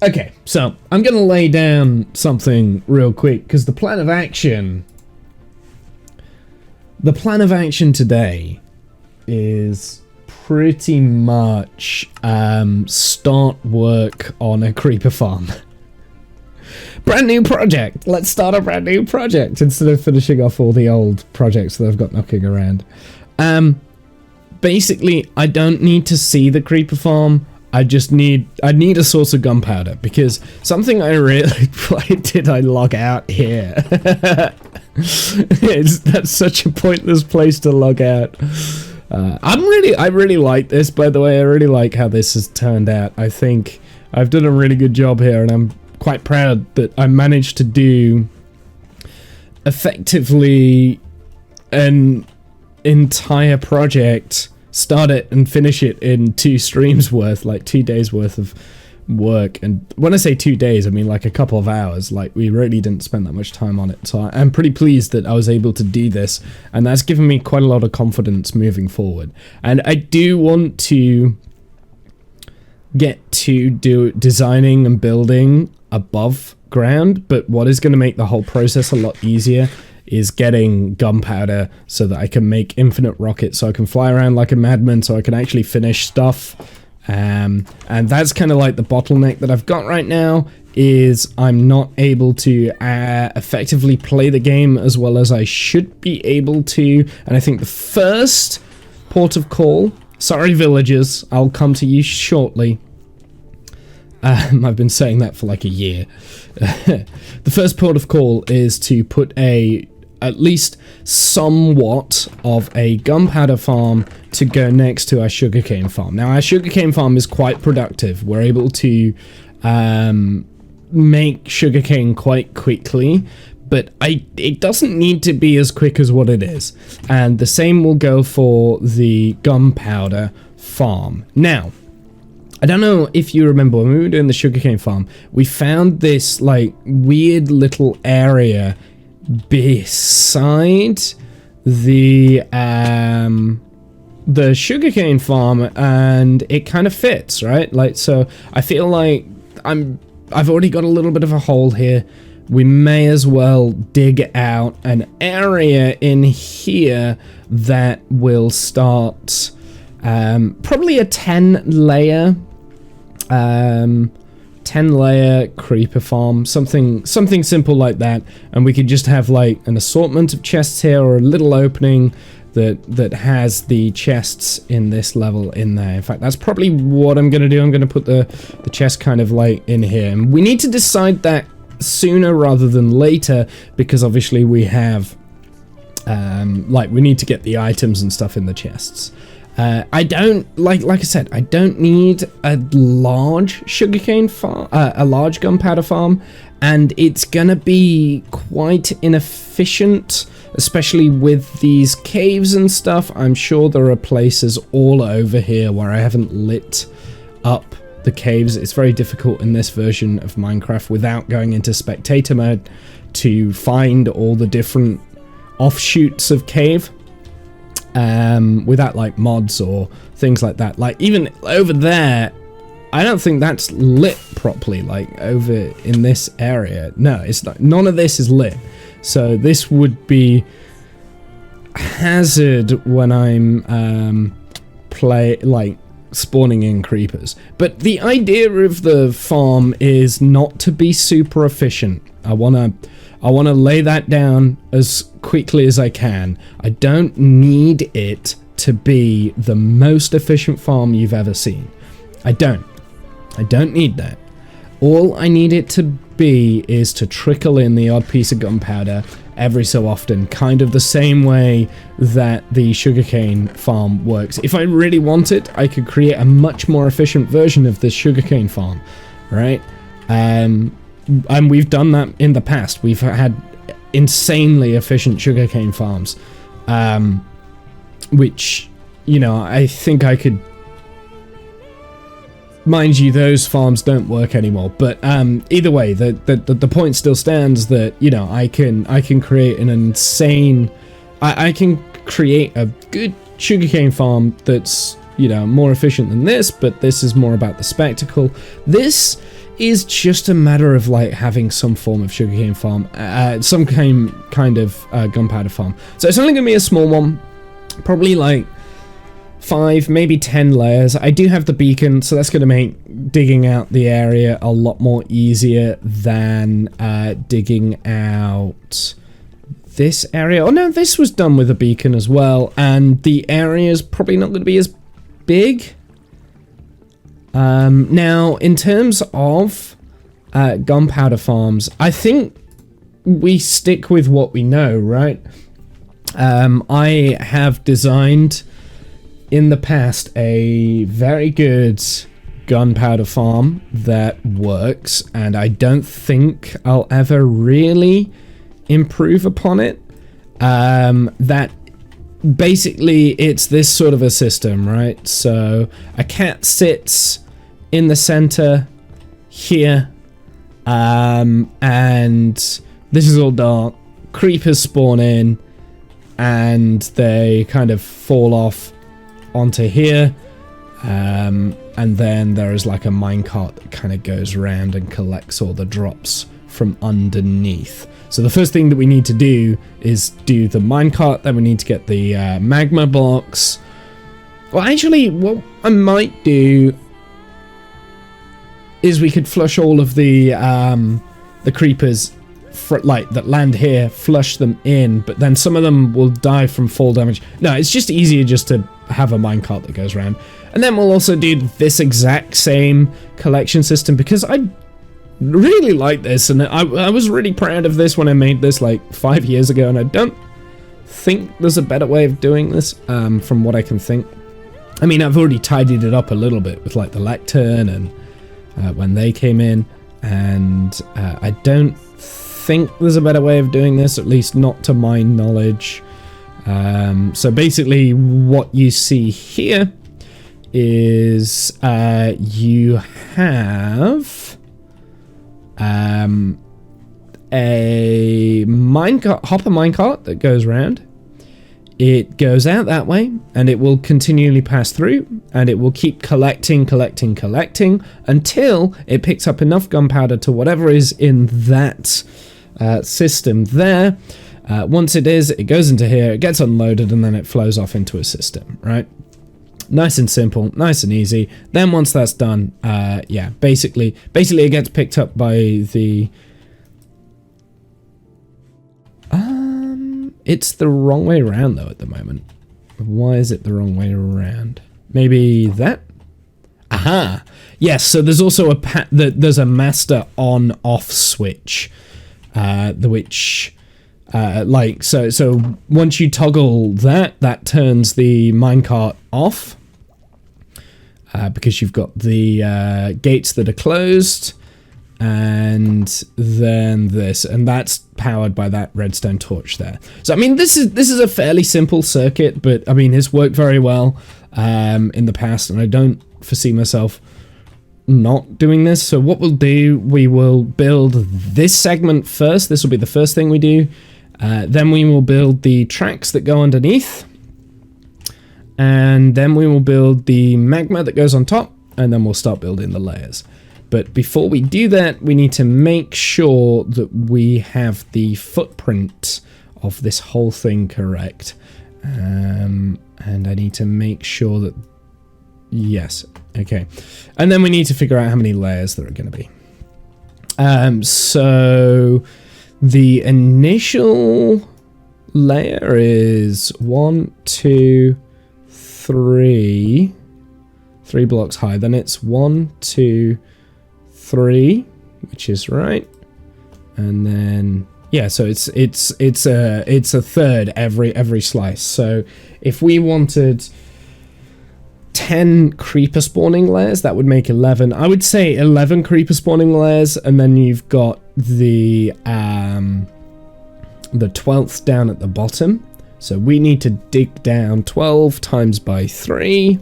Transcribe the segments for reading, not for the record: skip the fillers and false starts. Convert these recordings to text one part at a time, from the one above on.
Okay, so I'm gonna lay down something real quick because the plan of action today is pretty much start work on a creeper farm. Brand new project. Let's start a brand new project instead of finishing off all the old projects that I've got knocking around. Basically, I don't need to see the creeper farm. I need a source of gunpowder, because something I really why did I log out here? That's such a pointless place to log out. I really like this, by the way. I really like how this has turned out. I think I've done a really good job here, and I'm quite proud that I managed to do effectively an entire project, start it and finish it in 2 streams worth, like 2 days worth of work. And when I say 2 days, I mean like a couple of hours. Like, we really didn't spend that much time on it, so I'm pretty pleased that I was able to do this, and that's given me quite a lot of confidence moving forward. And I do want to get to do designing and building above ground, but what is going to make the whole process a lot easier is getting gunpowder so that I can make infinite rockets, so I can fly around like a madman, so I can actually finish stuff. And that's kind of like the bottleneck that I've got right now, is I'm not able to effectively play the game as well as I should be able to. And I think the first port of call, sorry villagers, I'll come to you shortly. I've been saying that for like a year. The first port of call is to put at least somewhat of a gunpowder farm to go next to our sugarcane farm. Now, our sugarcane farm is quite productive. We're able to make sugarcane quite quickly, but it doesn't need to be as quick as what it is. And the same will go for the gunpowder farm. Now, I don't know if you remember when we were doing the sugarcane farm, we found this like weird little area beside the sugarcane farm, and it kind of fits, right? Like, so I feel like I've already got a little bit of a hole here. We may as well dig out an area in here that will start probably a 10 layer creeper farm, something simple like that, and we could just have like an assortment of chests here, or a little opening that has the chests in this level in there. In fact, that's probably what I'm gonna do. I'm gonna put the chest kind of like in here, and we need to decide that sooner rather than later, because obviously we have we need to get the items and stuff in the chests. I don't, like I said, I don't need a large sugarcane farm, a large gunpowder farm, and it's gonna be quite inefficient, especially with these caves and stuff. I'm sure there are places all over here where I haven't lit up the caves. It's very difficult in this version of Minecraft without going into spectator mode to find all the different offshoots of cave. Without like mods or things like that. Like, even over there, I don't think that's lit properly. Like, over in this area, no, it's not. None of this is lit, so this would be hazard when I'm spawning in creepers. But the idea of the farm is not to be super efficient. I wanna lay that down as quickly as I can. I don't need it to be the most efficient farm you've ever seen. I don't need that. All I need it to be is to trickle in the odd piece of gunpowder every so often, kind of the same way that the sugarcane farm works. If I really want it, I could create a much more efficient version of this sugarcane farm, right? And we've done that in the past. We've had insanely efficient sugarcane farms, which, you know, I think I could. Mind you, those farms don't work anymore. But either way, the point still stands that, you know, I can create an insane. I can create a good sugarcane farm that's you know, more efficient than this, but this is more about the spectacle. This is just a matter of like having some form of sugarcane farm, some kind of gunpowder farm. So it's only going to be a small one, probably like 5, maybe 10 layers. I do have the beacon, so that's going to make digging out the area a lot more easier than digging out this area. Oh no, this was done with a beacon as well, and the area is probably not going to be as big. Now, in terms of gunpowder farms, I think we stick with what we know, right? I have designed in the past a very good gunpowder farm that works, and I don't think I'll ever really improve upon it. That basically it's this sort of a system, right? So a cat sits in the center here, and this is all dark. Creepers spawn in and they kind of fall off onto here, and then there is like a minecart that kind of goes around and collects all the drops from underneath. So the first thing that we need to do is do the minecart, then we need to get the magma blocks. Well, actually, what I might do is we could flush all of the creepers that land here, flush them in, but then some of them will die from fall damage. No, it's just easier just to have a minecart that goes around. And then we'll also do this exact same collection system, because I really like this, and I was really proud of this when I made this like 5 years ago, and I don't think there's a better way of doing this, from what I can think. I mean, I've already tidied it up a little bit with like the lectern and when they came in, and I don't think there's a better way of doing this, at least not to my knowledge. So basically what you see here is you have a hopper minecart that goes around. It goes out that way, and it will continually pass through, and it will keep collecting until it picks up enough gunpowder to whatever is in that system there. Once it goes into here, it gets unloaded, and then it flows off into a system, right? Nice and simple, nice and easy. Then once that's done, yeah, basically it gets picked up by the... It's the wrong way around though at the moment. Why is it the wrong way around? Maybe that? Aha! Yes, so there's also there's a master on-off switch, which so once you toggle that turns the minecart off, because you've got the gates that are closed, and then this, and that's powered by that redstone torch there. So I mean, this is a fairly simple circuit, but I mean, it's worked very well in the past, and I don't foresee myself not doing this. So what we'll do, we will build this segment first. This will be the first thing we do. Then we will build the tracks that go underneath, and then we will build the magma that goes on top, and then we'll start building the layers. But before we do that, we need to make sure that we have the footprint of this whole thing correct. And I need to make sure that... Yes, okay. And then we need to figure out how many layers there are going to be. So the initial layer is 1, 2, 3... 3 blocks high. Then it's 1, 2... 3, which is right, and then yeah, so it's a third every slice. So if we wanted 10 creeper spawning layers, that would make 11. I would say 11 creeper spawning layers, and then you've got the 12th down at the bottom. So we need to dig down 12 times by 3.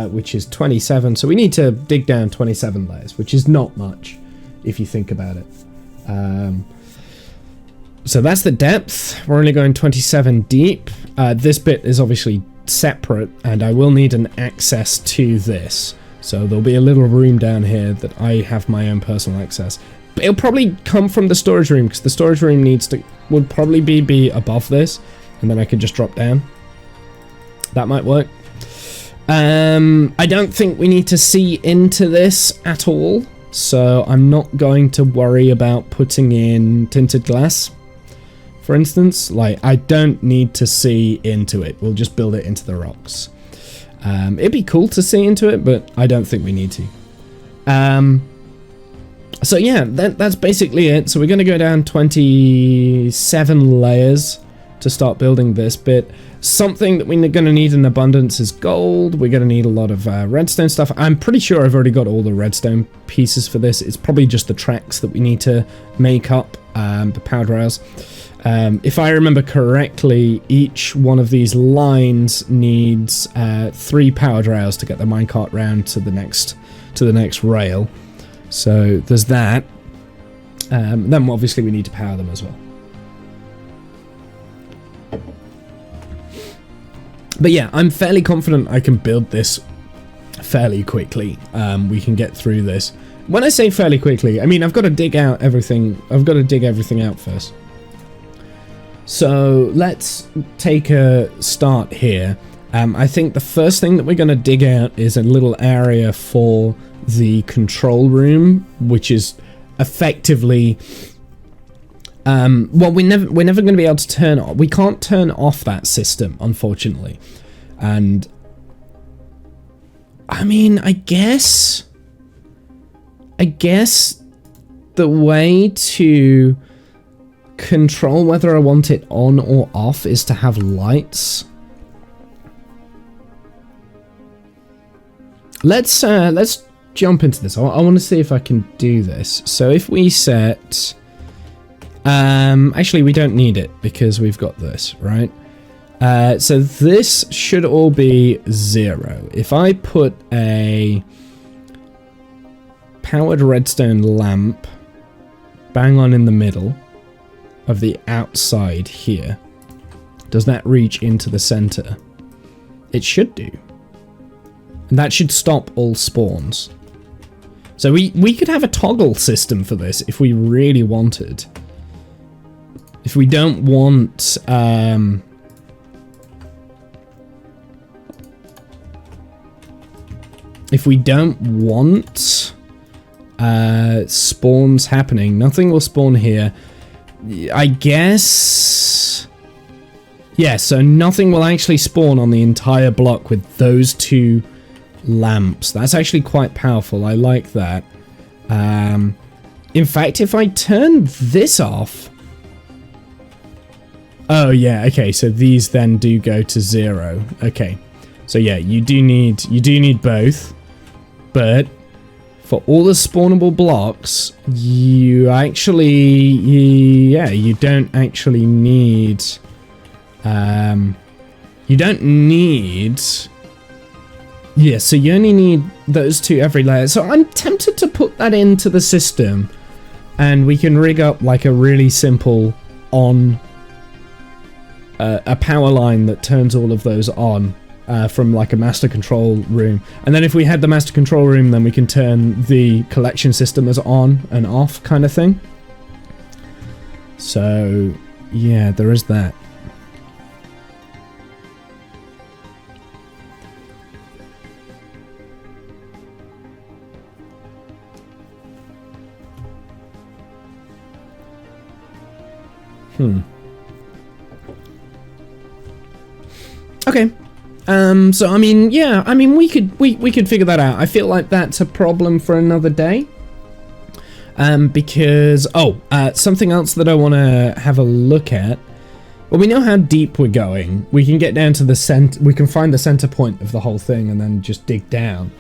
Which is 27, so we need to dig down 27 layers, which is not much if you think about it. So that's the depth. We're only going 27 deep. This bit is obviously separate, and I will need an access to this. So there'll be a little room down here that I have my own personal access. But it'll probably come from the storage room, because the storage room would probably be above this, and then I can just drop down. That might work. I don't think we need to see into this at all, so I'm not going to worry about putting in tinted glass, for instance. Like, I don't need to see into it. We'll just build it into the rocks. It'd be cool to see into it, but I don't think we need to. So yeah, that's basically it. So we're going to go down 27 layers to start building this bit. Something that we're going to need in abundance is gold. We're going to need a lot of redstone stuff. I'm pretty sure I've already got all the redstone pieces for this. It's probably just the tracks that we need to make up, the powered rails. If I remember correctly, each one of these lines needs 3 powered rails to get the minecart round to the next rail. So there's that. Then obviously we need to power them as well. But yeah, I'm fairly confident I can build this fairly quickly. We can get through this. When I say fairly quickly, I mean I've got to dig out everything. I've got to dig everything out first. So let's take a start here. I think the first thing that we're going to dig out is a little area for the control room, which is effectively well, we're never going to be able to turn off. We can't turn off that system, unfortunately. And I mean, I guess the way to control whether I want it on or off is to have lights. Let's jump into this. I want to see if I can do this. So if we set actually we don't need it because we've got this, right? So this should all be 0. If I put a powered redstone lamp bang on in the middle of the outside here, does that reach into the center? It should do. And that should stop all spawns. So we could have a toggle system for this if we really wanted. If we don't want spawns happening, nothing will spawn here. I guess. Yeah, so nothing will actually spawn on the entire block with those 2 lamps. That's actually quite powerful. I like that. In fact, if I turn this off. Oh yeah, okay, so these then do go to 0. Okay. So yeah, you do need both. But for all the spawnable blocks, you actually you don't actually need you don't need. Yeah, so you only need those 2 every layer. So I'm tempted to put that into the system, and we can rig up like a really simple on a power line that turns all of those on from like a master control room. And then if we had the master control room, then we can turn the collection system as on and off kind of thing. So yeah, there is that. Okay. So I mean, yeah, I mean we could figure that out. I feel like that's a problem for another day. Because something else that I want to have a look at. Well, we know how deep we're going. We can get down to the center. We can find the center point of the whole thing and then just dig down.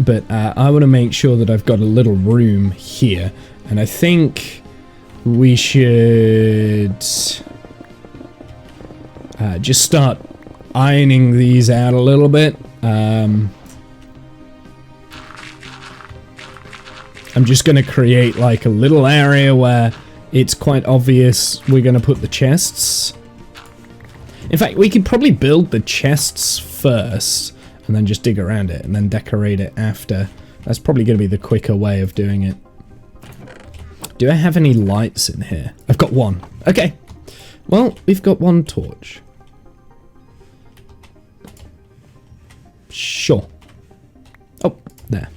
But I want to make sure that I've got a little room here, and I think we should just start ironing these out a little bit. I'm just going to create like a little area where it's quite obvious we're going to put the chests. In fact, we could probably build the chests first and then just dig around it and then decorate it after. That's probably going to be the quicker way of doing it. Do I have any lights in here? I've got one. Okay. Well, we've got one torch. Sure. Oh, there.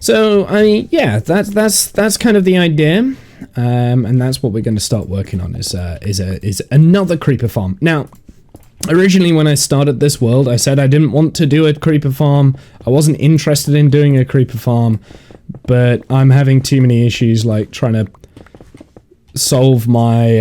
So, yeah, that's kind of the idea. And that's what we're going to start working on is another creeper farm. Now, originally when I started this world, I said I didn't want to do a creeper farm. I wasn't interested in doing a creeper farm, but I'm having too many issues like trying to solve my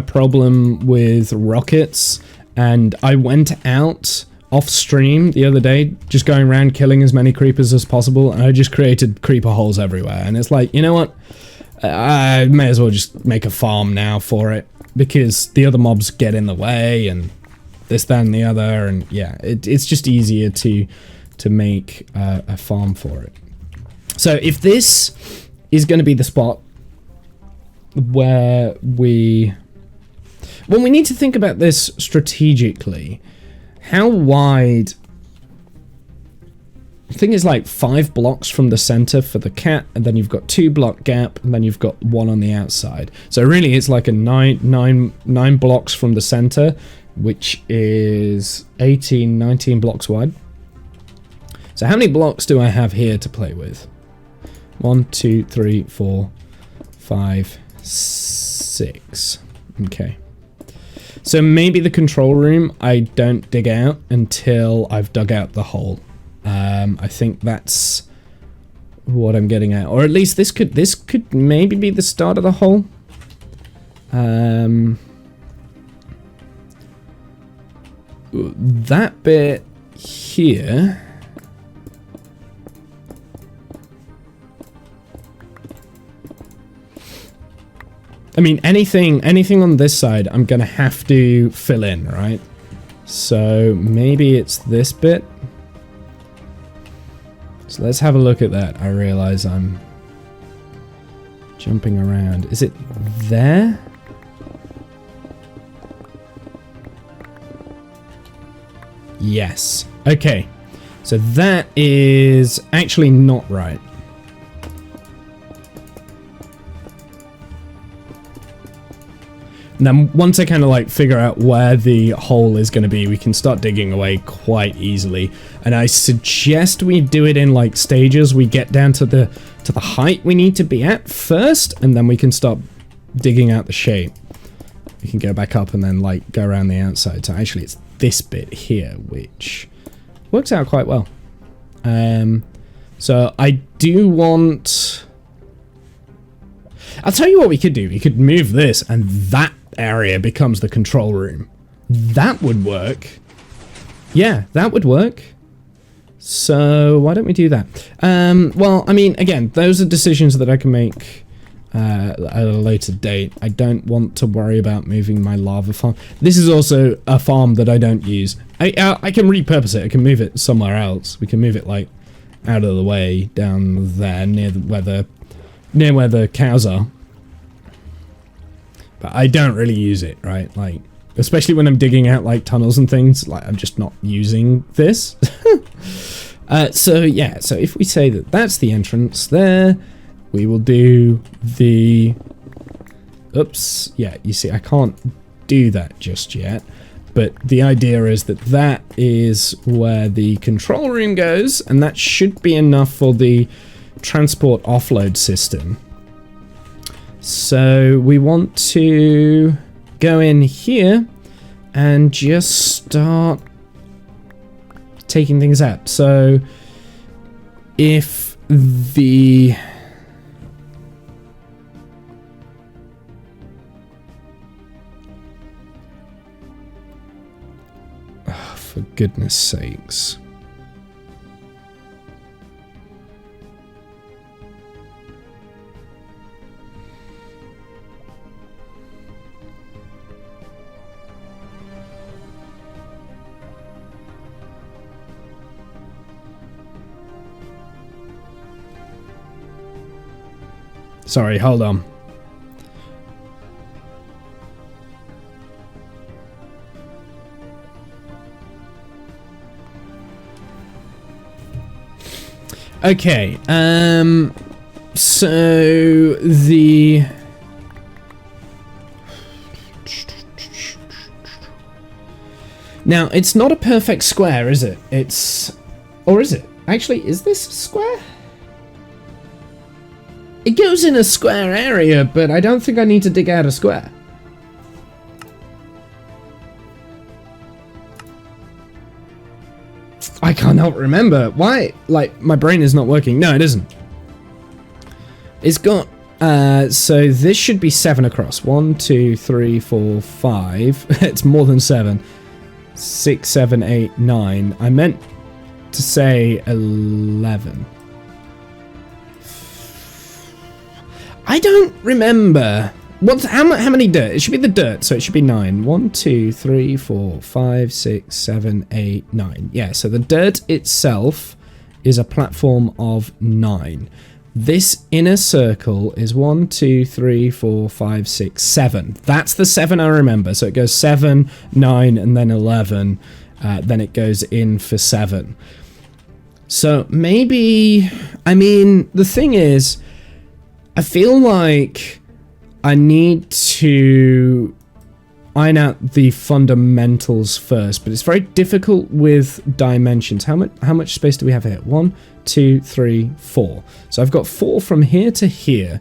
problem with rockets, and I went out off stream the other day just going around killing as many creepers as possible, and I just created creeper holes everywhere. And it's like, you know what, I may as well just make a farm now for it, because the other mobs get in the way and this, that, and the other, and yeah, it's just easier to make a farm for it. So if this is going to be the spot where we need to think about this strategically. How wide? I think it's like 5 blocks from the center for the cat, and then you've got 2 block gap, and then you've got 1 on the outside. So really it's like a 9 blocks from the center, which is 19 blocks wide. So how many blocks do I have here to play with? 1, 2, 3, 4, 5, 6. Okay. So maybe the control room I don't dig out until I've dug out the hole. I think that's what I'm getting at, or at least this could maybe be the start of the hole. That bit here. I mean, anything on this side, I'm gonna have to fill in, right? So maybe it's this bit. So let's have a look at that. I realize I'm jumping around. Is it there? Yes. Okay. So that is actually not right. And then once I kind of like figure out where the hole is going to be, we can start digging away quite easily. And I suggest we do it in like stages. We get down to the height we need to be at first, and then we can start digging out the shape. We can go back up and then like go around the outside. So actually it's this bit here, which works out quite well. So I do want... I'll tell you what we could do. We could move this, and that area becomes the control room. That would work. Yeah, that would work. So why don't we do that? Well, I mean, again, those are decisions that I can make at a later date. I don't want to worry about moving my lava farm. This is also a farm that I don't use. I can repurpose it. I can move it somewhere else. We can move it like out of the way down there near where the cows are. But I don't really use it, right? Like, especially when I'm digging out like tunnels and things, like I'm just not using this. So yeah, so if we say that that's the entrance there, we will do the... Oops, yeah, you see, I can't do that just yet. But the idea is that that is where the control room goes, and that should be enough for the transport offload system. So we want to go in here and just start taking things out. So if the... Oh, for goodness sakes. Sorry, hold on. Okay, so the... Now, it's not a perfect square, is it? It's... Or is it? Actually, is this a square? It goes in a square area, but I don't think I need to dig out a square. I cannot remember. Why? Like, my brain is not working. No, it isn't. It's got... so this should be 7 across. 1, 2, 3, 4, 5. It's more than 7. 6, 7, 8, 9. I meant to say 11. I don't remember. How many dirt? It should be the dirt, so it should be 9. 1, 2, 3, 4, 5, 6, 7, 8, 9. Yeah, so the dirt itself is a platform of 9. This inner circle is 1, 2, 3, 4, 5, 6, 7. That's the 7 I remember. So it goes 7, 9, and then 11. Then it goes in for 7. So maybe... I mean, the thing is, I feel like I need to iron out the fundamentals first, but it's very difficult with dimensions. How much space do we have here? 1, 2, 3, 4. So I've got 4 from here to here.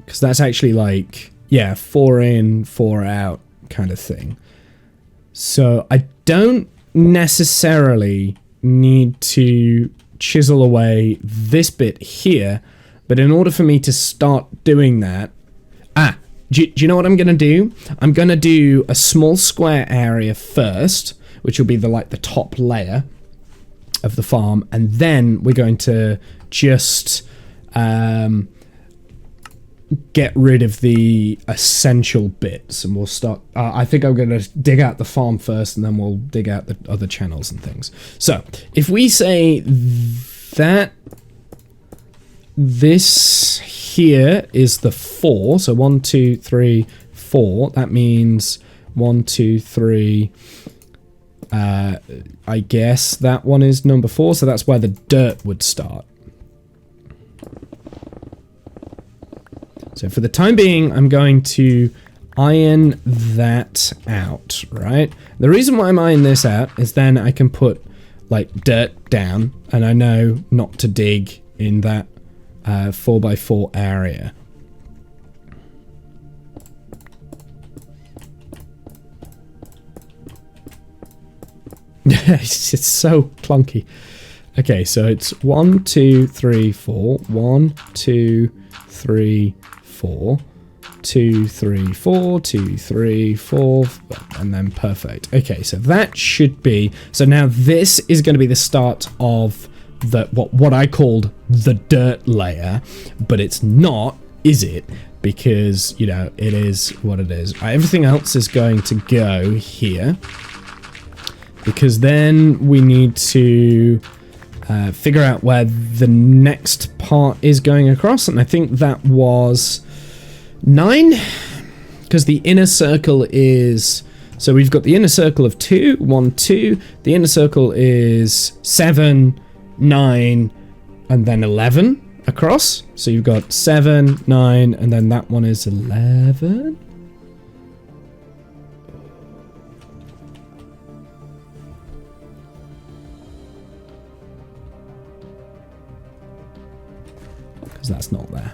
Because that's actually like, yeah, 4 in, 4 out kind of thing. So I don't necessarily need to chisel away this bit here, but in order for me to start doing that... do you know what I'm going to do? I'm going to do a small square area first, which will be the top layer of the farm, and then we're going to just get rid of the essential bits, and we'll start... I think I'm going to dig out the farm first, and then we'll dig out the other channels and things. So, if we say that this here is the 4, so 1, 2, 3, 4, that means 1, 2, 3... I guess that one is number 4, so that's where the dirt would start. So for the time being, I'm going to iron that out, right? The reason why I'm ironing this out is then I can put, like, dirt down, and I know not to dig in that 4x4 area. It's so clunky. Okay, so it's 1, 2, 3, 4. 1, 2, 3, 4. 2, 3, 4. 2, 3, 4. And then perfect. Okay, so that should be... So now this is going to be the start of the what I called the dirt layer, but it's not, is it? Because, you know, it is what it is. Everything else is going to go here. Because then we need to figure out where the next part is going across. And I think that was 9. Because the inner circle is... So we've got the inner circle of 2, 1, 2. The inner circle is 7, 9, and then 11 across. So you've got 7, 9, and then that one is 11. Because that's not there.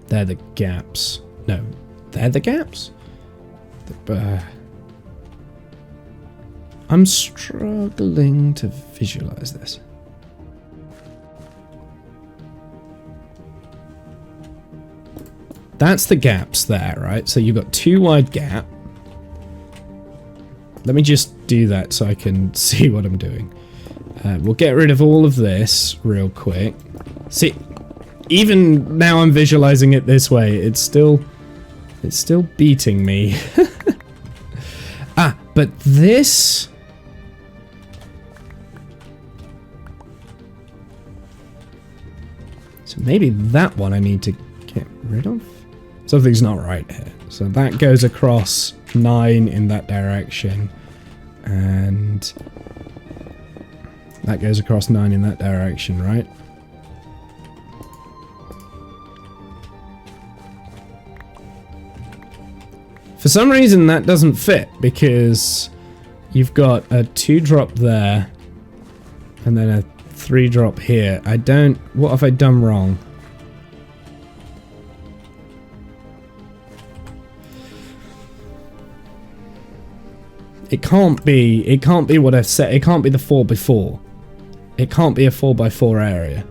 They're the gaps. No, they're the gaps? I'm struggling to visualize this. That's the gaps there, right? So you've got 2 wide gap. Let me just do that so I can see what I'm doing. We'll get rid of all of this real quick. See, even now I'm visualizing it this way, it's still beating me. But this... So maybe that one I need to get rid of? Something's not right here. So that goes across 9 in that direction, and that goes across 9 in that direction, right? For some reason that doesn't fit, because you've got a 2 drop there and then a 3 drop here. What have I done wrong? It can't be what I've said. It can't be the 4x4. It can't be a 4x4 area.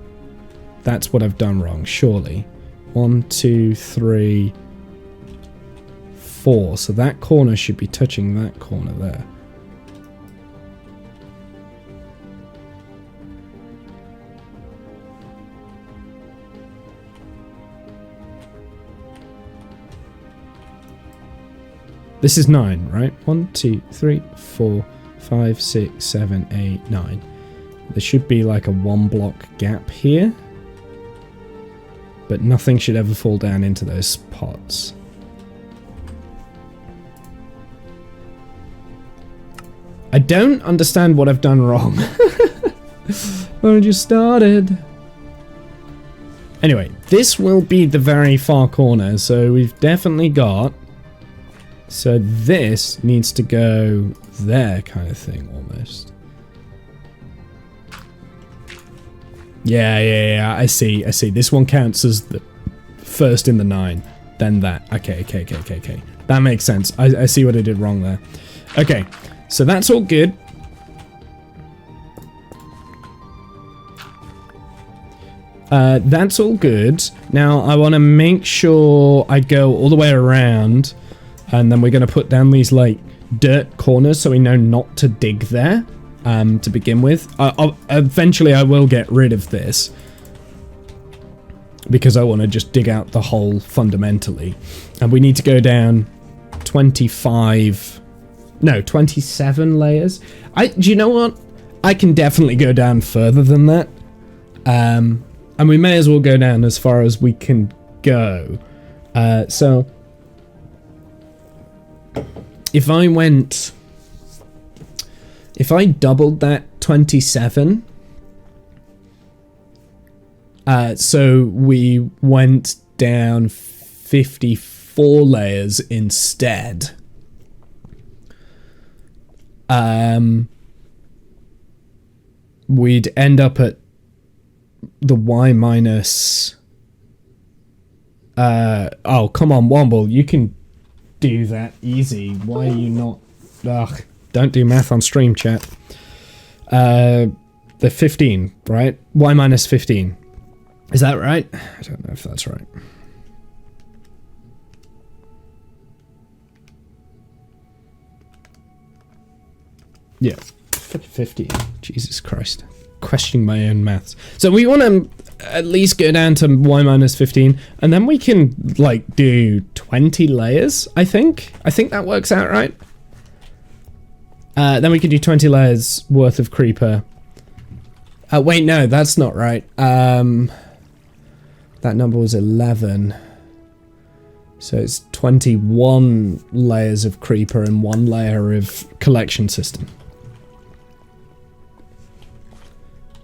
That's what I've done wrong, surely. 1, 2, 3, 4. So that corner should be touching that corner there. This is 9, right? 1, 2, 3, 4, 5, 6, 7, 8, 9. There should be like a 1 block gap here. But nothing should ever fall down into those pots. I don't understand what I've done wrong. When I just started. Anyway, this will be the very far corner, so we've definitely got... So this needs to go there, kind of thing, almost. Yeah, I see. This one counts as the first in the 9, then that. Okay. That makes sense. I see what I did wrong there. Okay, so that's all good. That's all good. Now, I want to make sure I go all the way around. And then we're going to put down these, like, dirt corners so we know not to dig there to begin with. Eventually, I will get rid of this. Because I want to just dig out the hole fundamentally. And we need to go down 27 layers. Do you know what? I can definitely go down further than that. And we may as well go down as far as we can go. So... If I doubled that 27, so we went down 54 layers instead, we'd end up at the Y minus... oh, come on, Womble, you can... do that easy. Why are you not... Ugh, don't do math on stream, chat. The 15, right? Y minus 15. Is that right? I don't know if that's right. Yeah, 15. Jesus Christ. Questioning my own maths. So we want to at least go down to Y minus 15, and then we can, like, do 20 layers, I think. I think that works out right. Then we can do 20 layers worth of creeper. Wait, no, that's not right. That number was 11. So it's 21 layers of creeper and 1 layer of collection system.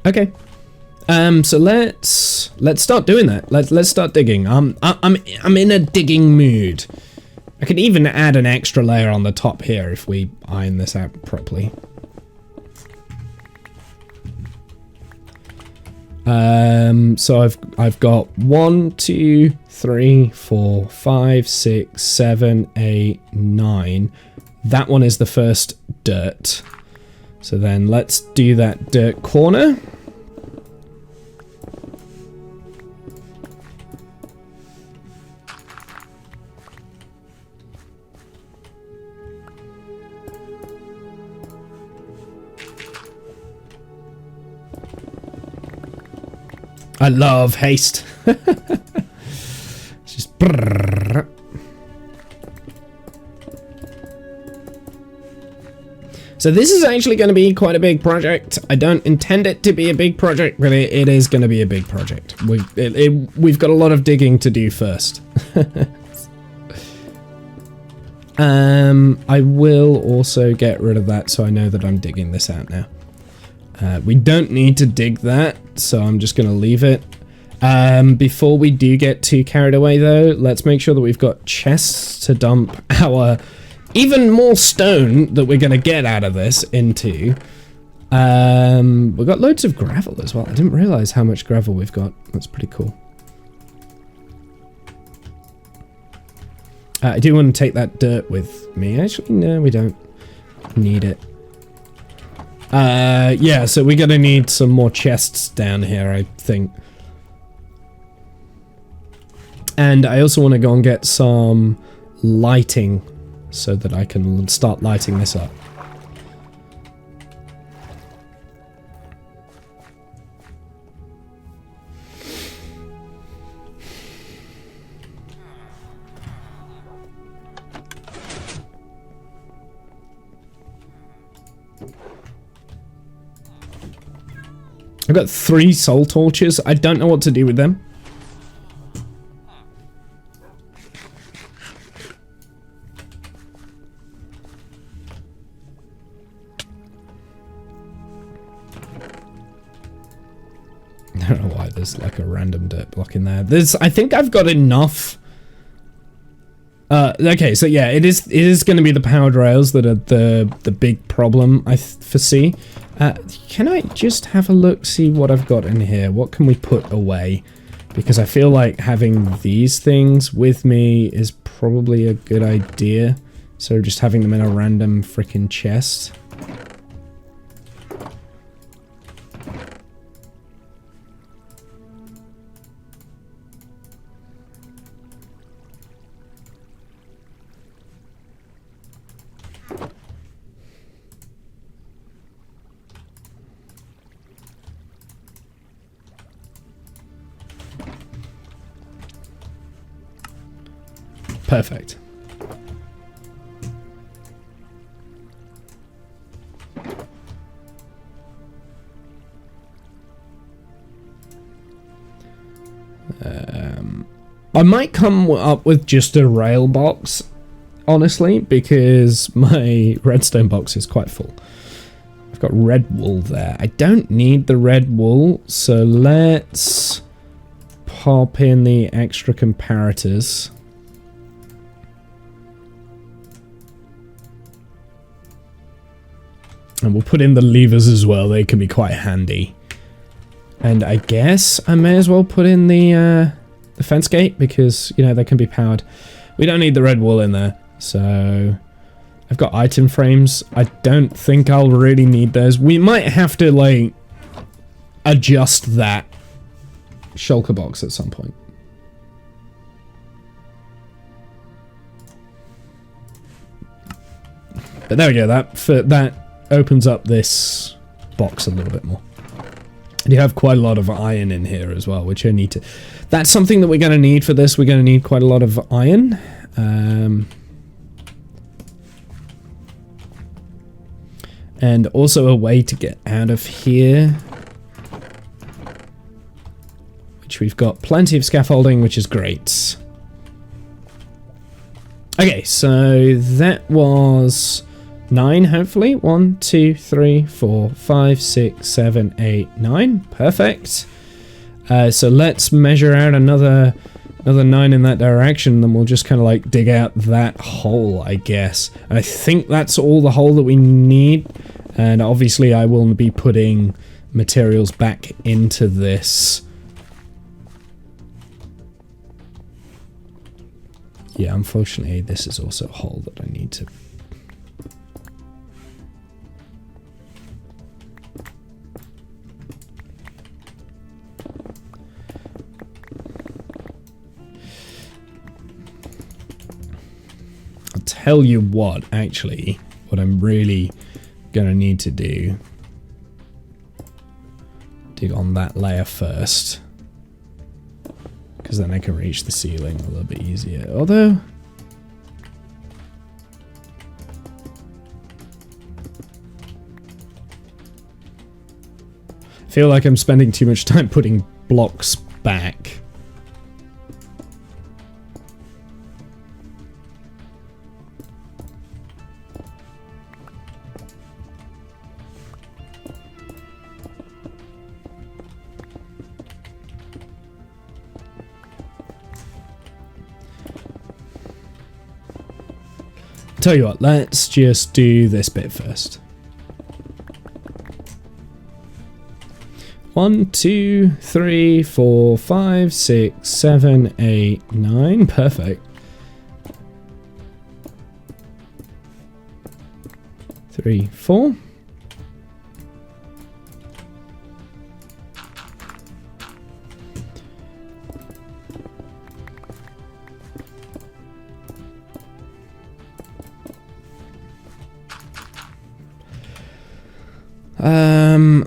Okay. So let's start doing that. Let's start digging. I'm in a digging mood. I could even add an extra layer on the top here if we iron this out properly. So I've got 1, 2, 3, 4, 5, 6, 7, 8, 9. That one is the first dirt. So then let's do that dirt corner. I love haste. It's just brrr. So this is actually going to be quite a big project. I don't intend it to be a big project, but it is going to be a big project. We've got a lot of digging to do first. I will also get rid of that so I know that I'm digging this out now. We don't need to dig that, so I'm just going to leave it. Before we do get too carried away though, let's make sure that we've got chests to dump our even more stone that we're going to get out of this into. We've got loads of gravel as well. I didn't realize how much gravel we've got. That's pretty cool. I do want to take that dirt with me. Actually, no, we don't need it. Yeah, so we're gonna need some more chests down here, I think. And I also want to go and get some lighting so that I can start lighting this up. I've got 3 soul torches. I don't know what to do with them. I don't know why there's like a random dirt block in there. I think I've got enough. Okay, so yeah, it is going to be the powered rails that are the big problem I foresee. Can I just have a look, see what I've got in here? What can we put away? Because I feel like having these things with me is probably a good idea. So just having them in a random freaking chest. Perfect. I might come up with just a rail box, honestly, because my redstone box is quite full. I've got red wool there. I don't need the red wool, so let's pop in the extra comparators. And we'll put in the levers as well. They can be quite handy. And I guess I may as well put in the fence gate because, you know, they can be powered. We don't need the red wool in there. So I've got item frames. I don't think I'll really need those. We might have to, like, adjust that shulker box at some point. But there we go. That opens up this box a little bit more. And you have quite a lot of iron in here as well, which I need to... That's something that we're going to need for this. We're going to need quite a lot of iron. And also a way to get out of here. Which we've got plenty of scaffolding, which is great. Okay, so that was... 9, hopefully. 1, 2, 3, 4, 5, 6, 7, 8, 9. Perfect. So let's measure out another 9 in that direction, then we'll just kind of like dig out that hole, I guess. And I think that's all the hole that we need. And obviously I will be putting materials back into this. Yeah, unfortunately this is also a hole that I need to... Tell you what, actually, what I'm really gonna need to do, dig on that layer first, because then I can reach the ceiling a little bit easier. Although, I feel like I'm spending too much time putting blocks back. Tell you what, let's just do this bit first. 1, 2, 3, 4, 5, 6, 7, 8, 9. Perfect. 3, 4.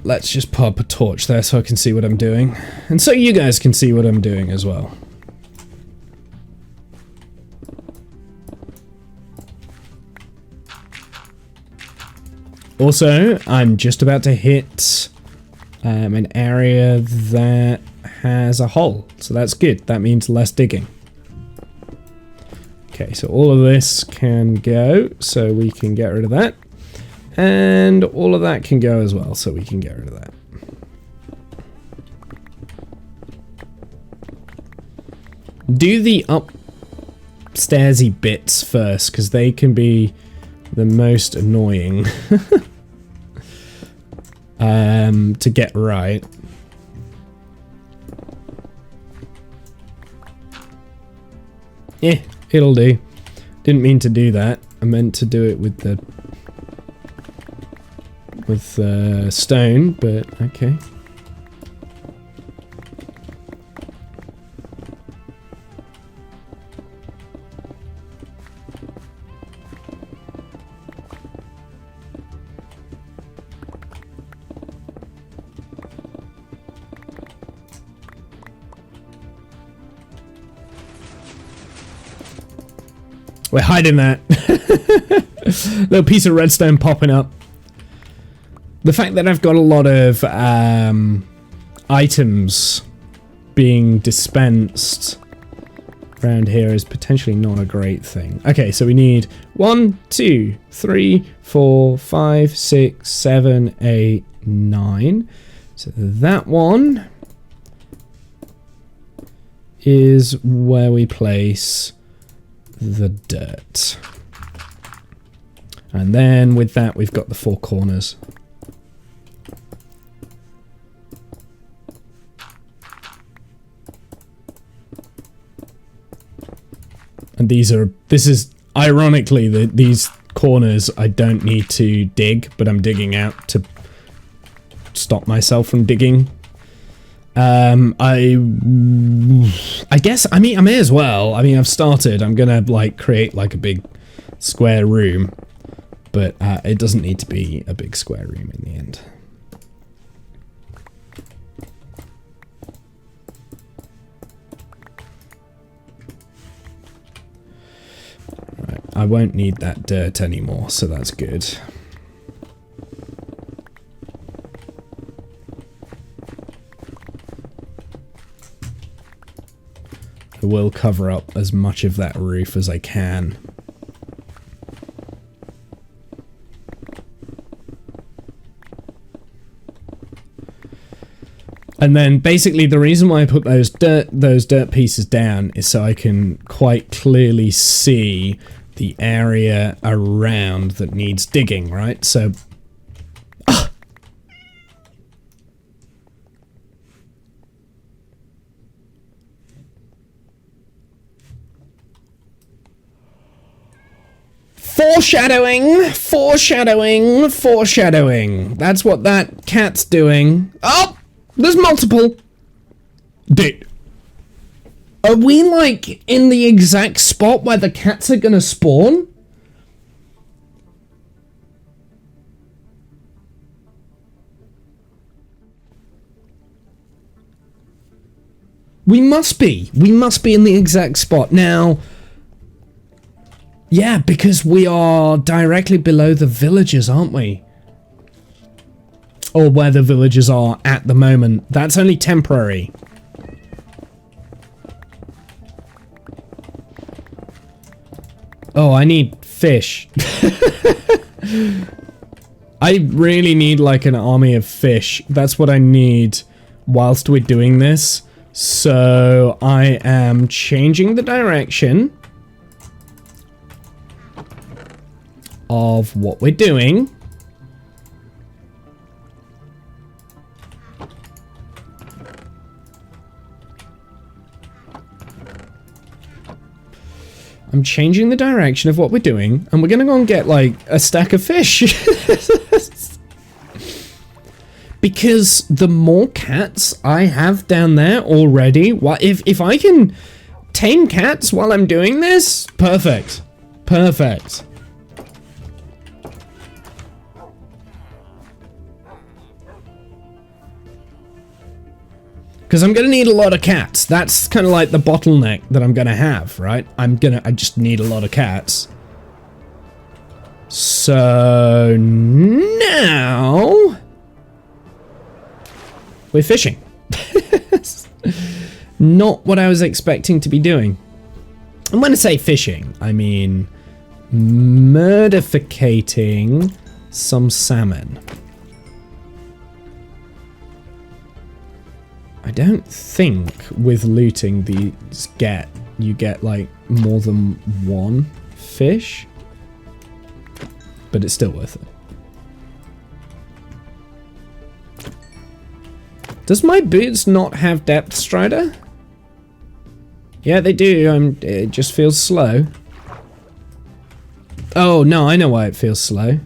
Let's just pop a torch there so I can see what I'm doing. And so you guys can see what I'm doing as well. Also, I'm just about to hit an area that has a hole. So that's good. That means less digging. Okay, so all of this can go, so we can get rid of that. And all of that can go as well, so we can get rid of that. Do the upstairsy bits first, because they can be the most annoying to get right. Yeah, it'll do. Didn't mean to do that. I meant to do it with the stone, but okay. We're hiding that. Little piece of redstone popping up. The fact that I've got a lot of items being dispensed around here is potentially not a great thing. Okay, so we need 1, 2, 3, 4, 5, 6, 7, 8, 9. So that one is where we place the dirt. And then with that, we've got the 4 corners. And this is ironically these corners I don't need to dig, but I'm digging out to stop myself from digging. I guess, I mean, I may as well. I mean, I've started. I'm gonna like create like a big square room, but it doesn't need to be a big square room in the end. Right, I won't need that dirt anymore, so that's good. I will cover up as much of that roof as I can. And then basically the reason why I put those dirt pieces down is so I can quite clearly see the area around that needs digging, right? So foreshadowing, foreshadowing, foreshadowing. That's what that cat's doing. Oh, there's multiple. Dude, are we like in the exact spot where the cats are gonna spawn? We must be in the exact spot. Now, yeah, because we are directly below the villagers, aren't we? Or where the villagers are at the moment. That's only temporary. Oh, I need fish. I really need like an army of fish. That's what I need whilst we're doing this. So I am changing the direction. of what we're doing. I'm changing the direction of what we're doing, and we're gonna go and get like a stack of fish. Because the more cats I have down there already, if I can tame cats while I'm doing this, perfect. Perfect. Because I'm going to need a lot of cats. That's kind of like the bottleneck that I'm going to have, right? I just need a lot of cats. So now we're fishing. Not what I was expecting to be doing. And when I say fishing, I mean murdificating some salmon. I don't think with looting these you get like more than one fish, but it's still worth it. Does my boots not have depth strider? Yeah, they do. It just feels slow. Oh no, I know why it feels slow.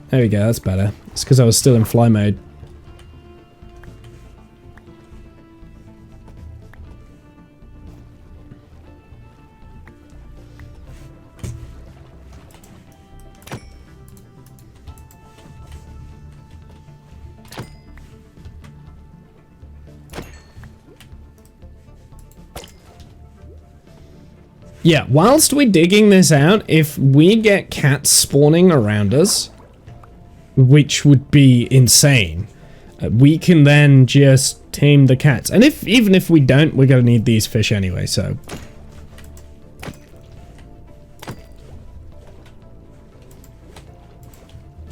There we go, that's better. It's because I was still in fly mode. Yeah, whilst we're digging this out, if we get cats spawning around us, which would be insane, we can then just tame the cats. And even if we don't, we're going to need these fish anyway, so.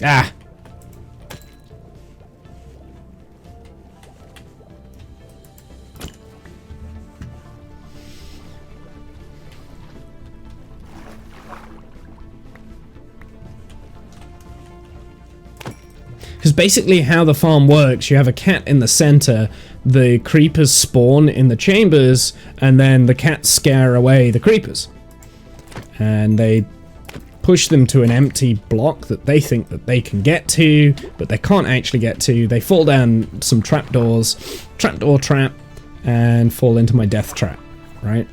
Ah! Because basically how the farm works, you have a cat in the center, the creepers spawn in the chambers, and then the cats scare away the creepers. And they push them to an empty block that they think that they can get to, but they can't actually get to. They fall down some trapdoors, trapdoor trap, and fall into my death trap, right?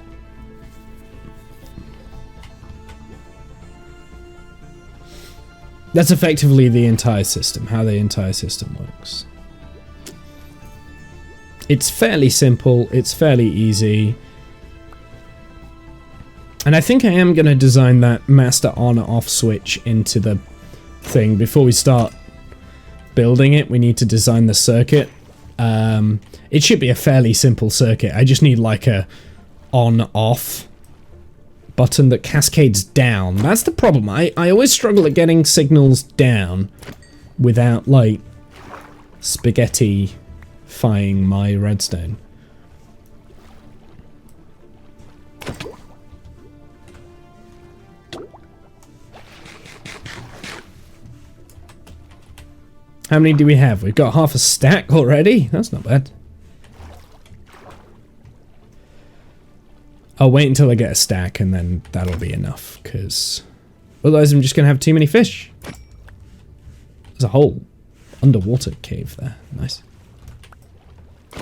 That's effectively the entire system, how the entire system works. It's fairly simple, it's fairly easy. And I think I am going to design that master on-off switch into the thing. Before we start building it, we need to design the circuit. It should be a fairly simple circuit. I just need like a on-off button that cascades down. That's the problem. I always struggle at getting signals down without like spaghetti-fying my redstone. How many do we have? We've got half a stack already? That's not bad. I'll wait until I get a stack and then that'll be enough, because otherwise I'm just going to have too many fish. There's a whole underwater cave there. Nice.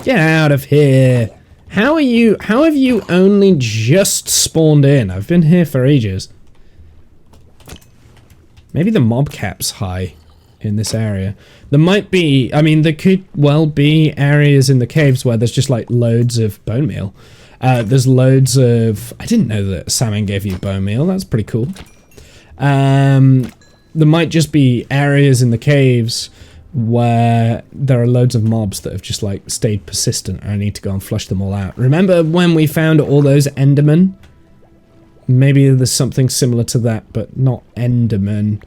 Get out of here. How have you only just spawned in? I've been here for ages. Maybe the mob cap's high in this area. There might be, I mean, there could well be areas in the caves where there's just like loads of bone meal. There's loads of... I didn't know that salmon gave you bone meal. That's pretty cool. There might just be areas in the caves where there are loads of mobs that have just like stayed persistent and I need to go and flush them all out. Remember when we found all those Endermen? Maybe there's something similar to that, but not Endermen.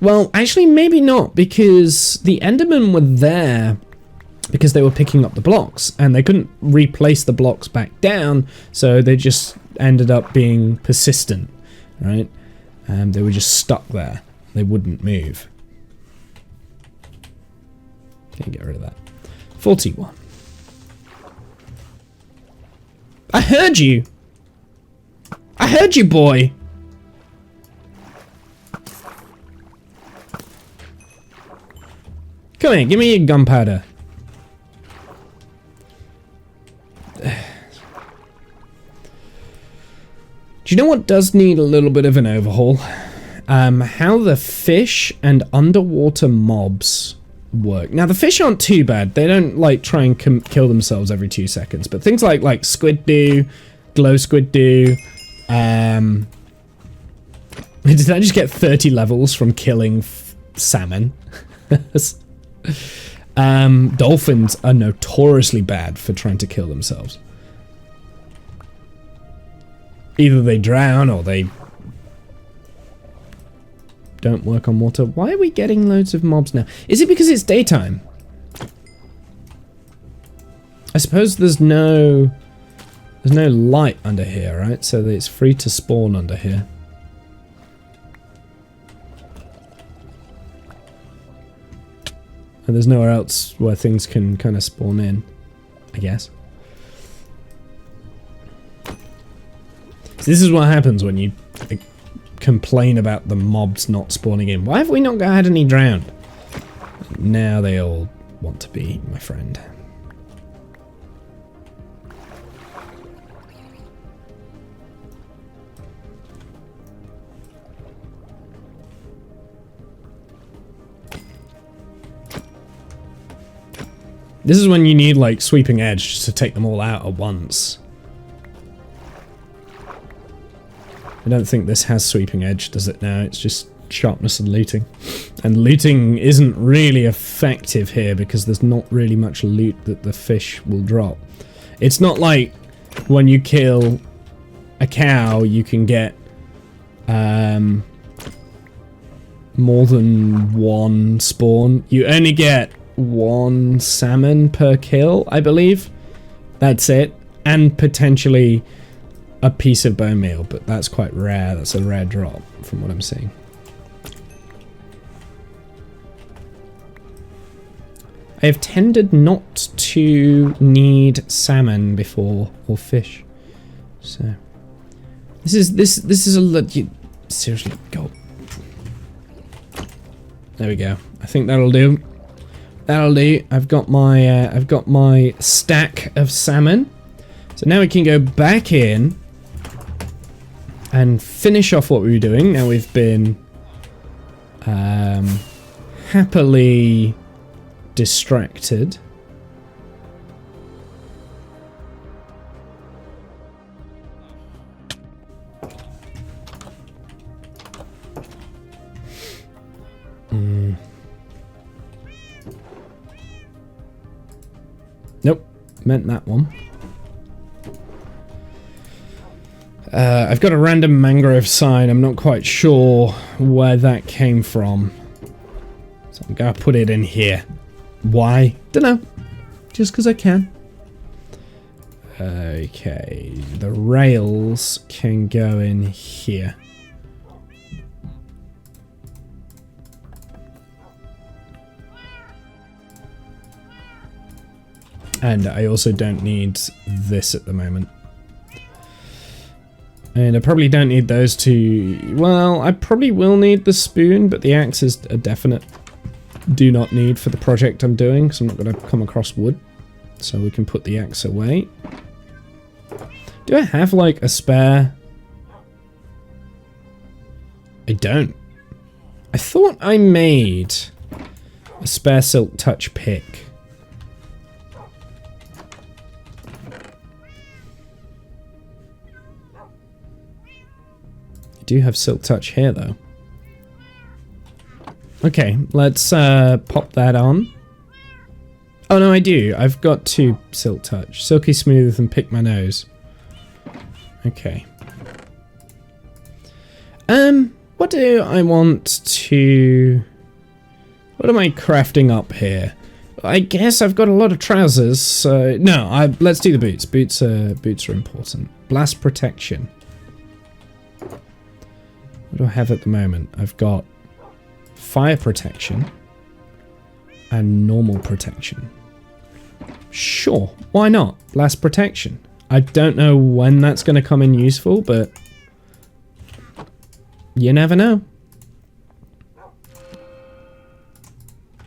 Well, actually maybe not, because the Endermen were there because they were picking up the blocks and they couldn't replace the blocks back down, so they just ended up being persistent, right? They were just stuck there. They wouldn't move. Can't get rid of that. 41. I heard you! I heard you, boy! Come here, give me your gunpowder. Do you know what does need a little bit of an overhaul? How the fish and underwater mobs work. Now the fish aren't too bad. They don't like try and kill themselves every 2 seconds. But things like squid do, glow squid do. Did I just get 30 levels from killing salmon? Dolphins are notoriously bad for trying to kill themselves. Either they drown or they don't work on water. Why are we getting loads of mobs now? Is it because it's daytime? I suppose there's no light under here, right? So that it's free to spawn under here. And there's nowhere else where things can kind of spawn in, I guess. So this is what happens when you complain about the mobs not spawning in. Why have we not had any drowned? Now they all want to be my friend. This is when you need like sweeping edge just to take them all out at once. I don't think this has sweeping edge, does it now? It's just sharpness and looting. And looting isn't really effective here because there's not really much loot that the fish will drop. It's not like when you kill a cow, you can get more than one spawn. You only get 1 salmon per kill, I believe. That's it. And potentially a piece of bone meal, but that's quite rare. That's a rare drop from what I'm seeing. I have tended not to need salmon before, or fish. So this is a lot. Seriously, go. There we go. I think that'll do. That'll do. I've got my stack of salmon. So now we can go back in and finish off what we were doing. Now we've been happily distracted. Nope, meant that one. I've got a random mangrove sign. I'm not quite sure where that came from. So I'm gonna put it in here. Why? Dunno. Just because I can. Okay, the rails can go in here. And I also don't need this at the moment. And I probably don't need those two. Well, I probably will need the spoon, but the axe is a definite do not need for the project I'm doing, so I'm not going to come across wood. So we can put the axe away. Do I have like a spare? I don't. I thought I made a spare silk touch pick. I do have silk touch here though. Okay, let's pop that on. Oh no, I do. I've got 2 silk touch. Silky smooth and pick my nose. Okay. What do I want to... What am I crafting up here? I guess I've got a lot of trousers, so... No, let's do the boots. Boots are important. Blast protection. What do I have at the moment? I've got fire protection and normal protection. Sure, why not? Blast protection. I don't know when that's going to come in useful, but you never know.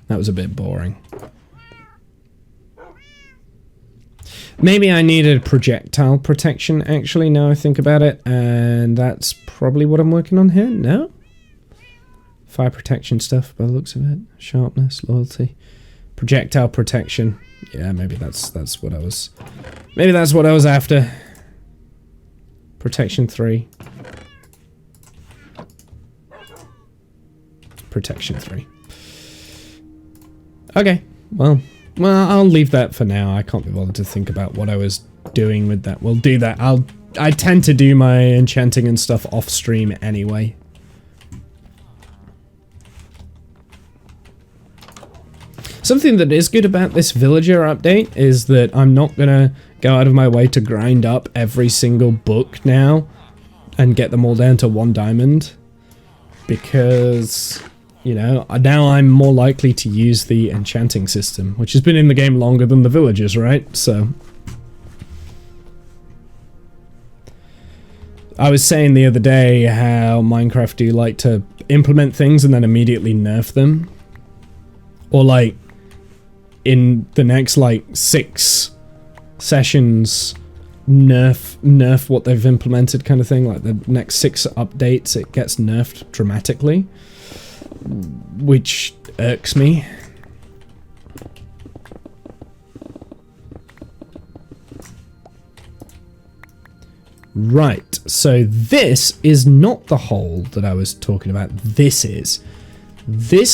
That was a bit boring. Maybe I needed projectile protection, actually, now I think about it, and that's probably what I'm working on here. No? Fire protection stuff, by the looks of it. Sharpness, loyalty. Projectile protection. Yeah, maybe that's what I was... Maybe that's what I was after. Protection 3. Protection 3. Okay, well, I'll leave that for now. I can't be bothered to think about what I was doing with that. We'll do that. I tend to do my enchanting and stuff off stream anyway. Something that is good about this villager update is that I'm not gonna go out of my way to grind up every single book now and get them all down to 1 diamond, because, you know, now I'm more likely to use the enchanting system, which has been in the game longer than the villagers, right? So I was saying the other day how Minecraft do like to implement things and then immediately nerf them, or like in the next like 6 sessions nerf what they've implemented, kind of thing. Like the next 6 updates it gets nerfed dramatically, which irks me. Right, so this is not the hole that I was talking about. This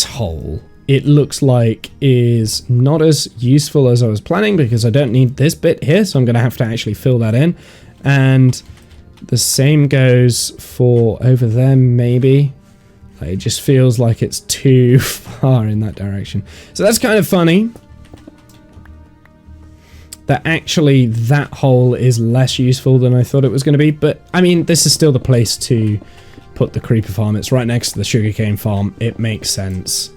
hole, it looks like, is not as useful as I was planning, because I don't need this bit here, so I'm going to have to actually fill that in. And the same goes for over there, maybe. It just feels like it's too far in that direction. So that's kind of funny, that actually that hole is less useful than I thought it was going to be. But, I mean, this is still the place to put the creeper farm. It's right next to the sugarcane farm. It makes sense.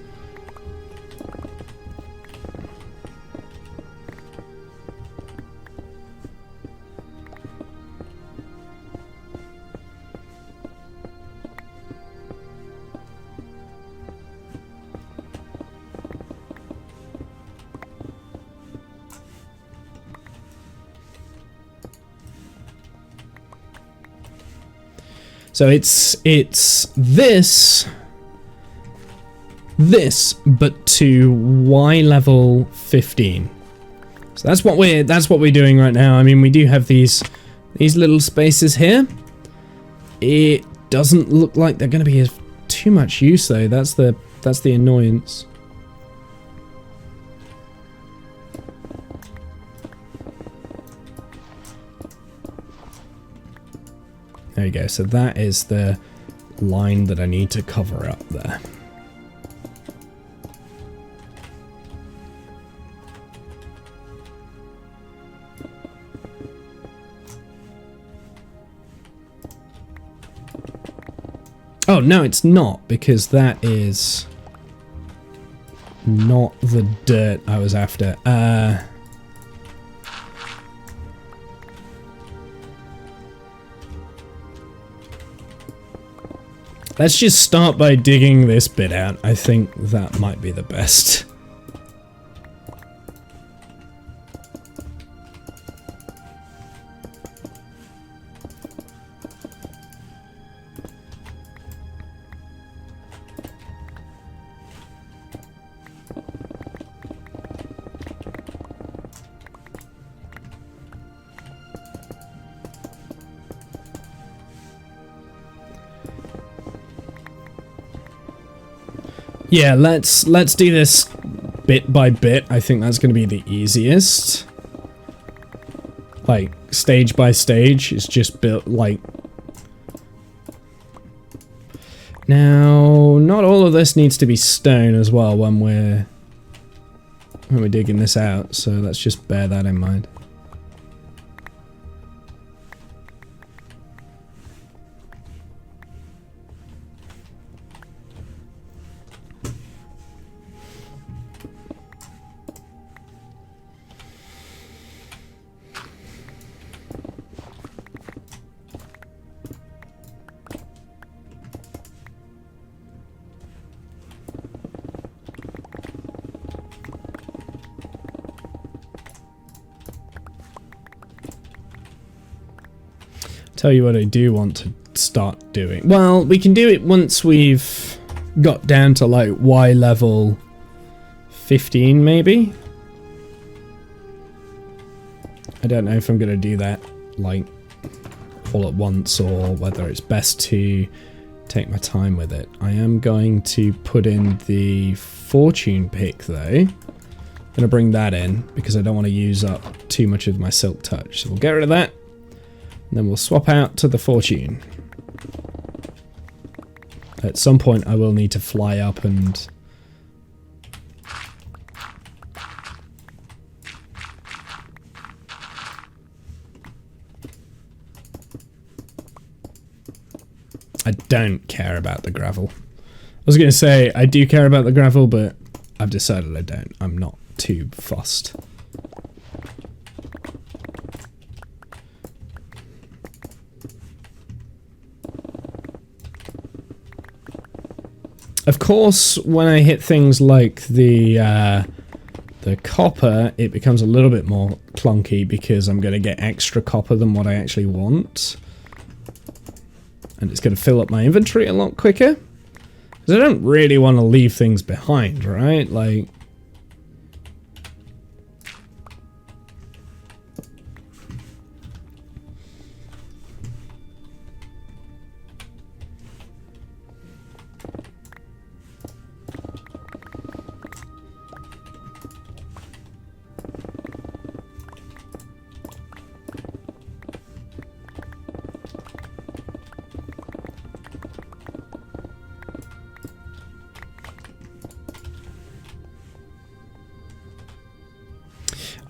So it's this, but to Y level 15. So that's what we're doing right now. I mean, we do have these little spaces here. It doesn't look like they're going to be of too much use though. That's the annoyance. There you go, so that is the line that I need to cover up there. Oh, no, it's not, because that is not the dirt I was after. Let's just start by digging this bit out. I think that might be the best. Yeah, let's do this bit by bit. I think that's going to be the easiest. Like, stage by stage. It's just built, like... Now, not all of this needs to be stone as well when we're digging this out, so let's just bear that in mind. Tell you what I do want to start doing. Well, we can do it once we've got down to like Y level 15 maybe. I don't know if I'm going to do that like all at once or whether it's best to take my time with it. I am going to put in the fortune pick though. I'm going to bring that in because I don't want to use up too much of my silk touch. So we'll get rid of that and then we'll swap out to the fortune. At some point I will need to fly up and I don't care about the gravel. I was going to say I do care about the gravel, but I've decided I don't. I'm not too fussed. Of course, when I hit things like the copper, it becomes a little bit more clunky because I'm going to get extra copper than what I actually want. And it's going to fill up my inventory a lot quicker. Because I don't really want to leave things behind, right? Like...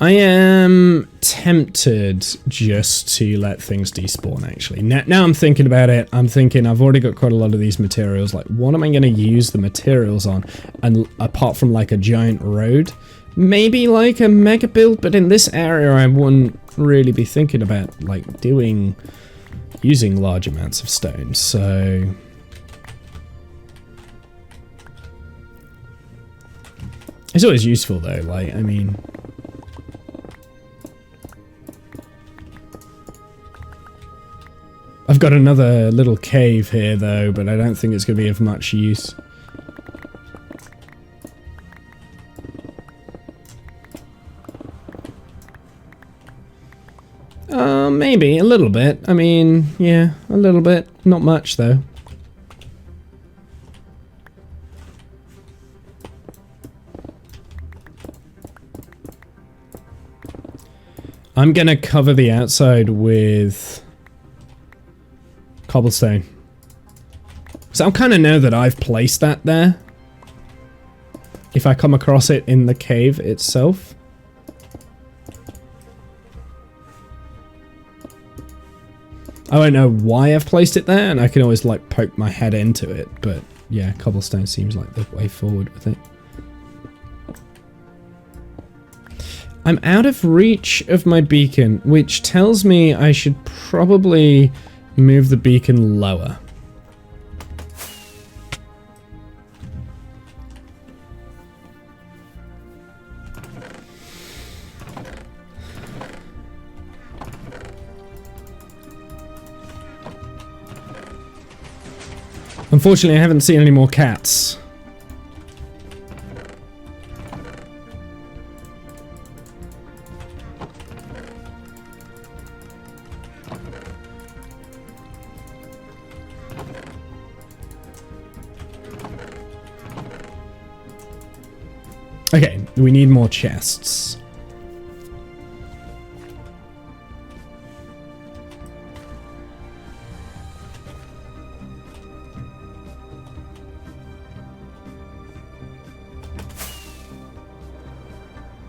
I am tempted just to let things despawn, actually. Now I'm thinking about it, I'm thinking I've already got quite a lot of these materials. Like, what am I going to use the materials on? And apart from, like, a giant road? Maybe, like, a mega build, but in this area I wouldn't really be thinking about, like, using large amounts of stone, so... It's always useful, though, like, I mean... I've got another little cave here though, but I don't think it's going to be of much use. Maybe a little bit. I mean, yeah, a little bit. Not much though. I'm gonna cover the outside with cobblestone. So I'll kind of know that I've placed that there. If I come across it in the cave itself. I won't know why I've placed it there, and I can always like poke my head into it, but yeah, cobblestone seems like the way forward with it. I'm out of reach of my beacon, which tells me I should probably move the beacon lower. Unfortunately, I haven't seen any more cats. Okay, we need more chests.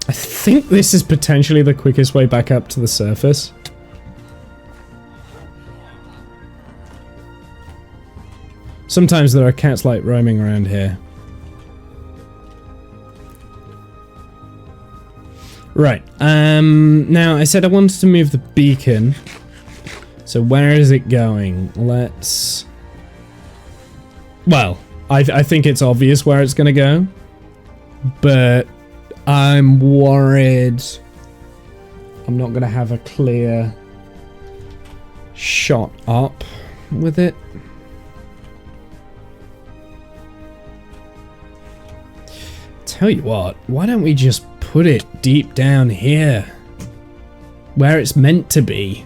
I think this is potentially the quickest way back up to the surface. Sometimes there are cats like roaming around here. Right, now I said I wanted to move the beacon. So where is it going? Let's... Well, I think it's obvious where it's gonna go. But I'm worried I'm not gonna have a clear shot up with it. Tell you what, why don't we just put it deep down here, where it's meant to be?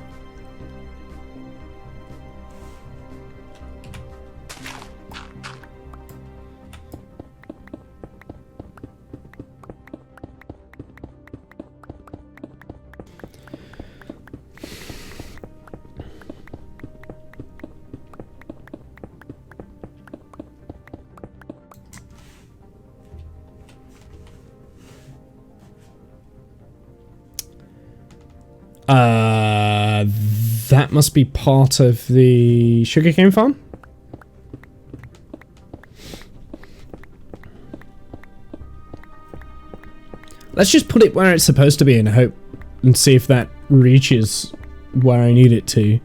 That must be part of the sugarcane farm? Let's just put it where it's supposed to be and hope and see if that reaches where I need it to.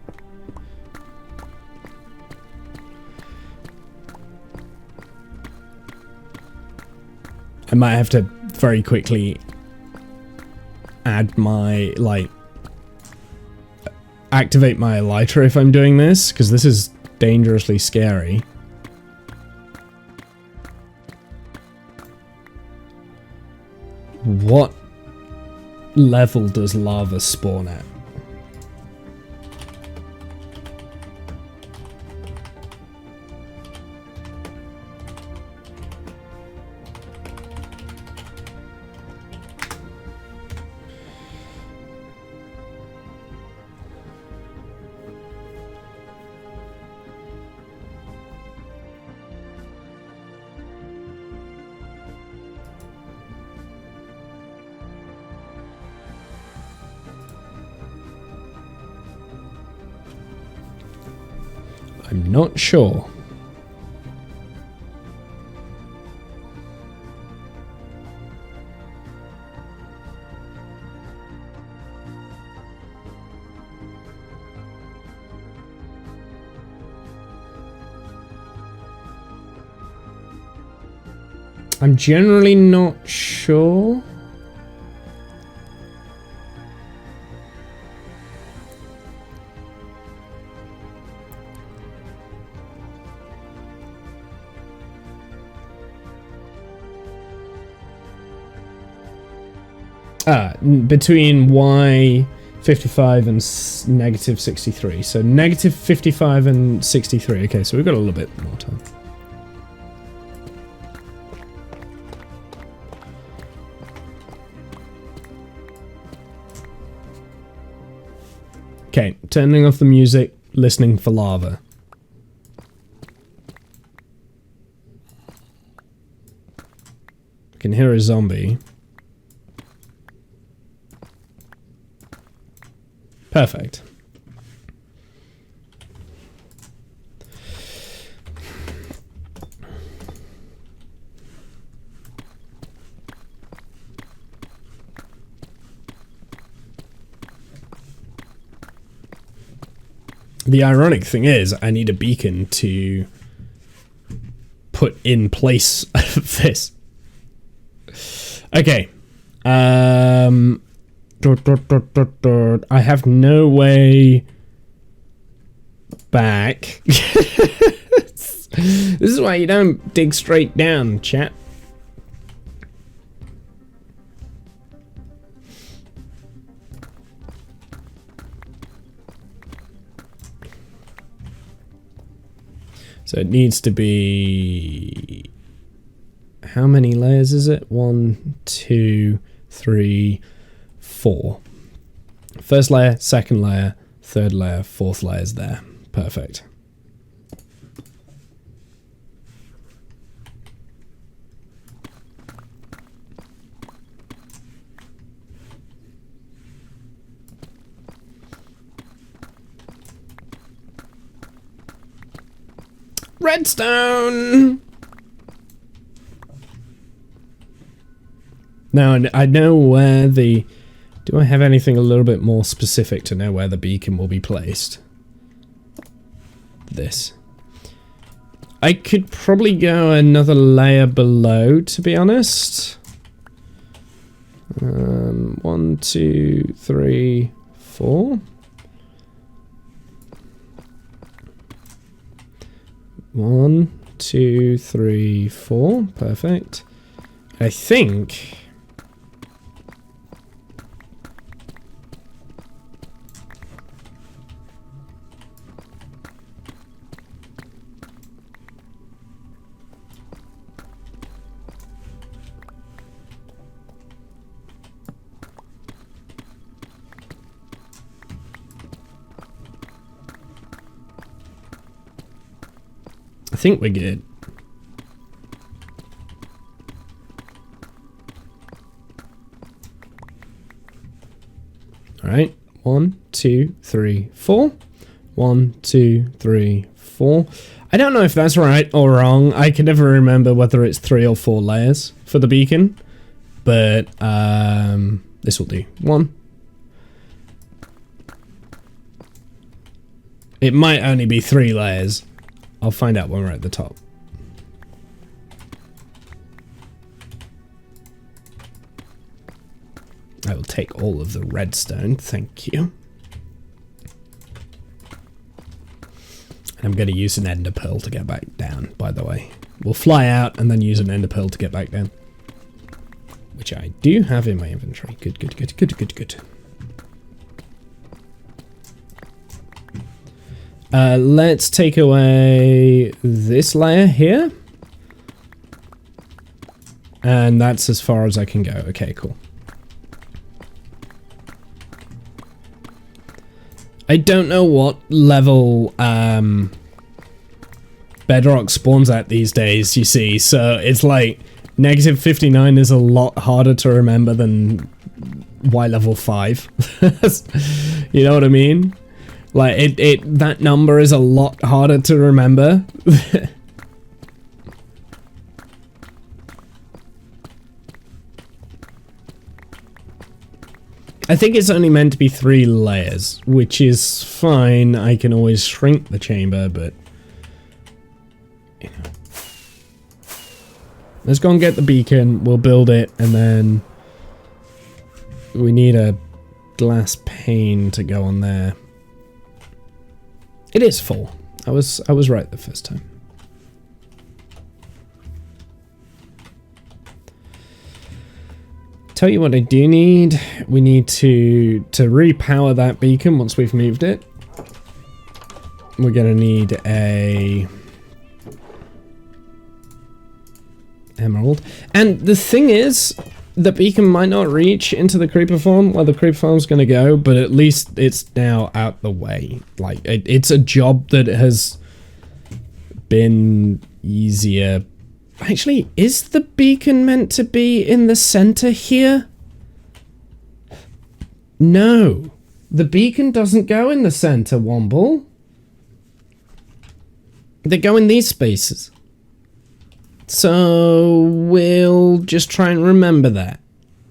I might have to very quickly add my, like, activate my elytra if I'm doing this, because this is dangerously scary. What level does lava spawn at? I'm not sure. I'm generally not sure. Between y55 and negative 63. So negative 55 and 63. Okay, so we've got a little bit more time. Okay, turning off the music, listening for lava. I can hear a zombie. Perfect. The ironic thing is, I need a beacon to put in place of this. Okay. I have no way back. This is why you don't dig straight down, chat. So it needs to be... How many layers is it? 1, 2, 3, 4. First layer, second layer, third layer, fourth layer is there. Perfect. Redstone! Now I know where the... Do I have anything a little bit more specific to know where the beacon will be placed? This. I could probably go another layer below, to be honest. 1, 2, 3, 4. 1, 2, 3, 4. Perfect. I think... I think we're good. All right, 1, 2, 3, 4. 1, 2, 3, 4. I don't know if that's right or wrong. I can never remember whether it's 3 or 4 layers for the beacon, but this will do. 1. It might only be 3 layers. I'll find out when we're at the top. I will take all of the redstone, thank you. And I'm going to use an ender pearl to get back down, by the way. We'll fly out and then use an ender pearl to get back down. Which I do have in my inventory. Good, good, good, good, good, good. Let's take away this layer here. And that's as far as I can go. Okay, cool. I don't know what level Bedrock spawns at these days, you see. So it's like negative 59 is a lot harder to remember than Y level 5. You know what I mean? Like, that number is a lot harder to remember. I think it's only meant to be 3 layers, which is fine. I can always shrink the chamber, but... you know. Let's go and get the beacon, we'll build it, and then... we need a glass pane to go on there. It is full. I was right the first time. Tell you what I do need. We need to repower that beacon once we've moved it. We're gonna need a emerald. And the thing is, the beacon might not reach into the creeper farm where the creeper farm's gonna go, but at least it's now out the way. Like, it's a job that has been easier. Actually, is the beacon meant to be in the center here? No. The beacon doesn't go in the center, Womble. They go in these spaces. So we'll just try and remember that.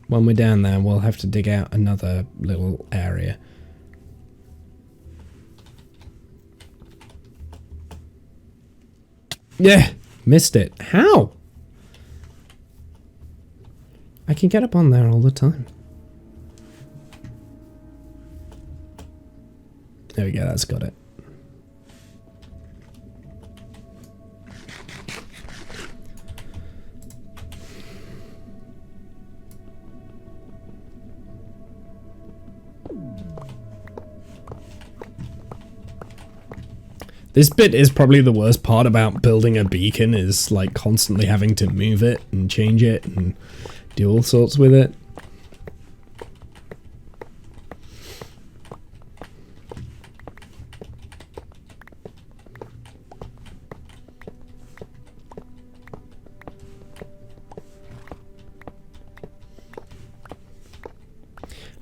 When we're down there, we'll have to dig out another little area. Yeah, missed it. How? I can get up on there all the time. There we go, that's got it. This bit is probably the worst part about building a beacon, is like constantly having to move it and change it and do all sorts with it.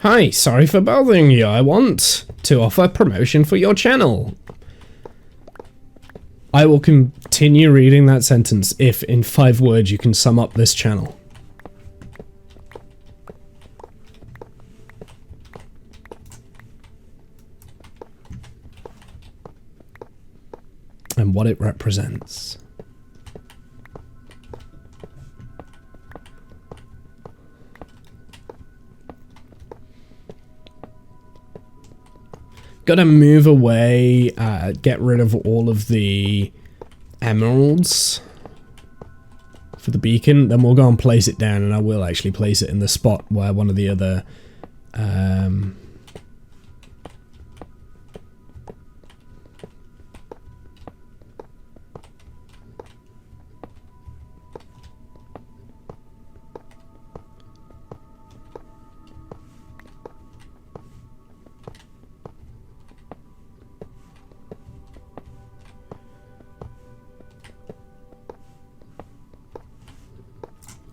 Hi, sorry for bothering you. I want to offer promotion for your channel. I will continue reading that sentence if, in 5 words, you can sum up this channel. And what it represents. Gotta move away, get rid of all of the emeralds for the beacon, then we'll go and place it down, and I will actually place it in the spot where one of the other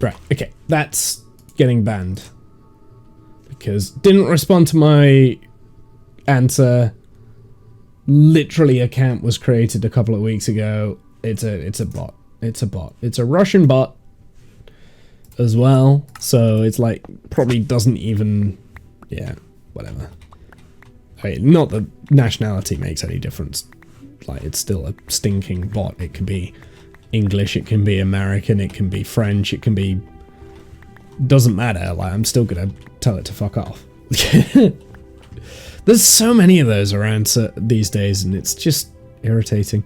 right, okay, that's getting banned. Because didn't respond to my answer. Literally, account was created a couple of weeks ago. It's a bot. It's a bot. It's a Russian bot as well. So it's like probably doesn't even, yeah, whatever. Okay, not that nationality makes any difference. Like, it's still a stinking bot. It can be English, it can be American, it can be French, it can be, doesn't matter. Like, I'm still gonna tell it to fuck off. There's so many of those around these days, and it's just irritating.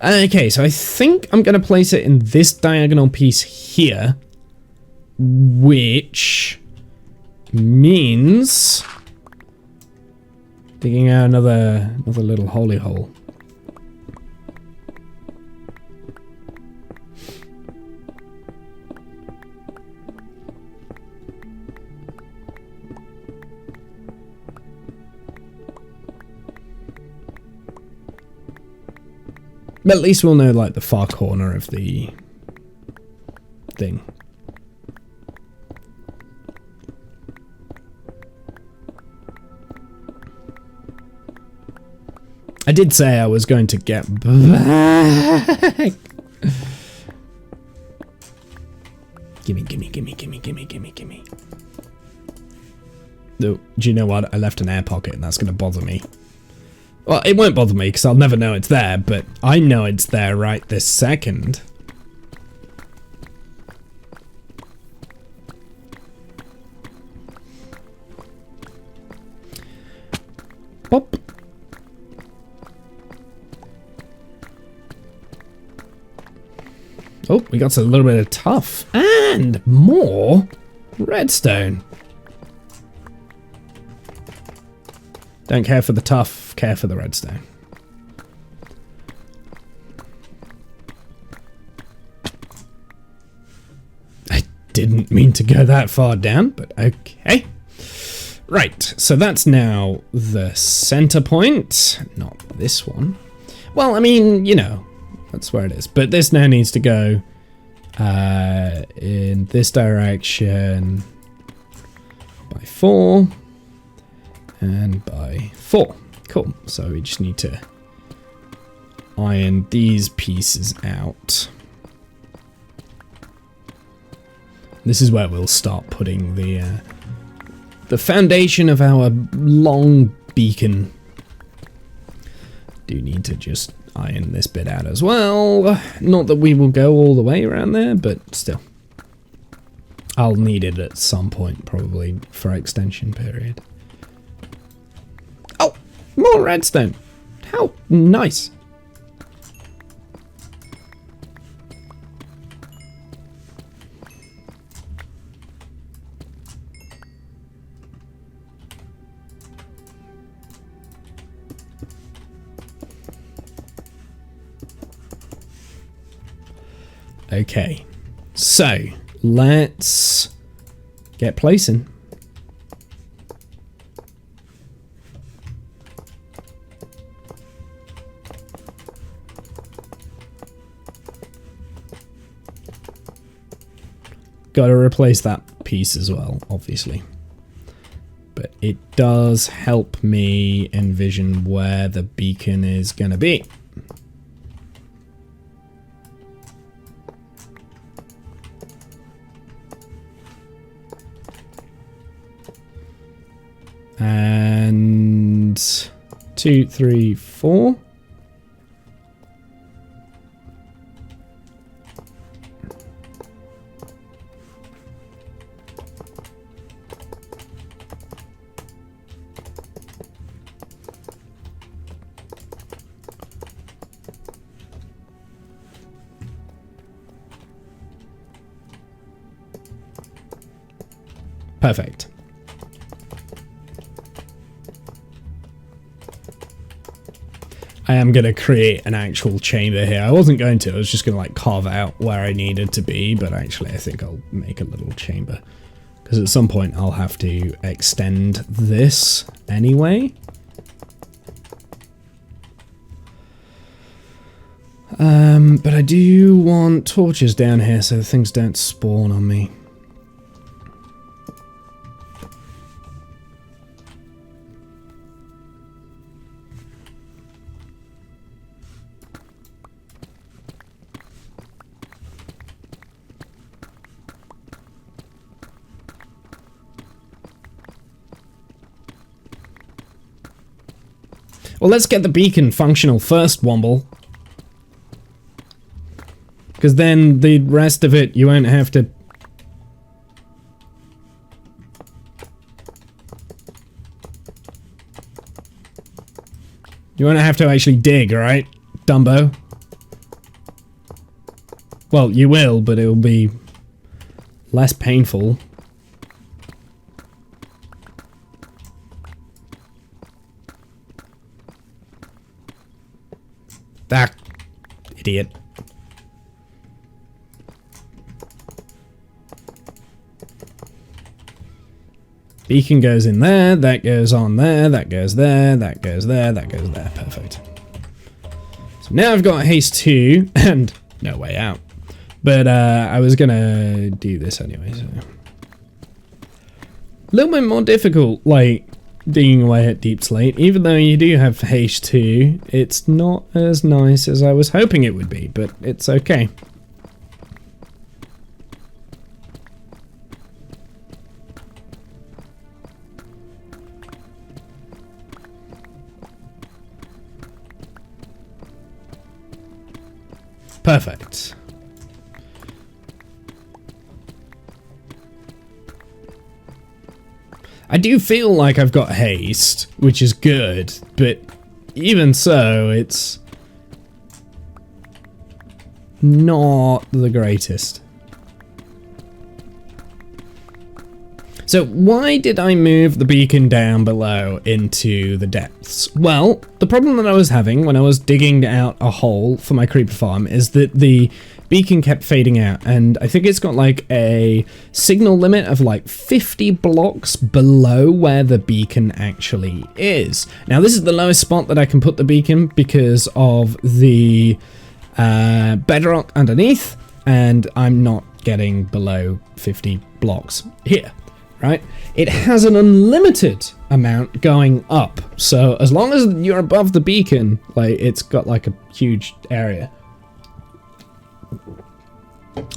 Okay, so I think I'm gonna place it in this diagonal piece here, which means digging out another little holy hole. But at least we'll know, like, the far corner of the thing. I did say I was going to get back. Gimme. No, do you know what? I left an air pocket, and that's going to bother me. Well, it won't bother me, because I'll never know it's there, but I know it's there right this second. Pop. Oh, we got a little bit of tough and more redstone. Don't care for the tough, care for the redstone. I didn't mean to go that far down, but okay. Right, so that's now the center point, not this one. Well, I mean, you know, that's where it is. But this now needs to go in this direction by 4. And by 4. Cool. So we just need to iron these pieces out. This is where we'll start putting the foundation of our long beacon. Do need to just iron this bit out as well. Not that we will go all the way around there, but still. I'll need it at some point, probably for extension period. Oh, more redstone. How nice. Okay, so let's get placing. Got to replace that piece as well, obviously. But it does help me envision where the beacon is going to be. And 2, 3, 4. Perfect. I am going to create an actual chamber here. I wasn't going to. I was just going to like carve out where I needed to be, but actually I think I'll make a little chamber. Because at some point I'll have to extend this anyway. But I do want torches down here so things don't spawn on me. Well, let's get the beacon functional first, Womble. Because then the rest of it, you won't have to... You won't have to actually dig, right, Dumbo? Well, you will, but it'll be less painful. Ah, idiot. Beacon goes in there, that goes on there, that goes there, that goes there, that goes there. Perfect. So now I've got haste 2 and no way out. But I was gonna do this anyway, so. A little bit more difficult, like, digging away at Deep Slate. Even though you do have haste 2, it's not as nice as I was hoping it would be, but it's okay. Perfect. I do feel like I've got haste, which is good, but even so, it's not the greatest. So why did I move the beacon down below into the depths? Well, the problem that I was having when I was digging out a hole for my creeper farm is that the beacon kept fading out, and I think it's got like a signal limit of like 50 blocks below where the beacon actually is. Now this is the lowest spot that I can put the beacon because of the bedrock underneath, and I'm not getting below 50 blocks here. Right? It has an unlimited amount going up. So as long as you're above the beacon, like it's got like a huge area.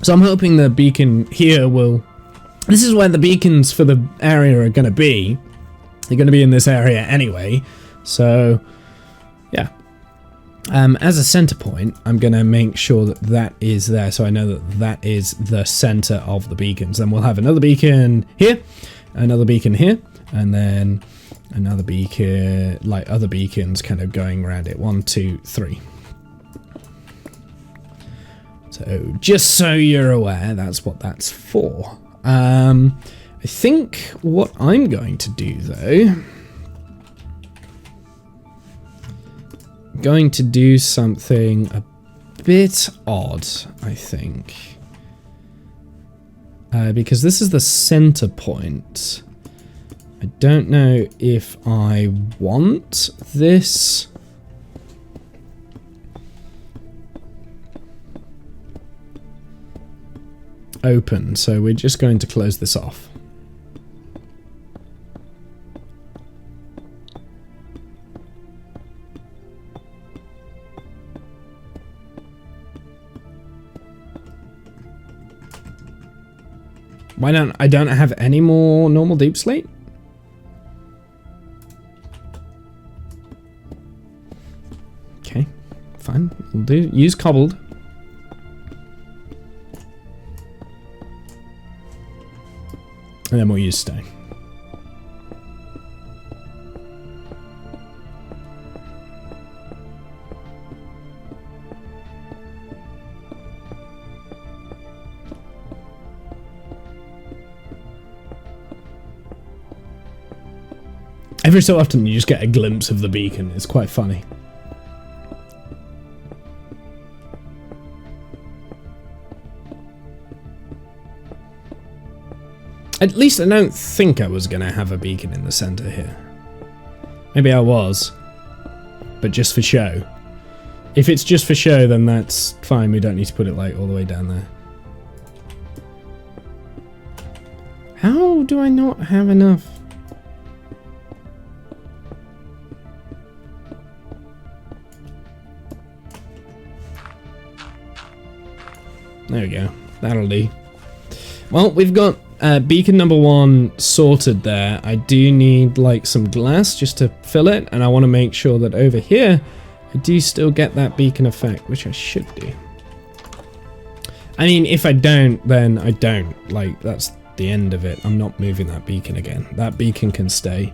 So I'm hoping the beacon here will... This is where the beacons for the area are going to be. They're going to be in this area anyway. So, yeah. As a center point, I'm going to make sure that that is there, so I know that that is the center of the beacons. Then we'll have another beacon here, another beacon here, and then another beacon, like other beacons kind of going around it. 1, 2, 3. So just so you're aware, that's what that's for. I think what I'm going to do though... going to do something a bit odd, I think. Because this is the center point. I don't know if I want this. Open, so we're just going to close this off. Why don't I don't have any more normal deep slate? Okay, fine. We'll do use cobbled. And then we'll use stone. Every so often you just get a glimpse of the beacon. It's quite funny. At least I don't think I was going to have a beacon in the center here. Maybe I was, but just for show. If it's just for show, then that's fine. We don't need to put it like all the way down there. How do I not have enough? There we go. That'll do. Well, we've got beacon number 1 sorted there. I do need like some glass just to fill it, and I want to make sure that over here I do still get that beacon effect, which I should do. I mean, if I don't, then I don't. Like, that's the end of it. I'm not moving that beacon again. That beacon can stay.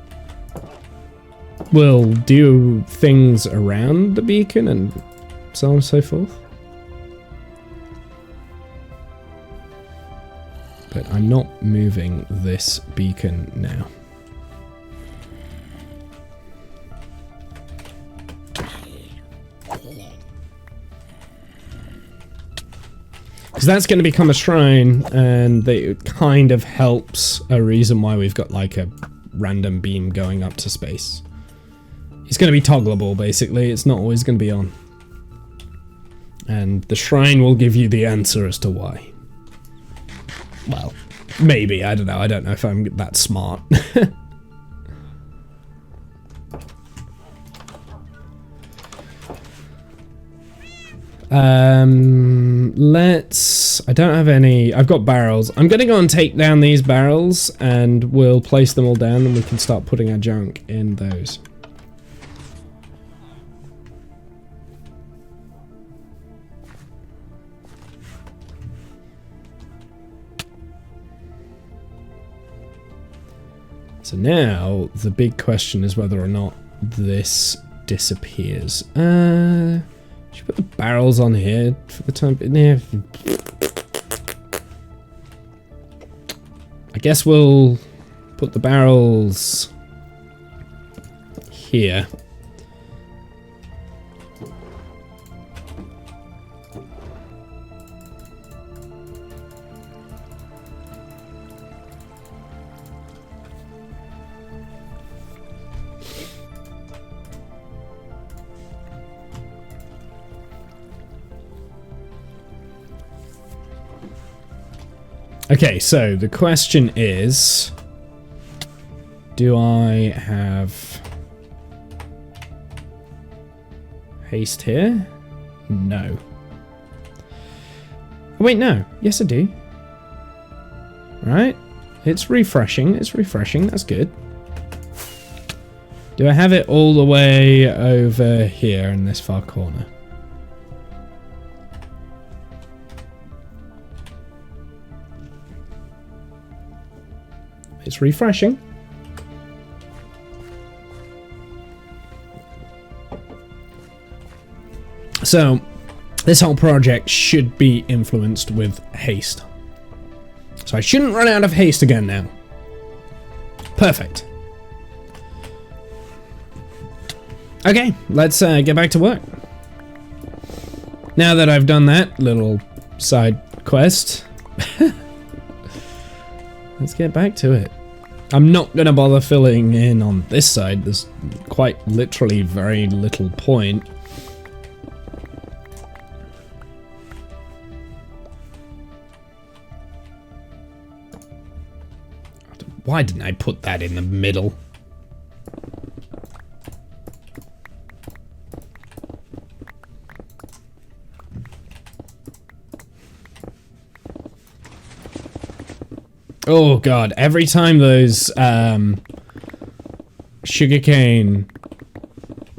We'll do things around the beacon and so on and so forth. But I'm not moving this beacon now. Because that's going to become a shrine, and it kind of helps a reason why we've got like a random beam going up to space. It's going to be toggleable, basically. It's not always going to be on. And the shrine will give you the answer as to why. Well, maybe. I don't know. I don't know if I'm that smart. I don't have any. I've got barrels. I'm gonna go and take down these barrels, and we'll place them all down, and we can start putting our junk in those. So now the big question is whether or not this disappears. Should we put the barrels on here for the time? Yeah. I guess we'll put the barrels here. Okay, so the question is, do I have haste here? No. Oh, wait, no. Yes, I do. Right? It's refreshing. It's refreshing. That's good. Do I have it all the way over here in this far corner? It's refreshing. So, this whole project should be influenced with haste. So I shouldn't run out of haste again now. Perfect. Okay, let's get back to work. Now that I've done that little side quest, let's get back to it. I'm not going to bother filling in on this side. There's quite literally very little point. Why didn't I put that in the middle? Oh god, every time those sugarcane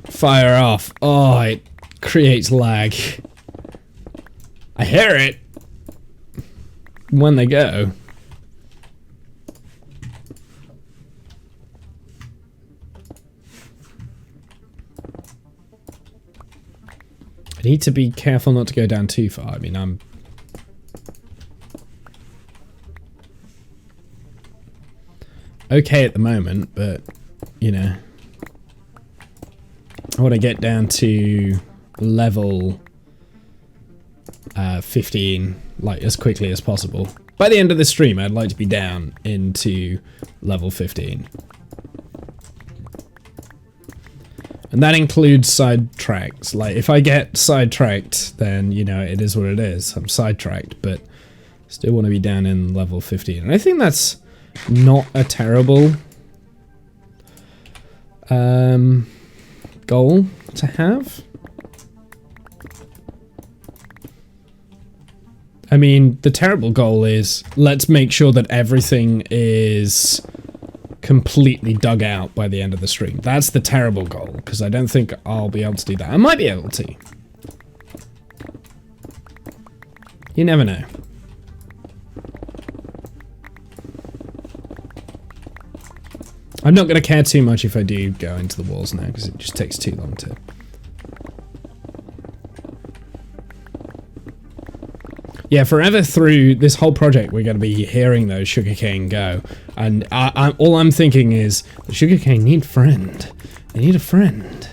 fire off, oh, it creates lag. I hear it when they go. I need to be careful not to go down too far. I mean, I'm okay at the moment, but, you know, I want to get down to level 15 like as quickly as possible. By the end of the stream, I'd like to be down into level 15. And that includes sidetracks. Like, if I get sidetracked, then, you know, it is what it is. I'm sidetracked, but still want to be down in level 15. And I think that's not a terrible goal to have. I mean, the terrible goal is, let's make sure that everything is completely dug out by the end of the stream. That's the terrible goal, because I don't think I'll be able to do that. I might be able to. You never know. I'm not going to care too much if I do go into the walls now, because it just takes too long to... Yeah, forever through this whole project, we're going to be hearing those sugarcane go. And all I'm thinking is, the sugarcane need friend. They need a friend.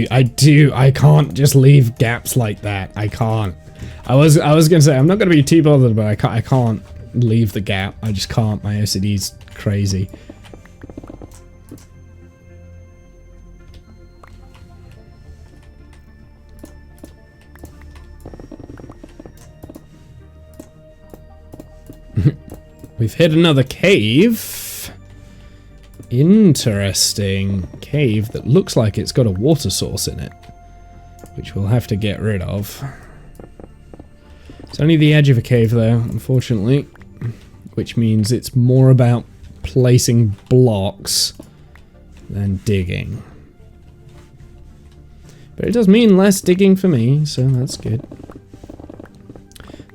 I can't just leave gaps like that. I can't. I was gonna say, I'm not gonna be too bothered, but I can't leave the gap. I just can't. My OCD's crazy. We've hit another cave. Interesting cave that looks like it's got a water source in it, which we'll have to get rid of. It's only the edge of a cave though, unfortunately, which means it's more about placing blocks than digging. But it does mean less digging for me, so that's good.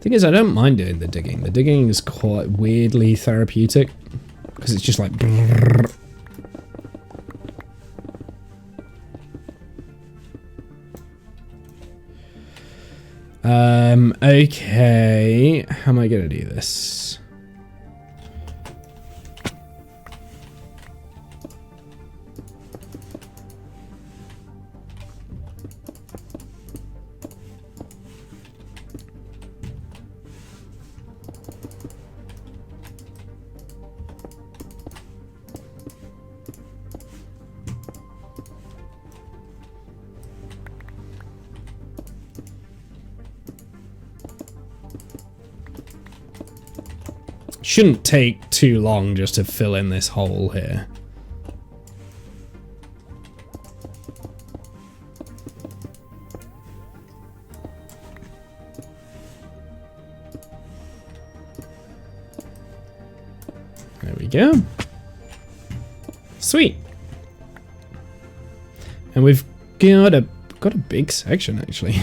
Thing is, I don't mind doing the digging. The digging is quite weirdly therapeutic, because it's just like... brrr. Okay, how am I gonna do this? Shouldn't take too long just to fill in this hole here. There we go. Sweet. And we've got a big section actually.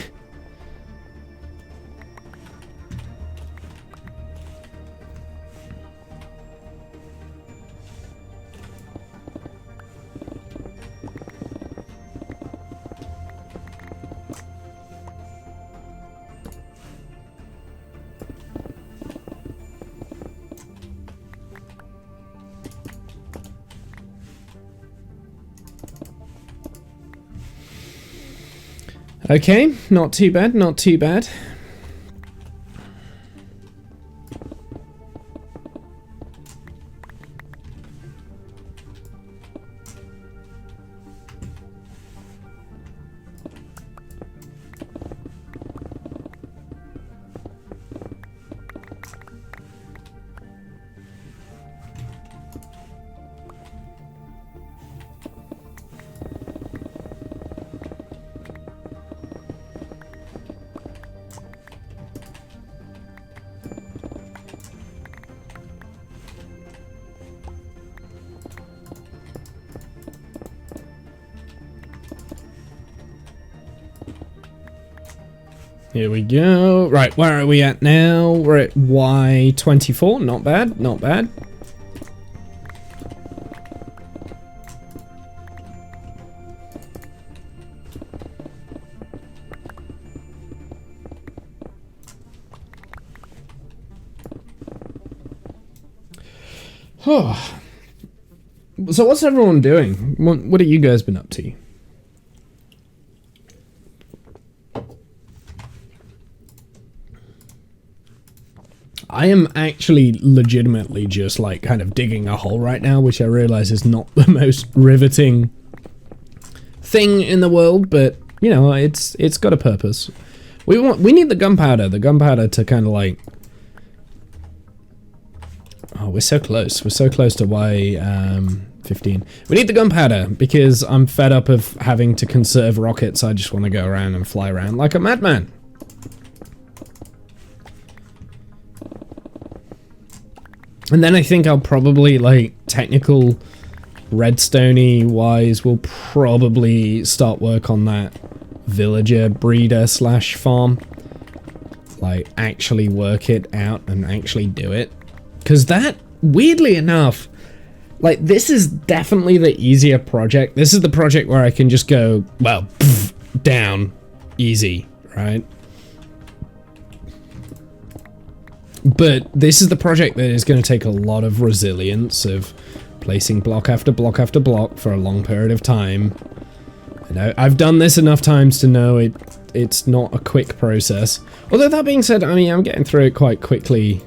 Okay, not too bad, not too bad. Here we go. Right, where are we at now? We're at Y24. Not bad, not bad. Oh. So what's everyone doing? What have you guys been up to? I am actually legitimately just like kind of digging a hole right now, which I realize is not the most riveting thing in the world, but you know, it's got a purpose. We need the gunpowder to kind of like, oh, we're so close to Y15. We need the gunpowder because I'm fed up of having to conserve rockets. I just want to go around and fly around like a madman. And then I think I'll probably, like, technical redstone-y wise, will probably start work on that villager breeder slash farm. Like, actually work it out and actually do it. Because that, weirdly enough, like, this is definitely the easier project. This is the project where I can just go, well, pff, down, easy, right? But this is the project that is going to take a lot of resilience of placing block after block after block for a long period of time. And I've done this enough times to know it's not a quick process. Although that being said, I mean, I'm getting through it quite quickly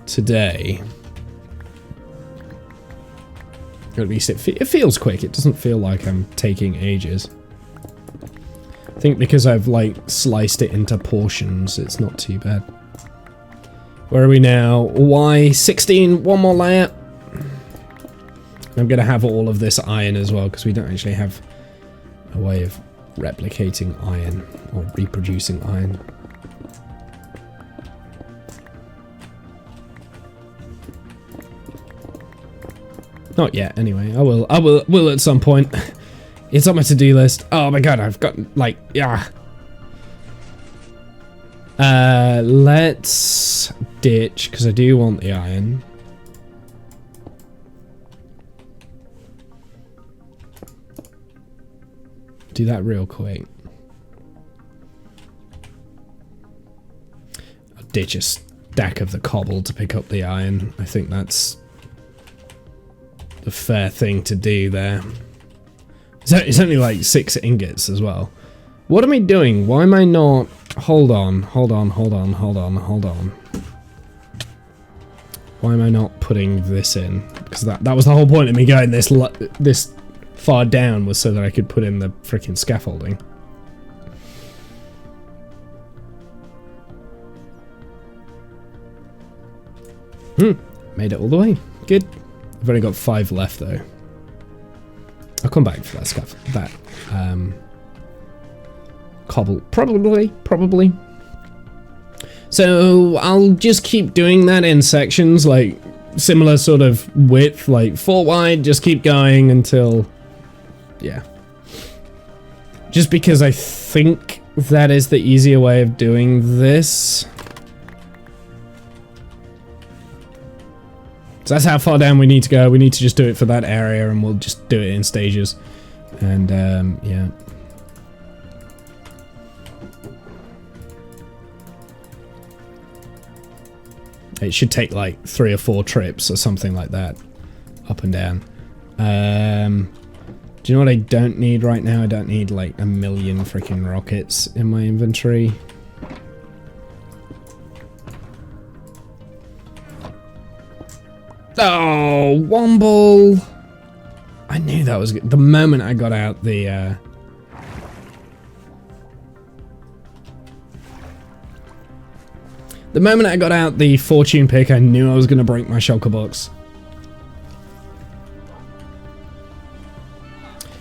today. Or at least it feels quick. It doesn't feel like I'm taking ages. I think because I've like sliced it into portions, it's not too bad. Where are we now? Y16, one more layer. I'm gonna have all of this iron as well, because we don't actually have a way of replicating iron, or reproducing iron. Not yet, anyway. I will at some point. It's on my to-do list. Oh my god, I've got, like, yeah. Let's ditch, because I do want the iron. Do that real quick. I'll ditch a stack of the cobble to pick up the iron. I think that's the fair thing to do there. It's only like 6 ingots as well. What am I doing? Why am I not... Hold on. Why am I not putting this in? Because that was the whole point of me going this far down, was so that I could put in the freaking scaffolding. Made it all the way. Good. I've only got 5 left though. I'll come back for that stuff. That cobble, probably. So I'll just keep doing that in sections, like similar sort of width, like 4 wide. Just keep going until, yeah. Just because I think that is the easier way of doing this. So that's how far down we need to go. We need to just do it for that area, and we'll just do it in stages. And yeah. It should take like 3 or 4 trips or something like that, up and down. Do you know what I don't need right now? I don't need like 1,000,000 freaking rockets in my inventory. Oh, Womble! I knew that was good. The moment I got out the fortune pick, I knew I was going to break my shulker box.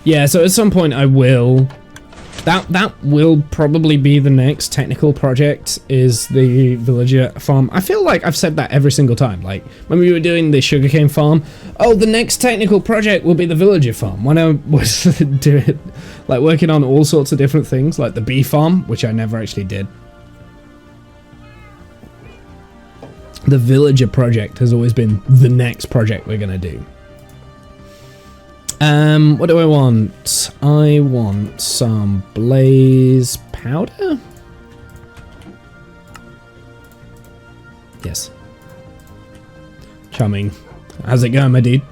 Yeah, so at some point I will... That will probably be the next technical project, is the villager farm. I feel like I've said that every single time. Like, when we were doing the sugarcane farm, oh, the next technical project will be the villager farm. When I was doing, like, working on all sorts of different things, like the bee farm, which I never actually did. The villager project has always been the next project we're gonna do. What do I want? I want some blaze powder? Yes. Charming. How's it going, my dude?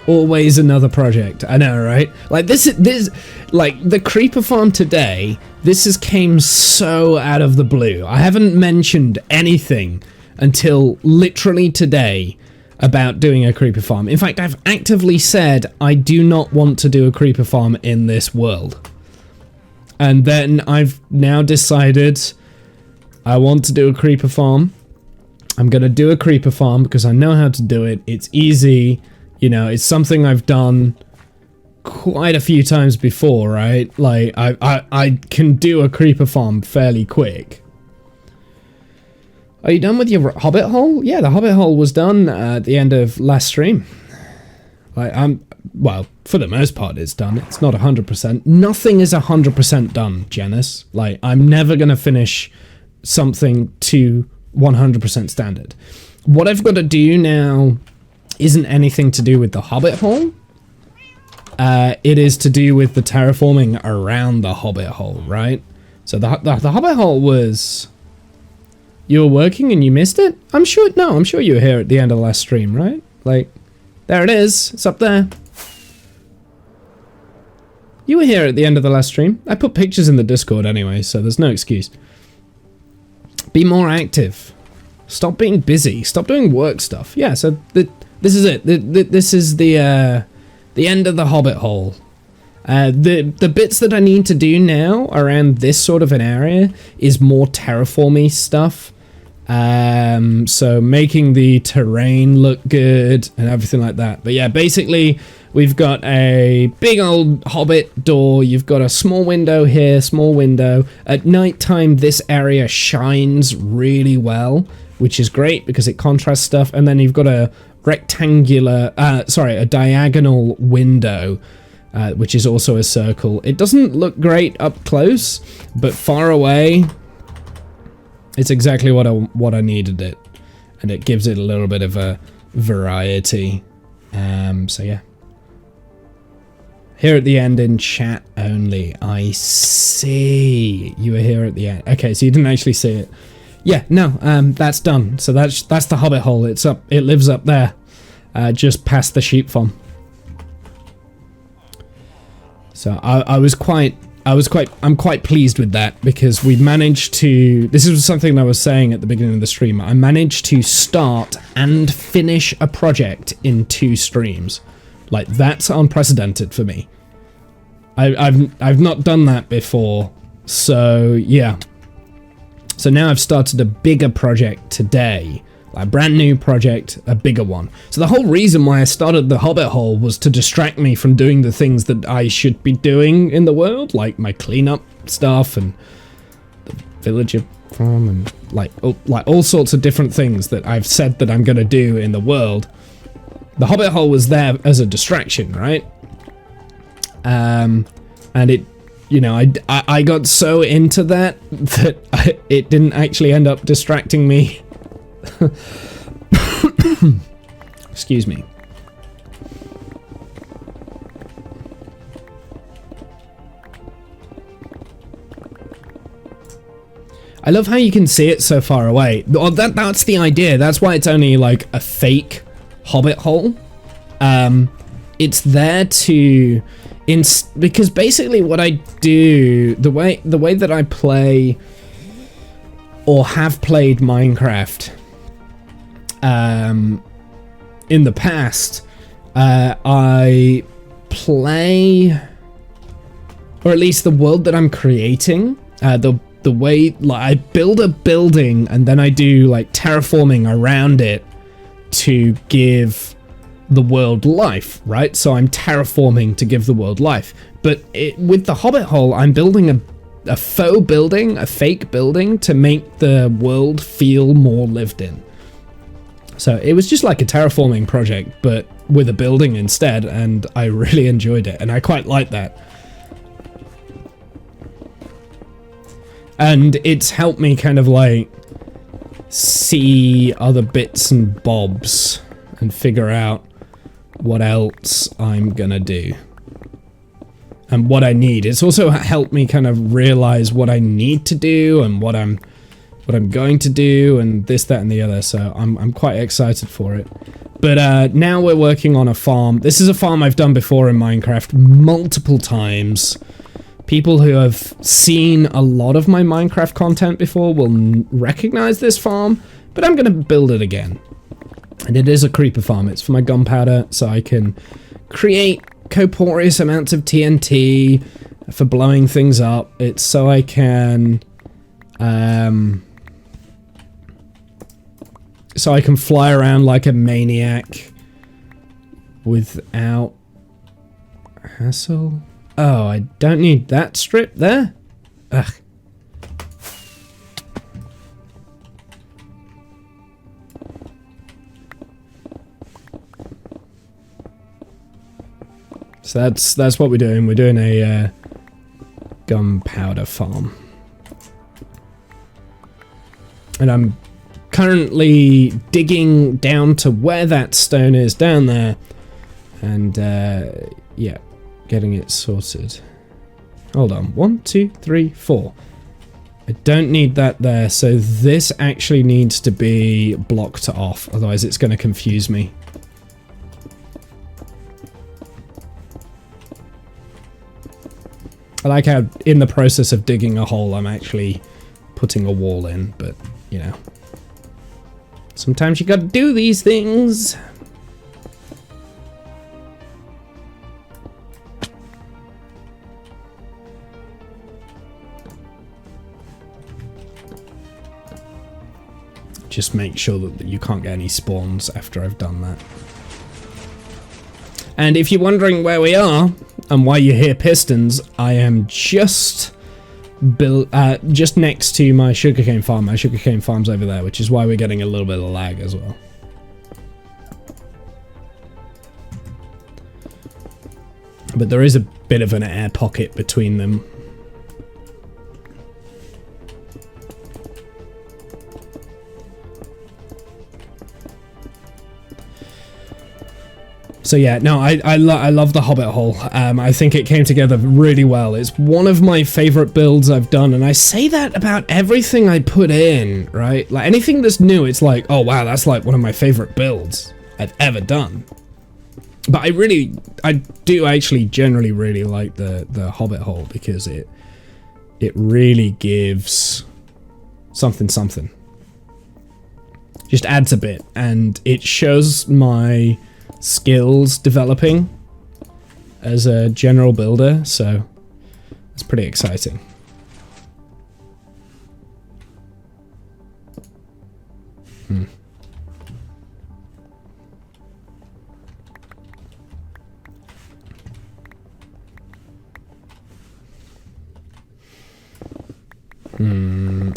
Always another project. I know, right? Like this, like the creeper farm today. This has came so out of the blue. I haven't mentioned anything until literally today about doing a creeper farm. In fact, I've actively said I do not want to do a creeper farm in this world. And then I've now decided I want to do a creeper farm. I'm going to do a creeper farm because I know how to do it. It's easy. You know, it's something I've done quite a few times before, right? Like, I can do a creeper farm fairly quick. Are you done with your hobbit hole? Yeah, the hobbit hole was done at the end of last stream. Like, well, for the most part, it's done. It's not 100%. Nothing is 100% done, Janice. Like, I'm never going to finish something to 100% standard. What I've got to do now isn't anything to do with the hobbit hole. It is to do with the terraforming around the hobbit hole, right? So the hobbit hole was... You were working and you missed it? I'm sure you were here at the end of the last stream, right? Like, there it is. It's up there. You were here at the end of the last stream. I put pictures in the Discord anyway, so there's no excuse. Be more active. Stop being busy. Stop doing work stuff. Yeah, so this is it. This is the end of the hobbit hole. The bits that I need to do now around this sort of an area is more terraformy stuff. So making the terrain look good and everything like that. But yeah, basically we've got a big old hobbit door. You've got a small window here, small window. At nighttime, this area shines really well, which is great because it contrasts stuff. And then you've got a rectangular, a diagonal window, which is also a circle. It doesn't look great up close, but far away, it's exactly what I needed it, and it gives it a little bit of a variety. So yeah. Here at the end in chat only. I see. You were here at the end. Okay, so you didn't actually see it. Yeah, no, that's done. So that's the hobbit hole. It's up. It lives up there, just past the sheep farm. So I'm quite pleased with that because we managed to. This is something I was saying at the beginning of the stream. I managed to start and finish a project in 2 streams. Like, that's unprecedented for me. I've not done that before. So yeah. So now I've started a bigger project today. A brand new project, a bigger one. So the whole reason why I started the hobbit hole was to distract me from doing the things that I should be doing in the world, like my cleanup stuff and the villager farm and like all sorts of different things that I've said that I'm going to do in the world. The hobbit hole was there as a distraction, right? And it, you know, I got so into that it didn't actually end up distracting me. Excuse me. I love how you can see it so far away. That's the idea. That's why it's only like a fake hobbit hole. It's there to because basically what I do, the way that I play or have played Minecraft in the past, I play, or at least the world that I'm creating, the way, like, I build a building and then I do like terraforming around it to give the world life, right? So I'm terraforming to give the world life. But with the hobbit hole, I'm building a faux building, a fake building, to make the world feel more lived in. So it was just like a terraforming project, but with a building instead, and I really enjoyed it, and I quite like that. And it's helped me kind of like see other bits and bobs and figure out what else I'm gonna do and what I need. It's also helped me kind of realize what I need to do and what I'm what I'm going to do, and this, that, and the other. So I'm quite excited for it. But now we're working on a farm. This is a farm I've done before in Minecraft multiple times. People who have seen a lot of my Minecraft content before will recognize this farm, but I'm going to build it again. And it is a creeper farm. It's for my gunpowder, so I can create copious amounts of TNT for blowing things up. It's so I can fly around like a maniac without hassle. Oh, I don't need that strip there? Ugh. So that's what we're doing. We're doing a gunpowder farm. And I'm currently digging down to where that stone is down there. And yeah, getting it sorted. Hold on. 1, 2, 3, 4. I don't need that there. So this actually needs to be blocked off. Otherwise it's going to confuse me. I like how in the process of digging a hole, I'm actually putting a wall in, but, you know. Sometimes you gotta do these things. Just make sure that you can't get any spawns after I've done that. And if you're wondering where we are, and why you hear pistons, I am just next to my sugarcane farm. My sugarcane farm's over there, which is why we're getting a little bit of lag as well. But there is a bit of an air pocket between them. So yeah, no, I love the Hobbit hole. I think it came together really well. It's one of my favorite builds I've done, and I say that about everything I put in, right? Like anything that's new, it's like, oh wow, that's like one of my favorite builds I've ever done. But I do actually generally really like the Hobbit hole because it really gives something. Just adds a bit, and it shows my skills developing as a general builder, so it's pretty exciting.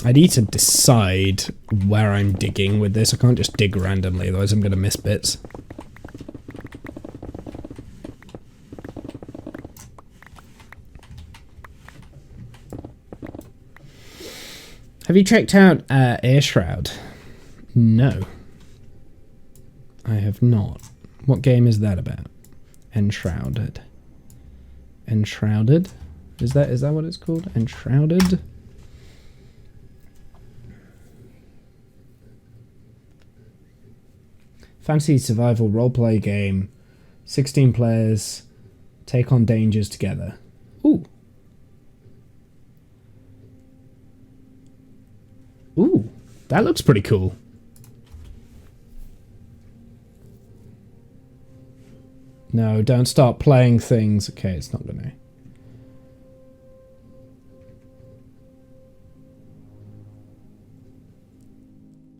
I need to decide where I'm digging with this. I can't just dig randomly, otherwise I'm going to miss bits. Have you checked out Airshroud? No. I have not. What game is that about? Enshrouded. Enshrouded? Is that what it's called? Enshrouded? Fantasy survival roleplay game. 16 players take on dangers together. Ooh. Ooh, that looks pretty cool. No, don't start playing things. Okay, it's not gonna.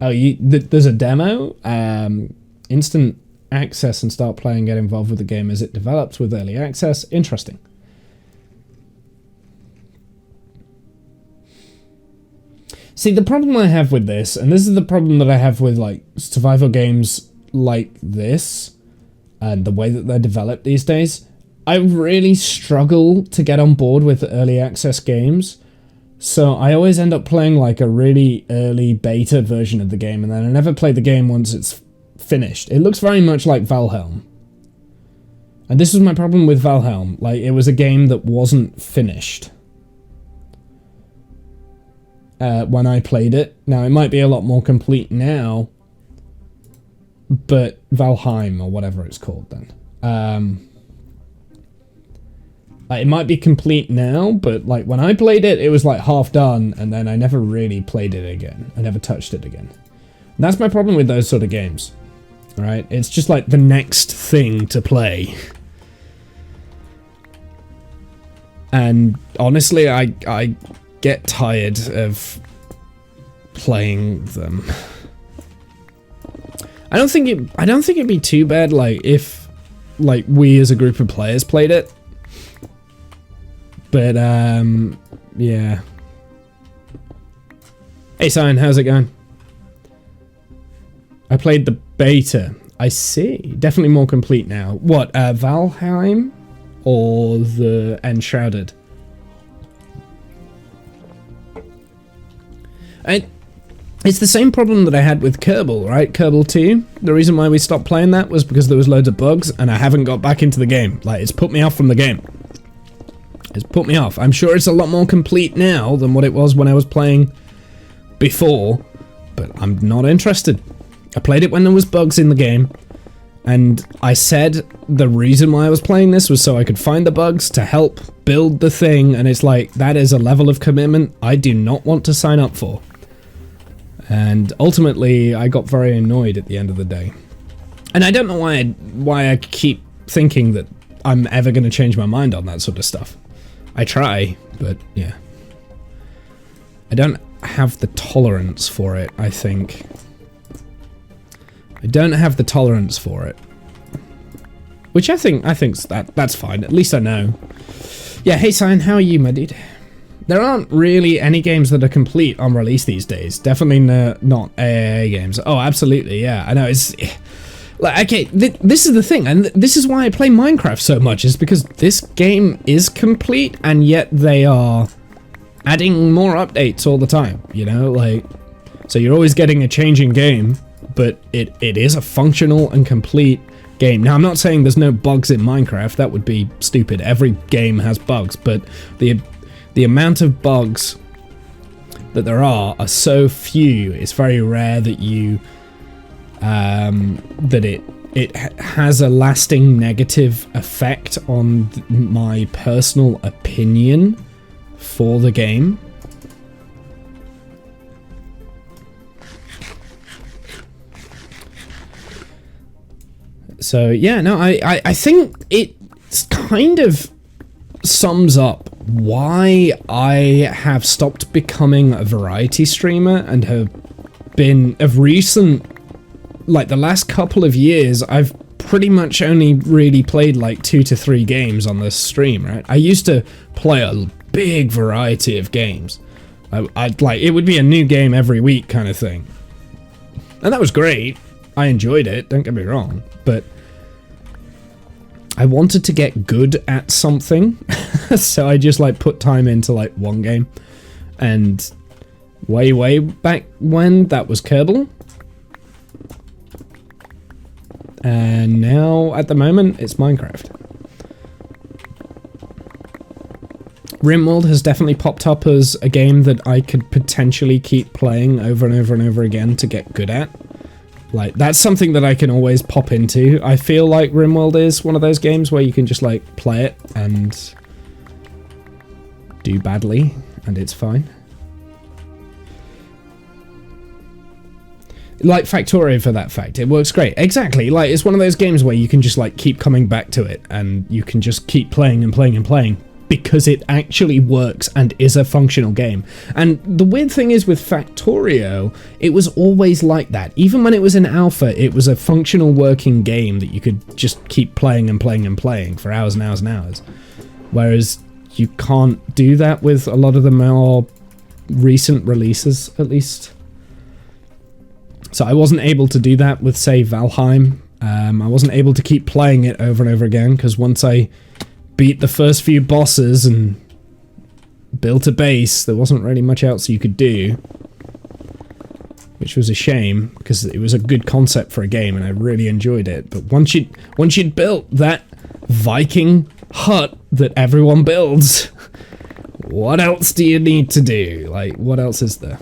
Oh, there's a demo? Instant access and start playing, get involved with the game as it develops with early access. Interesting. See, the problem I have with this, and this is the problem that I have with like survival games like this, and the way that they're developed these days, I really struggle to get on board with early access games. So I always end up playing like a really early beta version of the game, and then I never play the game once it's finished. It looks very much like Valheim. And this was my problem with Valheim. Like, it was a game that wasn't finished. when I played it. Now, it might be a lot more complete now, but Valheim, or whatever it's called then. It might be complete now, but like when I played it, it was like half done, and then I never really played it again. I never touched it again. And that's my problem with those sort of games. Alright? It's just like the next thing to play. And honestly, I get tired of playing them. I don't think it'd be too bad like if like we as a group of players played it. But, yeah. Hey, Cyan, how's it going? I played the beta. I see. Definitely more complete now. What, Valheim? Or the Enshrouded? It's the same problem that I had with Kerbal, right? Kerbal 2. The reason why we stopped playing that was because there was loads of bugs, and I haven't got back into the game. Like, it's put me off from the game. It's put me off. I'm sure it's a lot more complete now than what it was when I was playing before, but I'm not interested. I played it when there was bugs in the game, and I said the reason why I was playing this was so I could find the bugs to help build the thing, and it's like, that is a level of commitment I do not want to sign up for. And ultimately, I got very annoyed at the end of the day. And I don't know why I keep thinking that I'm ever going to change my mind on that sort of stuff. I try, but yeah. I don't have the tolerance for it, I think. I don't have the tolerance for it. Which I think that's fine. At least I know. Yeah, hey Cyan, how are you, my dude? There aren't really any games that are complete on release these days. Definitely not AAA games. Oh, absolutely, yeah. I know, it's... Like, okay, this is the thing, and this is why I play Minecraft so much, is because this game is complete, and yet they are adding more updates all the time, you know? Like, so you're always getting a changing game, but it is a functional and complete game. Now, I'm not saying there's no bugs in Minecraft, that would be stupid. Every game has bugs, but the amount of bugs that there are so few, it's very rare that you... that it has a lasting negative effect on my personal opinion for the game. So yeah, no, I think it kind of sums up why I have stopped becoming a variety streamer and have been of recent, like the last couple of years, I've pretty much only really played like 2 to 3 games on this stream, right? I used to play a big variety of games. I'd like, it would be a new game every week kind of thing. And that was great. I enjoyed it, don't get me wrong, but I wanted to get good at something, so I just like put time into like one game. And way back when, that was Kerbal. And now, at the moment, it's Minecraft. RimWorld has definitely popped up as a game that I could potentially keep playing over and over and over again to get good at. Like, that's something that I can always pop into. I feel like RimWorld is one of those games where you can just, like, play it and do badly, and it's fine. Like Factorio for that fact, it works great. Exactly, like, it's one of those games where you can just, like, keep coming back to it, and you can just keep playing and playing and playing, because it actually works and is a functional game. And the weird thing is with Factorio, it was always like that. Even when it was in alpha, it was a functional working game that you could just keep playing and playing and playing for hours and hours and hours. Whereas you can't do that with a lot of the more recent releases, at least. So I wasn't able to do that with, say, Valheim. I wasn't able to keep playing it over and over again, because once I beat the first few bosses and built a base, there wasn't really much else you could do. Which was a shame, because it was a good concept for a game and I really enjoyed it. But once you'd built that Viking hut that everyone builds, what else do you need to do? Like, what else is there?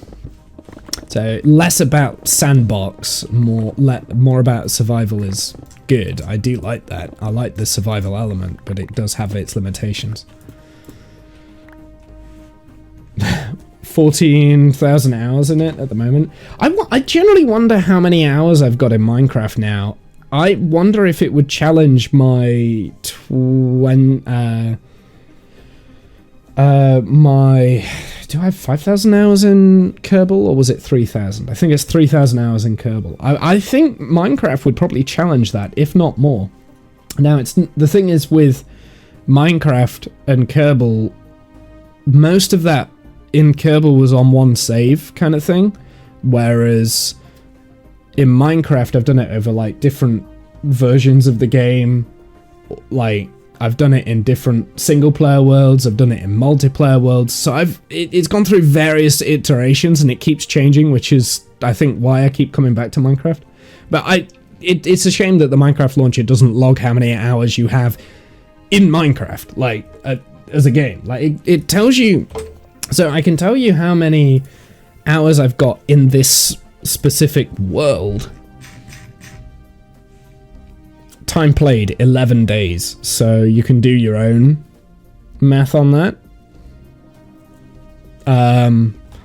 So, less about sandbox, more about survival is good. I do like that. I like the survival element, but it does have its limitations. 14,000 hours in it at the moment. I generally wonder how many hours I've got in Minecraft now. I wonder if it would challenge my do I have 5,000 hours in Kerbal, or was it 3,000? I think it's 3,000 hours in Kerbal. I think Minecraft would probably challenge that, if not more. Now, the thing is with Minecraft and Kerbal, most of that in Kerbal was on one save kind of thing, whereas in Minecraft I've done it over like different versions of the game. Like, I've done it in different single player worlds, I've done it in multiplayer worlds, so it's gone through various iterations and it keeps changing, which is, I think, why I keep coming back to Minecraft. But it's a shame that the Minecraft launcher doesn't log how many hours you have in Minecraft, like, as a game. Like, it tells you, so I can tell you how many hours I've got in this specific world. Time played, 11 days, so you can do your own math on that.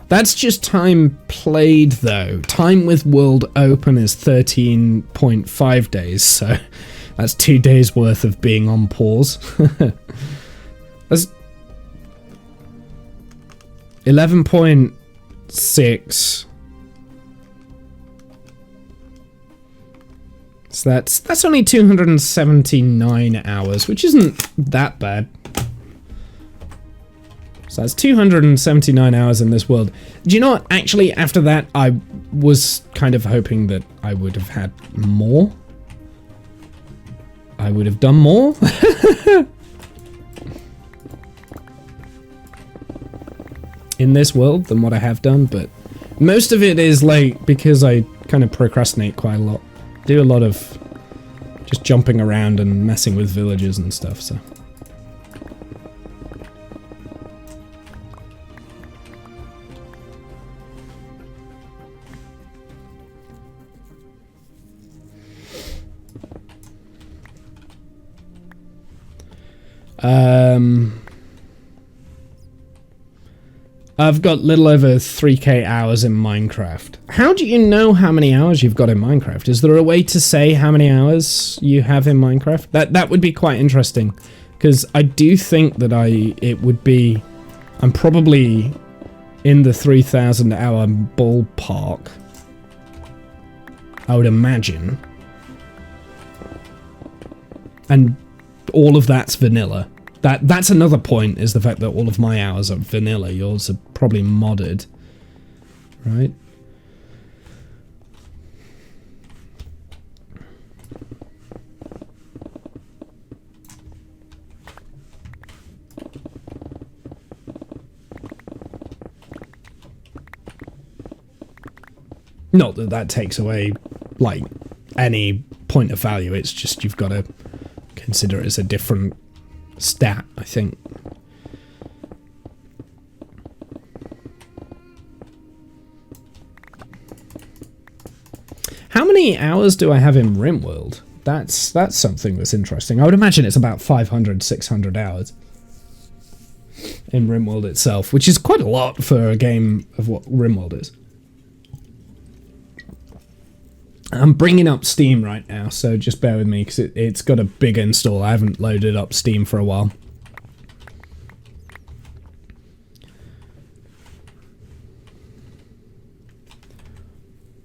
That's just time played, though. Time with world open is 13.5 days, so that's 2 days worth of being on pause. That's 11.6. So that's only 279 hours, which isn't that bad. So that's 279 hours in this world. Do you know what? Actually, after that, I was kind of hoping that I would have had more. I would have done more. In this world than what I have done, but most of it is like because I kind of procrastinate quite a lot. Do a lot of just jumping around and messing with villagers and stuff, so. I've got little over 3k hours in Minecraft. How do you know how many hours you've got in Minecraft? Is there a way to say how many hours you have in Minecraft? That would be quite interesting, because I do think that I'm probably in the 3,000 hour ballpark, I would imagine. And all of that's vanilla. That's another point, is the fact that all of my hours are vanilla. Yours are probably modded, right? Not that that takes away, like, any point of value. It's just you've got to consider it as a different stat, I think. How many hours do I have in RimWorld? That's something that's interesting. I would imagine it's about 500, 600 hours in RimWorld itself, which is quite a lot for a game of what RimWorld is. I'm bringing up Steam right now, so just bear with me, because it's got a big install. I haven't loaded up Steam for a while.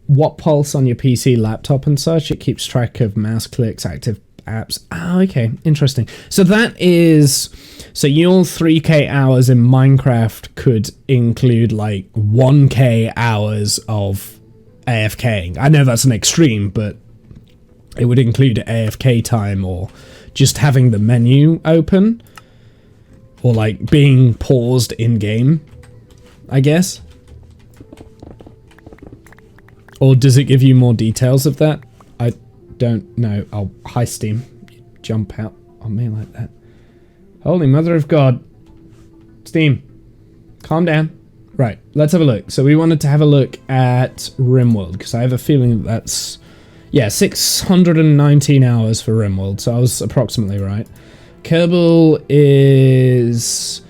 What pulse on your PC, laptop and such? It keeps track of mouse clicks, active apps. Oh, okay, interesting. So that is... So your 3k hours in Minecraft could include like 1k hours of AFKing. I know that's an extreme, but it would include AFK time, or just having the menu open, or like being paused in game, I guess. Or does it give you more details of that? I don't know. Oh, hi Steam. You jump out on me like that. Holy Mother of God. Steam. Calm down. Right, let's have a look. So we wanted to have a look at RimWorld, because I have a feeling that's... Yeah, 619 hours for RimWorld, so I was approximately right. Kerbal is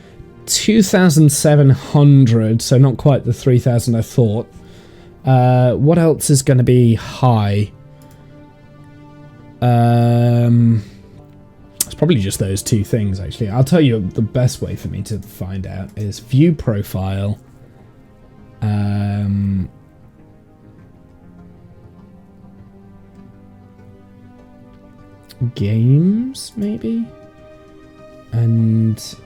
2,700, so not quite the 3,000 I thought. What else is going to be high? It's probably just those two things, actually. I'll tell you the best way for me to find out is view profile. Games, maybe? And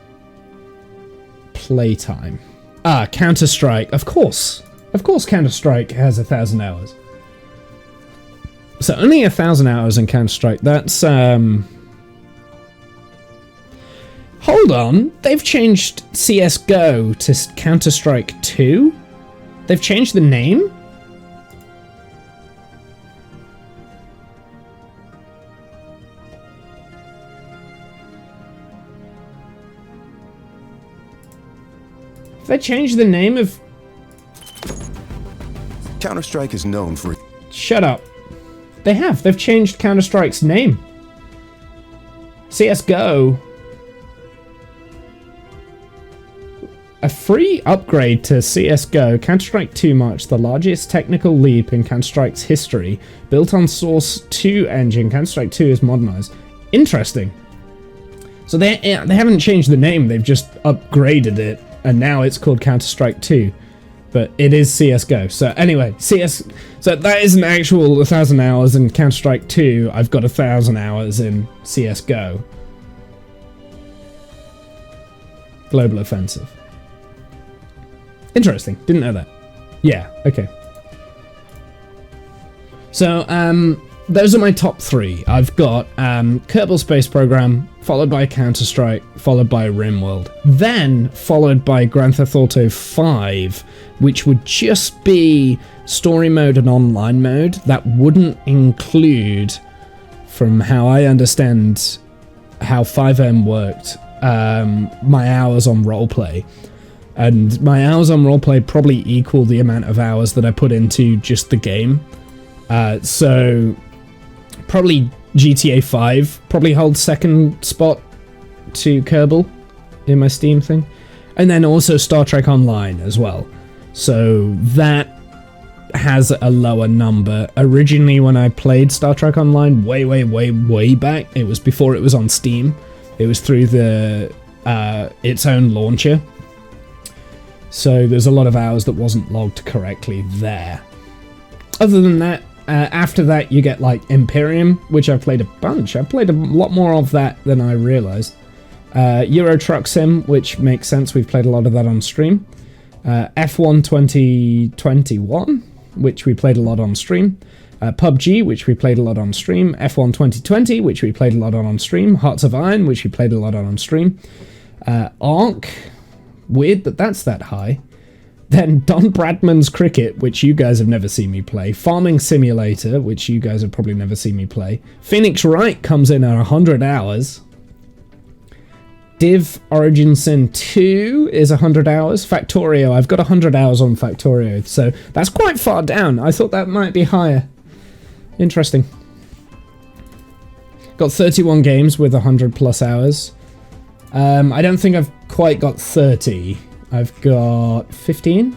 playtime. Ah, Counter-Strike. Of course. Of course Counter-Strike has 1,000 hours. So only 1,000 hours in Counter-Strike. That's, Hold on. They've changed CSGO to Counter-Strike 2? They've changed the name? Have they changed the name of... Counter-Strike is known for... Shut up. They have. They've changed Counter-Strike's name. CSGO. A free upgrade to CSGO. Counter-Strike 2 marks the largest technical leap in Counter-Strike's history. Built on Source 2 engine, Counter-Strike 2 is modernized. Interesting. So they haven't changed the name. They've just upgraded it. And now it's called Counter-Strike 2. But it is CSGO. So anyway, so that is an actual 1,000 hours in Counter-Strike 2. I've got 1,000 hours in CSGO. Global Offensive. Interesting. Didn't know that. Yeah, okay. So, those are my top three. I've got Kerbal Space Program, followed by Counter-Strike, followed by RimWorld, then followed by Grand Theft Auto 5, which would just be story mode and online mode. That wouldn't include, from how I understand how 5M worked, my hours on roleplay. And my hours on roleplay probably equal the amount of hours that I put into just the game. So probably GTA 5 probably holds second spot to Kerbal in my Steam thing. And then also Star Trek Online as well. So that has a lower number. Originally when I played Star Trek Online way back, it was before it was on Steam. It was through the its own launcher. So there's a lot of hours that wasn't logged correctly there. Other than that, after that you get like Imperium, which I've played a bunch. I've played a lot more of that than I realized. Euro Truck Sim, which makes sense. We've played a lot of that on stream. F1 2021, which we played a lot on stream. PUBG, which we played a lot on stream. F1 2020, which we played a lot on stream. Hearts of Iron, which we played a lot on stream. Ark, weird that that's that high. Then Don Bradman's Cricket, which you guys have never seen me play. Farming Simulator, which you guys have probably never seen me play. Phoenix Wright comes in at 100 hours. Div Origin Sin 2 is 100 hours. Factorio, I've got 100 hours on Factorio, so that's quite far down. I thought that might be higher. Interesting. Got 31 games with 100 plus hours. I don't think I've quite got 30. I've got 15.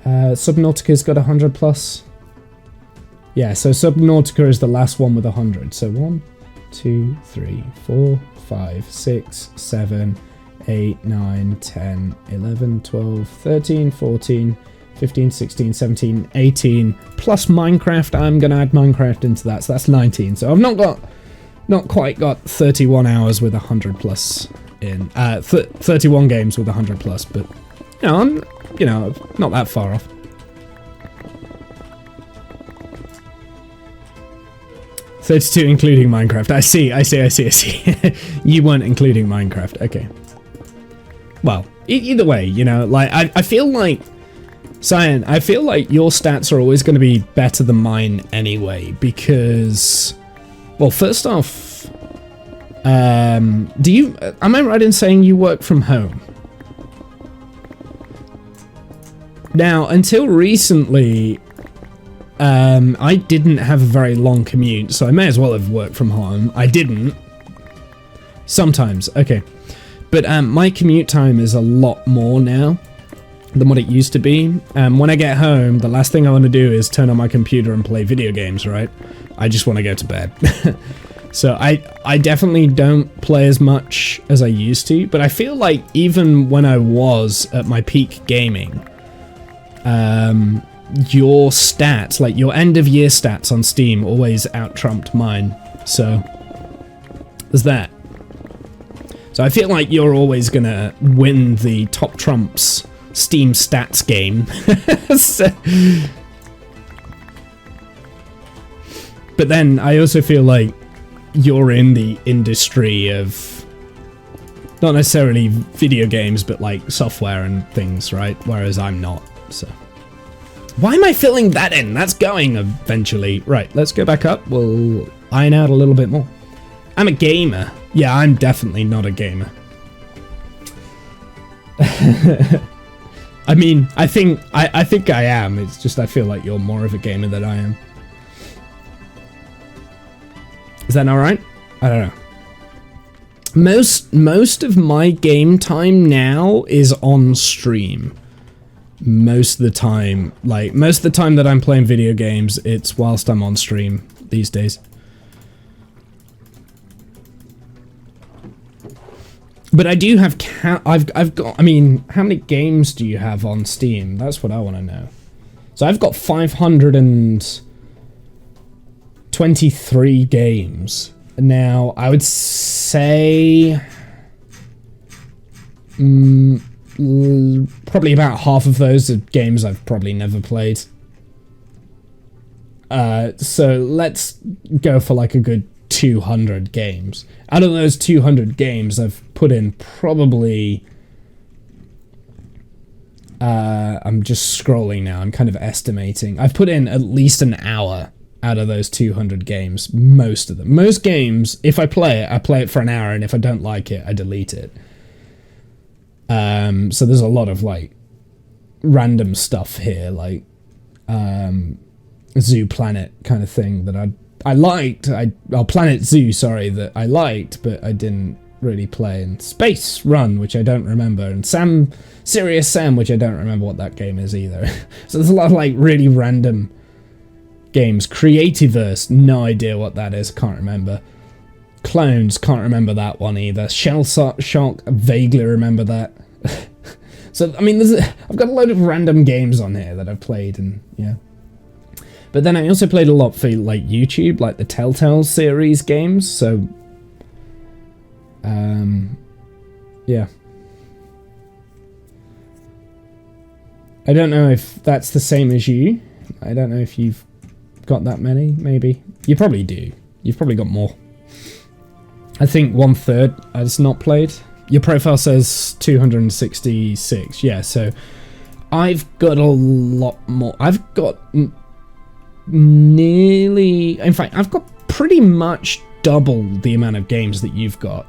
Subnautica's got 100 plus. Yeah, so Subnautica is the last one with 100. So 1, 2, 3, 4, 5, 6, 7, 8, 9, 10, 11, 12, 13, 14, 15, 16, 17, 18. Plus Minecraft. I'm going to add Minecraft into that. So that's 19. So I've not quite got 31 hours with 100 plus in 31 games with 100 plus, but I'm not that far off. $32 including Minecraft. I see. You weren't including Minecraft. Okay. Well, either way, like I feel like Cyan, I feel like your stats are always going to be better than mine anyway, because, well, first off, am I right in saying you work from home? Now, until recently, I didn't have a very long commute, so I may as well have worked from home. I didn't. Sometimes, okay. But my commute time is a lot more now than what it used to be. When I get home, the last thing I want to do is turn on my computer and play video games, right? I just want to go to bed. So I definitely don't play as much as I used to, but I feel like even when I was at my peak gaming, your stats, like your end of year stats on Steam, always out-trumped mine. So there's that. So I feel like you're always gonna win the top trumps Steam stats game. So, but then I also feel like you're in the industry of not necessarily video games, but like software and things, right? Whereas I'm not, so. Why am I filling that in? That's going eventually. Right, let's go back up. We'll iron out a little bit more. I'm a gamer. Yeah, I'm definitely not a gamer. I mean, I think I am. It's just I feel like you're more of a gamer than I am. Is that not right? I don't know. Most of my game time now is on stream. Most of the time, like most of the time that I'm playing video games, it's whilst I'm on stream these days. But I do have I've got, I mean, how many games do you have on Steam? That's what I want to know. So I've got 523 games. Now, I would say probably about half of those are games I've probably never played. So let's go for like a good 200 games. Out of those 200 games, I've put in probably... I'm just scrolling now, I'm kind of estimating. I've put in at least an hour out of those 200 games, most of them. Most games, if I play it for an hour, and if I don't like it, I delete it. So there's a lot of, like, random stuff here, like, Zoo Planet kind of thing that I liked, Planet Zoo, sorry, that I liked, but I didn't really play, and Space Run, which I don't remember, and Serious Sam, which I don't remember what that game is either. So there's a lot of, like, really random games. Creativerse, no idea what that is, can't remember. Clones, can't remember that one either. Shell Shock, vaguely remember that. So, I mean, I've got a load of random games on here that I've played, and, yeah. But then I also played a lot for, like, YouTube, like the Telltale series games, so... yeah. I don't know if that's the same as you. I don't know if you've got that many, maybe. You probably do. You've probably got more. I think 1/3 has not played. Your profile says 266. Yeah, so I've got a lot more. I've got nearly... In fact, I've got pretty much double the amount of games that you've got.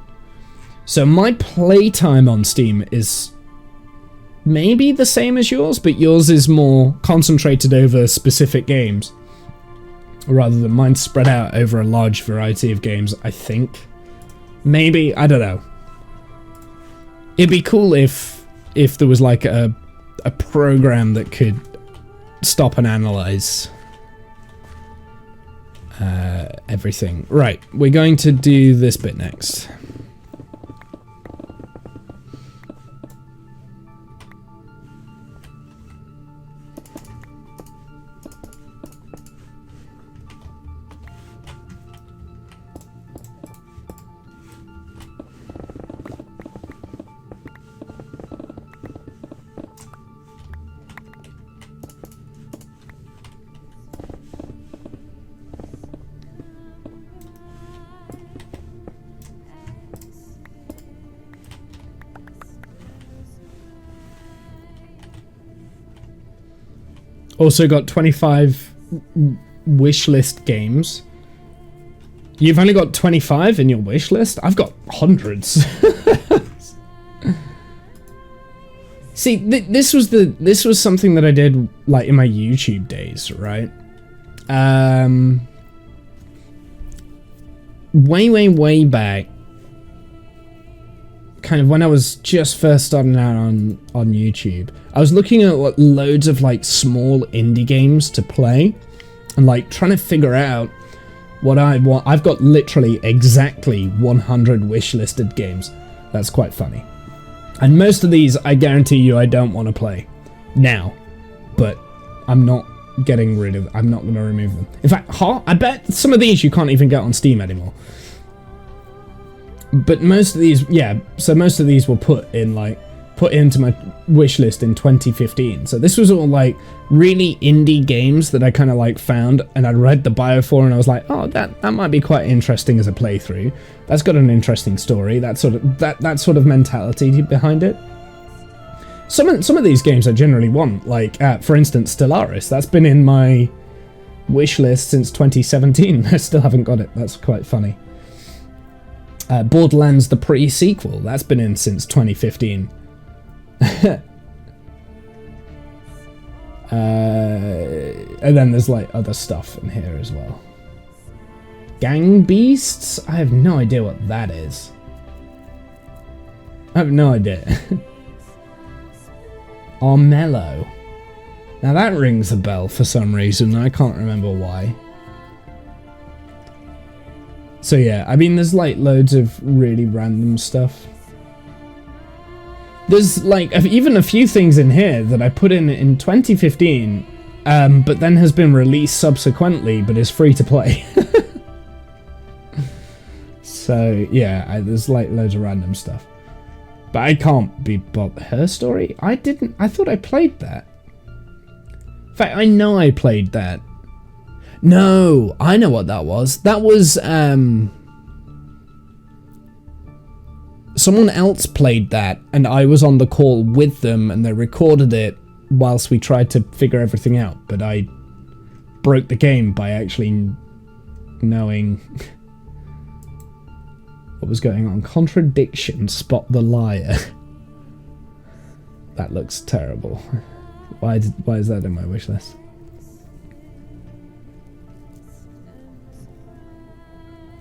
So my playtime on Steam is maybe the same as yours, but yours is more concentrated over specific games, rather than mine spread out over a large variety of games, I think. Maybe, I don't know. It'd be cool if there was like a program that could stop and analyze everything. Right, we're going to do this bit next. Also got 25 wishlist games. You've only got 25 in your wishlist? I've got hundreds. See, this was something that I did like in my YouTube days, right? Way back, kind of when I was just first starting out on YouTube, I was looking at loads of like small indie games to play, and like trying to figure out what I want. I've got literally exactly 100 wishlisted games. That's quite funny. And most of these, I guarantee you, I don't want to play now, but I'm not getting rid of. I'm not going to remove them. In fact, I bet some of these you can't even get on Steam anymore. But most of these, yeah. So most of these were put into my wish list in 2015. So this was all like really indie games that I kind of like found, and I read the bio for, and I was like, oh, that might be quite interesting as a playthrough. That's got an interesting story. That sort of mentality behind it. Some of these games I generally want, like for instance, Stellaris. That's been in my wish list since 2017. I still haven't got it. That's quite funny. Borderlands the pre-sequel. That's been in since 2015. And then there's like other stuff in here as well. Gang Beasts? I have no idea what that is. I have no idea. Armello. Now that rings a bell for some reason. I can't remember why. So yeah, I mean there's like loads of really random stuff. There's like even a few things in here that I put in 2015, but then has been released subsequently, but is free to play. So yeah, there's like loads of random stuff. But I can't be bothered. Her Story? I thought I played that. In fact, I know I played that. No, I know what that was. That was, someone else played that, and I was on the call with them, and they recorded it whilst we tried to figure everything out, but I broke the game by actually knowing what was going on. Contradiction, spot the liar. That looks terrible. Why is that in my wish list?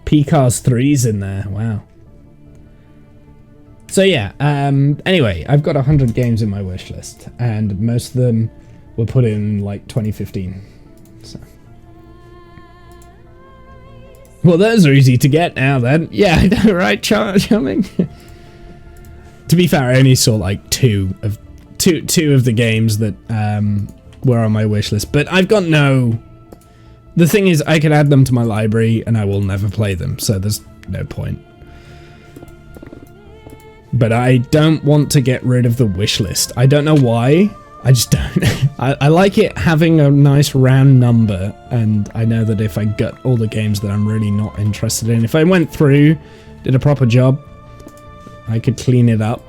P-Cars 3's in there, wow. So yeah, anyway, I've got 100 games in my wish list, and most of them were put in like 2015. So. Well, those are easy to get now then. Yeah, I know, right, charming? To be fair, I only saw like two of the games that were on my wish list, but I've got no... The thing is, I could add them to my library and I will never play them, so there's no point. But I don't want to get rid of the wish list. I don't know why. I just don't. I like it having a nice round number, and I know that if I get all the games that I'm really not interested in, if I went through, did a proper job, I could clean it up.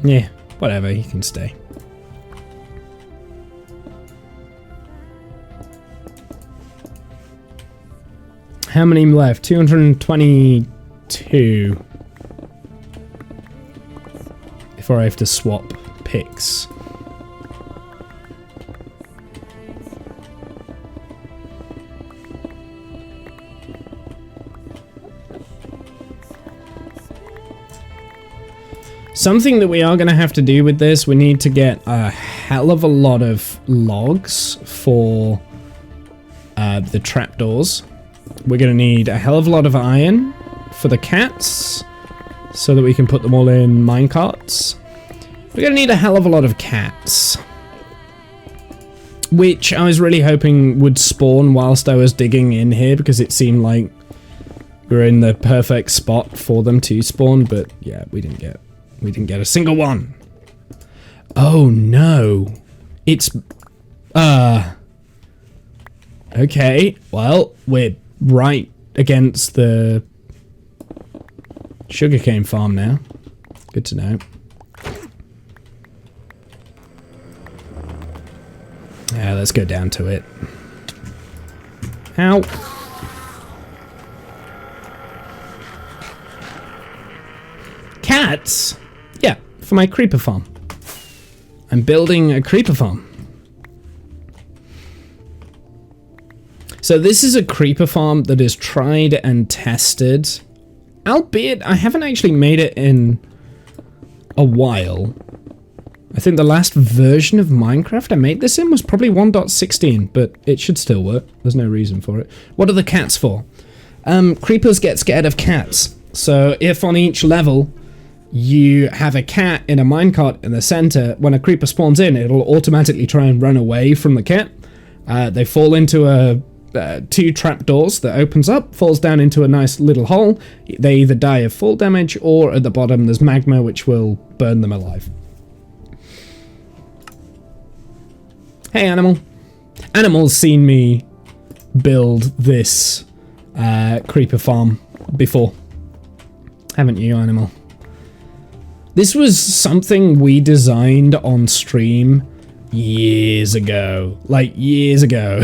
Yeah, whatever, he can stay. How many left? 222. Before I have to swap picks. Something that we are going to have to do with this, we need to get a hell of a lot of logs for the trapdoors. We're going to need a hell of a lot of iron for the cats, so that we can put them all in minecarts. We're going to need a hell of a lot of cats, which I was really hoping would spawn whilst I was digging in here, because it seemed like we were in the perfect spot for them to spawn, but yeah, we didn't get a single one. Oh no. Okay, well, we're right against the sugarcane farm now. Good to know. Yeah, let's go down to it. Ow. Cats? Yeah, for my creeper farm. I'm building a creeper farm. So this is a creeper farm that is tried and tested. Albeit, I haven't actually made it in a while. I think the last version of Minecraft I made this in was probably 1.16, but it should still work. There's no reason for it. What are the cats for? Creepers get scared of cats. So if on each level you have a cat in a minecart in the center, when a creeper spawns in, it'll automatically try and run away from the cat. They fall into two trapdoors that opens up, falls down into a nice little hole. They either die of fall damage, or at the bottom there's magma which will burn them alive. Hey, animal. Animal's seen me build this creeper farm before. Haven't you, animal? This was something we designed on stream years ago. Like, years ago.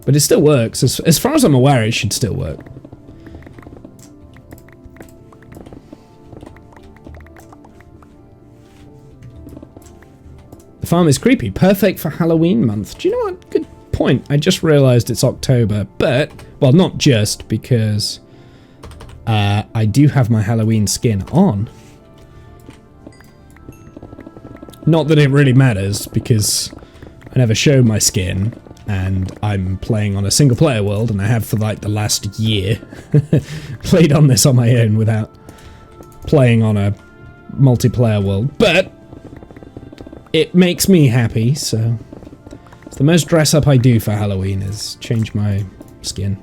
But it still works. As far as I'm aware, it should still work. The farm is creepy. Perfect for Halloween month. Do you know what? Good point. I just realized it's October, but... Well, not just, because... I do have my Halloween skin on. Not that it really matters, because I never show my skin, and I'm playing on a single-player world, and I have for, like, the last year played on this on my own without playing on a multiplayer world. But... it makes me happy, so it's the most dress up I do for Halloween is change my skin.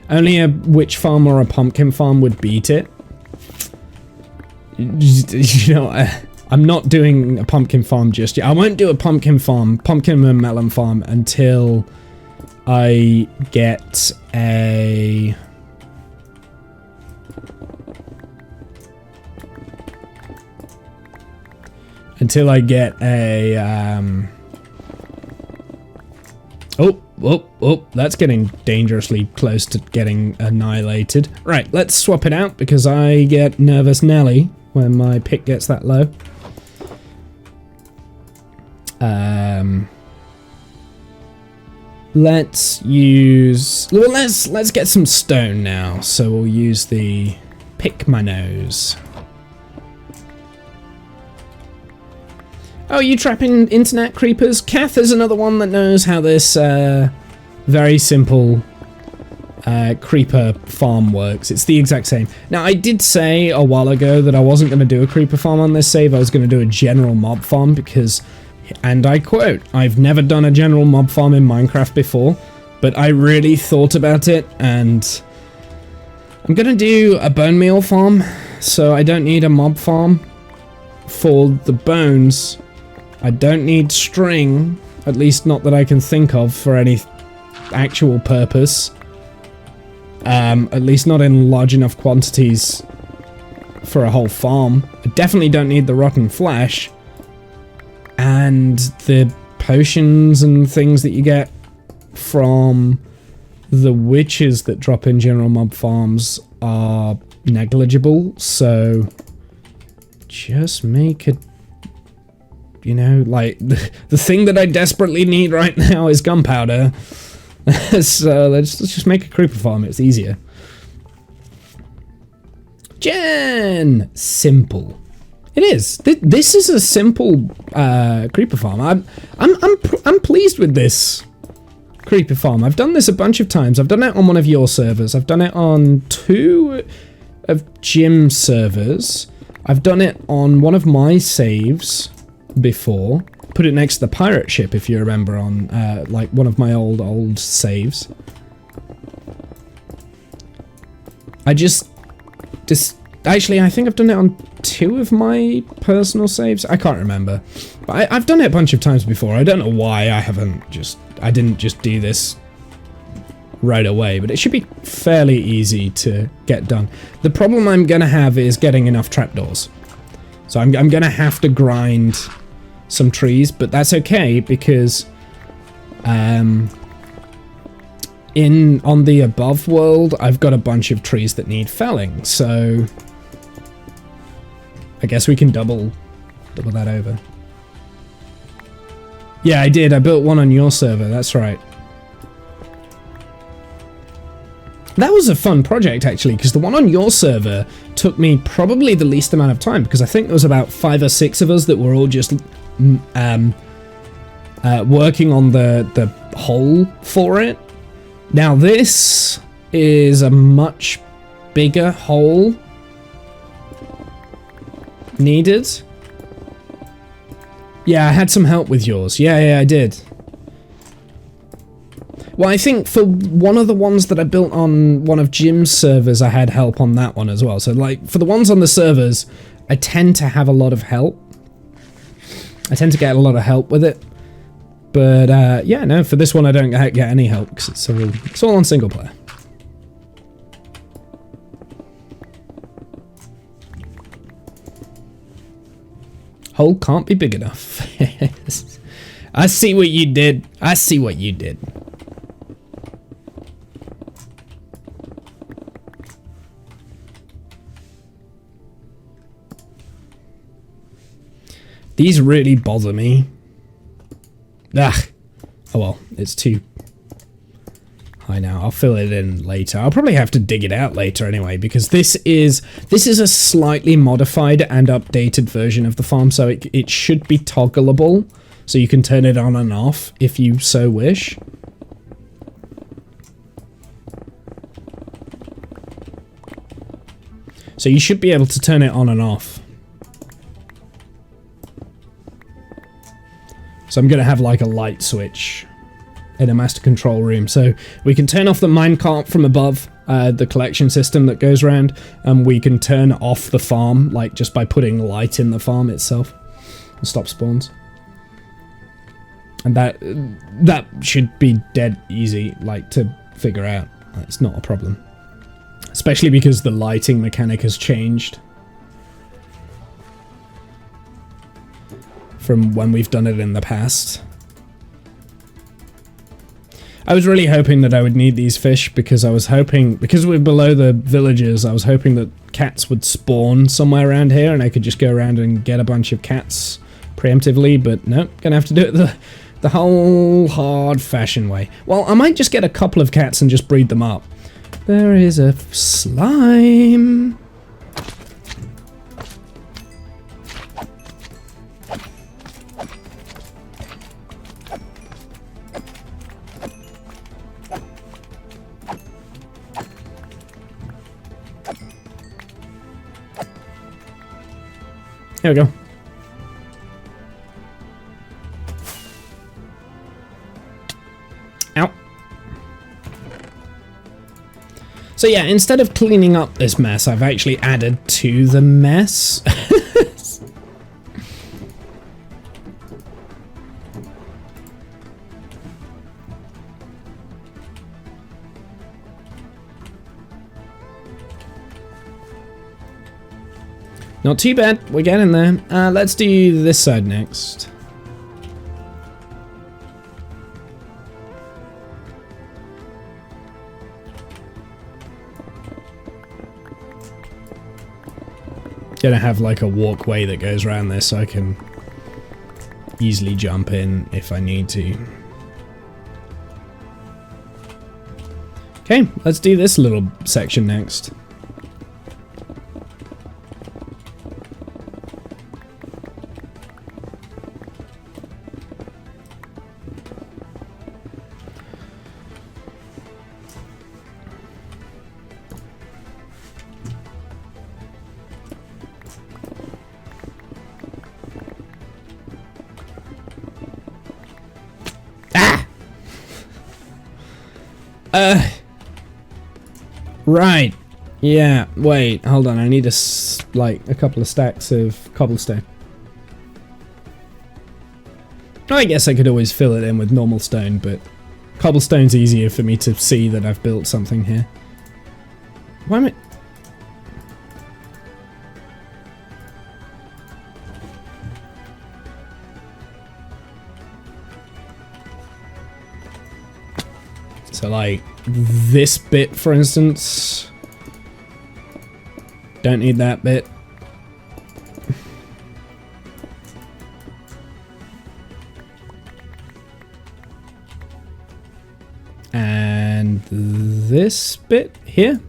Only a witch farm or a pumpkin farm would beat it. You know, I'm not doing a pumpkin farm just yet. I won't do a pumpkin and melon farm until I get a... until I get a, Oh, that's getting dangerously close to getting annihilated. Right, let's swap it out, because I get nervous Nelly when my pick gets that low. Let's use... well, let's get some stone now, so we'll use the pick my nose. Oh, you trapping internet creepers? Kath is another one that knows how this very simple creeper farm works. It's the exact same. Now, I did say a while ago that I wasn't going to do a creeper farm on this save. I was going to do a general mob farm because, and I quote, I've never done a general mob farm in Minecraft before, but I really thought about it, and I'm going to do a bone meal farm, so I don't need a mob farm. For the bones, I don't need string, at least not that I can think of for any actual purpose. At least not in large enough quantities for a whole farm. I definitely don't need the rotten flesh. And the potions and things that you get from the witches that drop in general mob farms are negligible, so just make a... you know, like, the thing that I desperately need right now is gunpowder. So let's just make a creeper farm, it's easier. Jen! Simple. It is. This is a simple creeper farm. I'm pleased with this creeper farm. I've done this a bunch of times. I've done it on one of your servers. I've done it on 2 of Jim's servers. I've done it on one of my saves before. Put it next to the pirate ship, if you remember, on like one of my old saves. I just Actually, I think I've done it on 2 of my personal saves. I can't remember. But I've done it a bunch of times before. I don't know why I didn't just do this right away, but it should be fairly easy to get done. The problem I'm gonna have is getting enough trapdoors. So I'm gonna have to grind some trees, but that's okay because on the above world, I've got a bunch of trees that need felling, so I guess we can double that over. Yeah, I did. I built one on your server. That's right. That was a fun project, actually, because the one on your server took me probably the least amount of time, because I think there was about 5 or 6 of us that were all just working on the hole for it. Now, this is a much bigger hole needed. Yeah, I had some help with yours. Yeah, I did. Well, I think for one of the ones that I built on one of Jim's servers, I had help on that one as well. So, like, for the ones on the servers, I tend to have a lot of help. I tend to get a lot of help with it. But, yeah, no, for this one I don't get any help, because it's all on single player. Hole can't be big enough. I see what you did. I see what you did. These really bother me. Ah, oh well, it's too high now. I'll fill it in later. I'll probably have to dig it out later anyway, because this is a slightly modified and updated version of the farm, so it should be toggleable, so you can turn it on and off if you so wish. So you should be able to turn it on and off. So I'm going to have like a light switch in a master control room. So we can turn off the minecart from above, the collection system that goes around, and we can turn off the farm, like just by putting light in the farm itself and stop spawns. And that should be dead easy, like, to figure out. It's not a problem. Especially because the lighting mechanic has changed from when we've done it in the past. I was really hoping that I would need these fish, because I was hoping, because we're below the villages, I was hoping that cats would spawn somewhere around here and I could just go around and get a bunch of cats preemptively, but no, gonna have to do it the whole hard-fashioned way. Well, I might just get a couple of cats and just breed them up. There is a slime. There we go. Ow. So yeah, instead of cleaning up this mess, I've actually added to the mess. Not too bad, we're getting there. Let's do this side next. Gonna have like a walkway that goes around this so I can easily jump in if I need to. Okay, let's do this little section next. Right. Yeah, wait, hold on. I need like a couple of stacks of cobblestone. I guess I could always fill it in with normal stone, but cobblestone's easier for me to see that I've built something here. Why am I... So like this bit, for instance, don't need that bit. And this bit here.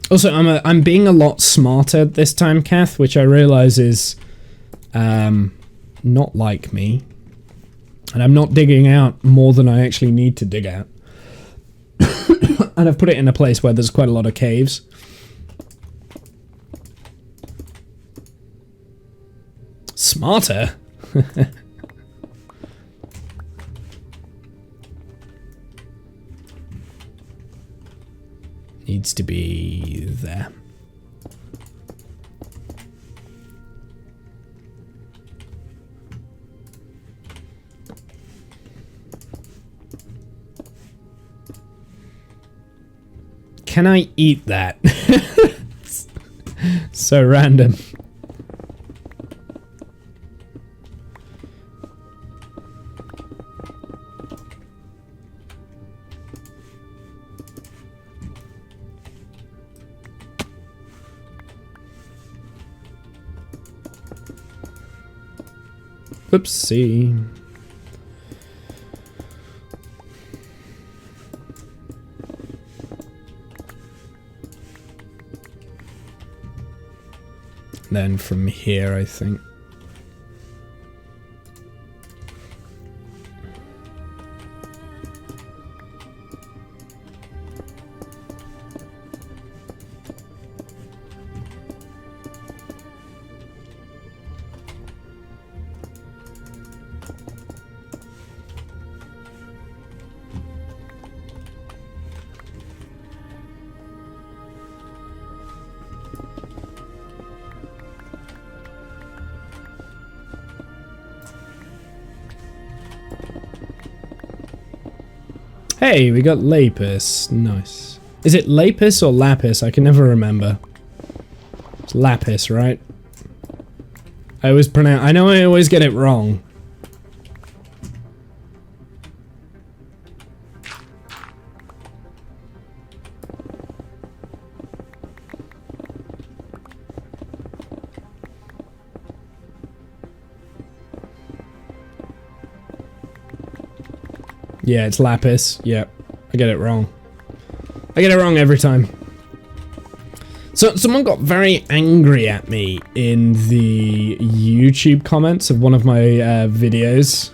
Also, I'm being a lot smarter this time, Kath, which I realize is not like me. And I'm not digging out more than I actually need to dig out. And I've put it in a place where there's quite a lot of caves. Smarter? Needs to be there. Can I eat that? So random. Whoopsie. Then from here, I think. Hey, we got lapis. Nice. Is it lapis or lapis? I can never remember. It's lapis, right? I always pronounce... I know I always get it wrong. Yeah, it's lapis. Yep, I get it wrong. I get it wrong every time. So someone got very angry at me in the YouTube comments of one of my videos.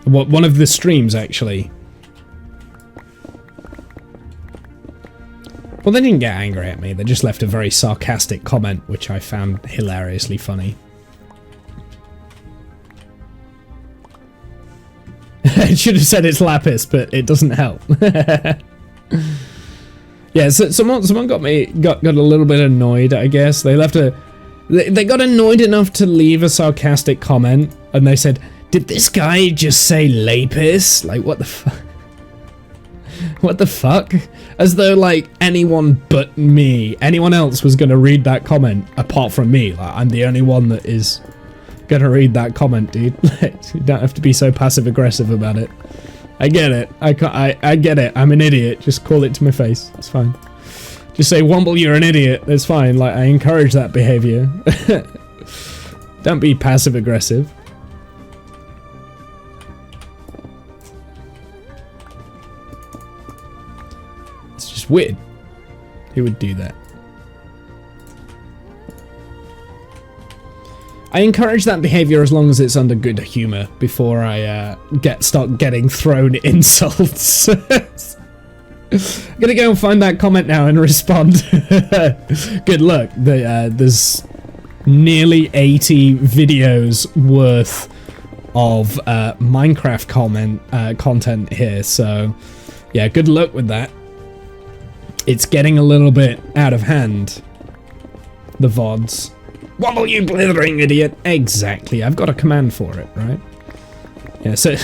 One of the streams, actually. Well, they didn't get angry at me. They just left a very sarcastic comment, which I found hilariously funny. I should have said it's lapis, but it doesn't help. Yeah, so someone got a little bit annoyed, I guess. They left they got annoyed enough to leave a sarcastic comment, and they said, "Did this guy just say lapis? Like, what the fuck? What the fuck?" As though like anyone but me, anyone else was gonna read that comment apart from me. Like, I'm the only one that is gonna read that comment, dude. You don't have to be so passive aggressive about it. I get it. I get it. I'm an idiot. Just call it to my face. It's fine. Just say, Womble, you're an idiot. It's fine. Like, I encourage that behavior. Don't be passive aggressive. It's just weird. Who would do that? I encourage that behavior as long as it's under good humor before I start getting thrown insults. I'm gonna go and find that comment now and respond. Good luck. There's nearly 80 videos worth of Minecraft content here, so yeah, good luck with that. It's getting a little bit out of hand, the VODs. Wobble, you blithering idiot! Exactly, I've got a command for it, right? Yeah, so